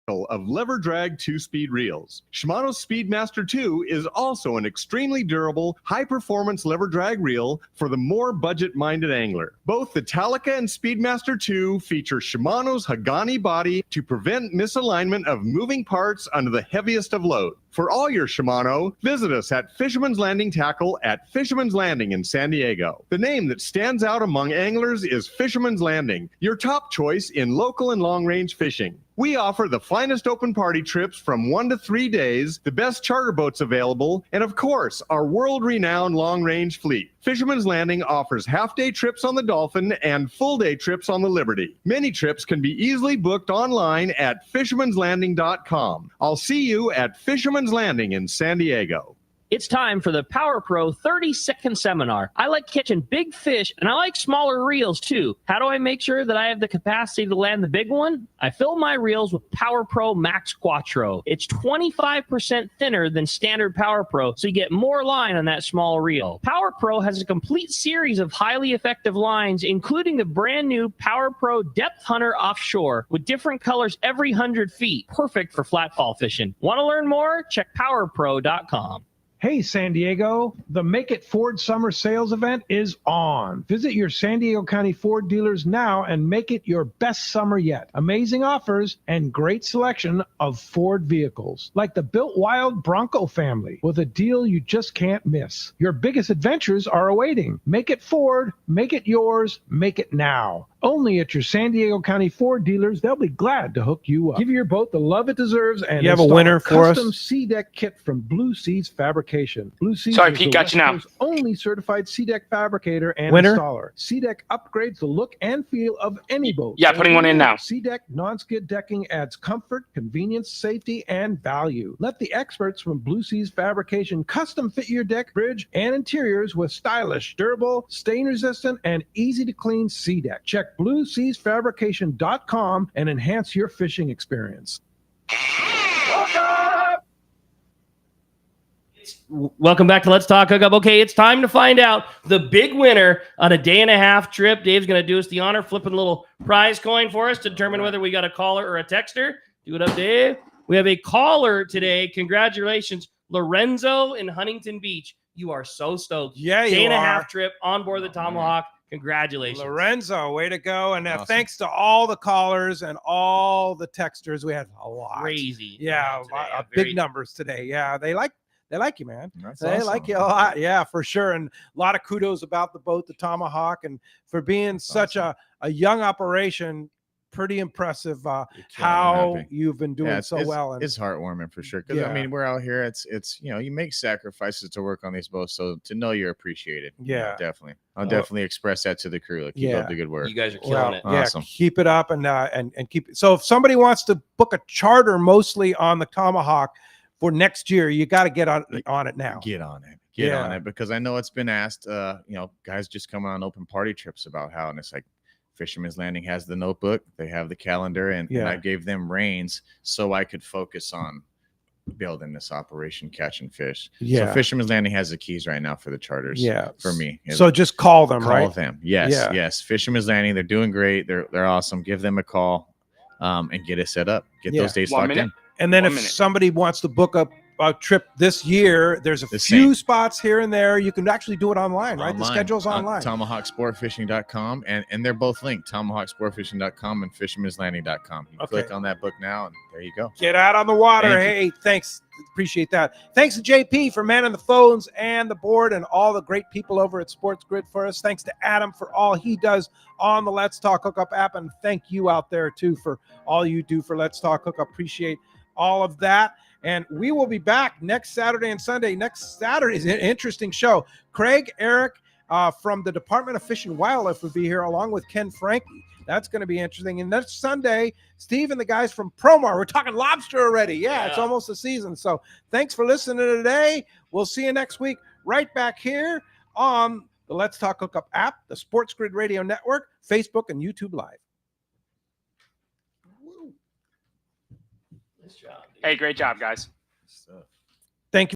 of lever drag 2-speed reels. Shimano's Speedmaster 2 is also an extremely durable, high-performance lever drag reel for the more budget-minded angler. Both the Talica and Speedmaster 2 feature Shimano's Hagani body to prevent misalignment of moving parts under the heaviest of load. For all your Shimano, visit us at Fisherman's Landing Tackle at Fisherman's Landing in San Diego. The name that stands out among anglers is Fisherman's Landing, your top choice in local and long-range fishing. We offer the finest open party trips from 1 to 3 days, the best charter boats available, and of course, our world-renowned long-range fleet. Fisherman's Landing offers half-day trips on the Dolphin and full-day trips on the Liberty. Many trips can be easily booked online at fishermanslanding.com. I'll see you at Fisherman's Landing in San Diego. It's time for the Power Pro 30-second seminar. I like catching big fish, and I like smaller reels, too. How do I make sure that I have the capacity to land the big one? I fill my reels with Power Pro Max Quattro. It's 25% thinner than standard Power Pro, so you get more line on that small reel. Power Pro has a complete series of highly effective lines, including the brand new Power Pro Depth Hunter Offshore, with different colors every 100 feet. Perfect for flatfall fishing. Want to learn more? Check powerpro.com. Hey, San Diego, the Make It Ford Summer Sales event is on. Visit your San Diego County Ford dealers now and make it your best summer yet. Amazing offers and great selection of Ford vehicles, like the Built Wild Bronco family, with a deal you just can't miss. Your biggest adventures are awaiting. Make it Ford, make it yours, make it now. Only at your San Diego County Ford dealers. They'll be glad to hook you up. Give your boat the love it deserves and you have a install winner for us? custom sea deck kit from Blue Seas Fabrication. Blue Seas Sorry, is Pete, the got you now. West Coast's only certified sea deck fabricator and Winner? installer. Sea deck upgrades the look and feel of any boat. Yeah, putting one in now. Sea deck non-skid decking adds comfort, convenience, safety, and value. Let the experts from Blue Seas Fabrication custom fit your deck, bridge, and interiors with stylish, durable, stain-resistant, and easy-to-clean sea deck. Check BlueSeasFabrication.com and enhance your fishing experience. Welcome back to Let's Talk Hookup. Okay, it's time to find out the big winner on a day-and-a-half trip. Dave's going to do us the honor, flipping a little prize coin for us to determine whether we got a caller or a texter. Do it up, Dave. We have a caller today. Congratulations, Lorenzo in Huntington Beach. You are so stoked. Yeah, you Day-and-a-half are. trip on board the Tomahawk. Congratulations. Lorenzo, way to go. And Awesome. thanks to all the callers and all the texters. We had a lot. Crazy. Yeah, big numbers today. Yeah, they like you, man. That's They awesome. like you a lot. Yeah, for sure. And a lot of kudos about the boat, the Tomahawk, and for being such a young operation. Pretty impressive how you've been doing so well. And it's heartwarming for sure. Because I mean, we're out here. It's you make sacrifices to work on these boats, so to know you're appreciated. Definitely. I'll definitely express that to the crew. Like, keep up the good work. You guys are killing it. Awesome. Yeah, keep it up and keep it. So if somebody wants to book a charter, mostly on the Tomahawk for next year, you got to get on it now. Get on it. Get on it, because I know it's been asked. Guys just come on open party trips about how, and it's like, Fisherman's Landing has the notebook, they have the calendar, and I gave them reins so I could focus on building this operation, catching fish. Yeah. So Fisherman's Landing has the keys right now for the charters. Yeah. For me. So just call them, right? Call them. Yes. Yes. Fisherman's Landing. They're doing great. They're awesome. Give them a call, and get it set up. Get those dates locked in. And then if somebody wants to book a trip this year, there's a few spots here and there. You can actually do it online, right? The schedule's online. TomahawkSportFishing.com, and they're both linked. TomahawkSportFishing.com and Fisherman'sLanding.com. You click on that book now, and there you go. Get out on the water. Hey, thanks. Appreciate that. Thanks to JP for manning the phones and the board and all the great people over at Sports Grid for us. Thanks to Adam for all he does on the Let's Talk Hookup app. And thank you out there, too, for all you do for Let's Talk Hookup. Appreciate all of that. And we will be back next Saturday and Sunday. Next Saturday is an interesting show. Craig, Eric from the Department of Fish and Wildlife will be here along with Ken Frankie. That's going to be interesting. And next Sunday, Steve and the guys from Promar. We're talking lobster already. Yeah, it's almost the season. So thanks for listening today. We'll see you next week right back here on the Let's Talk Hookup app, the Sports Grid Radio Network, Facebook, and YouTube Live. Nice job. Hey, great job, guys.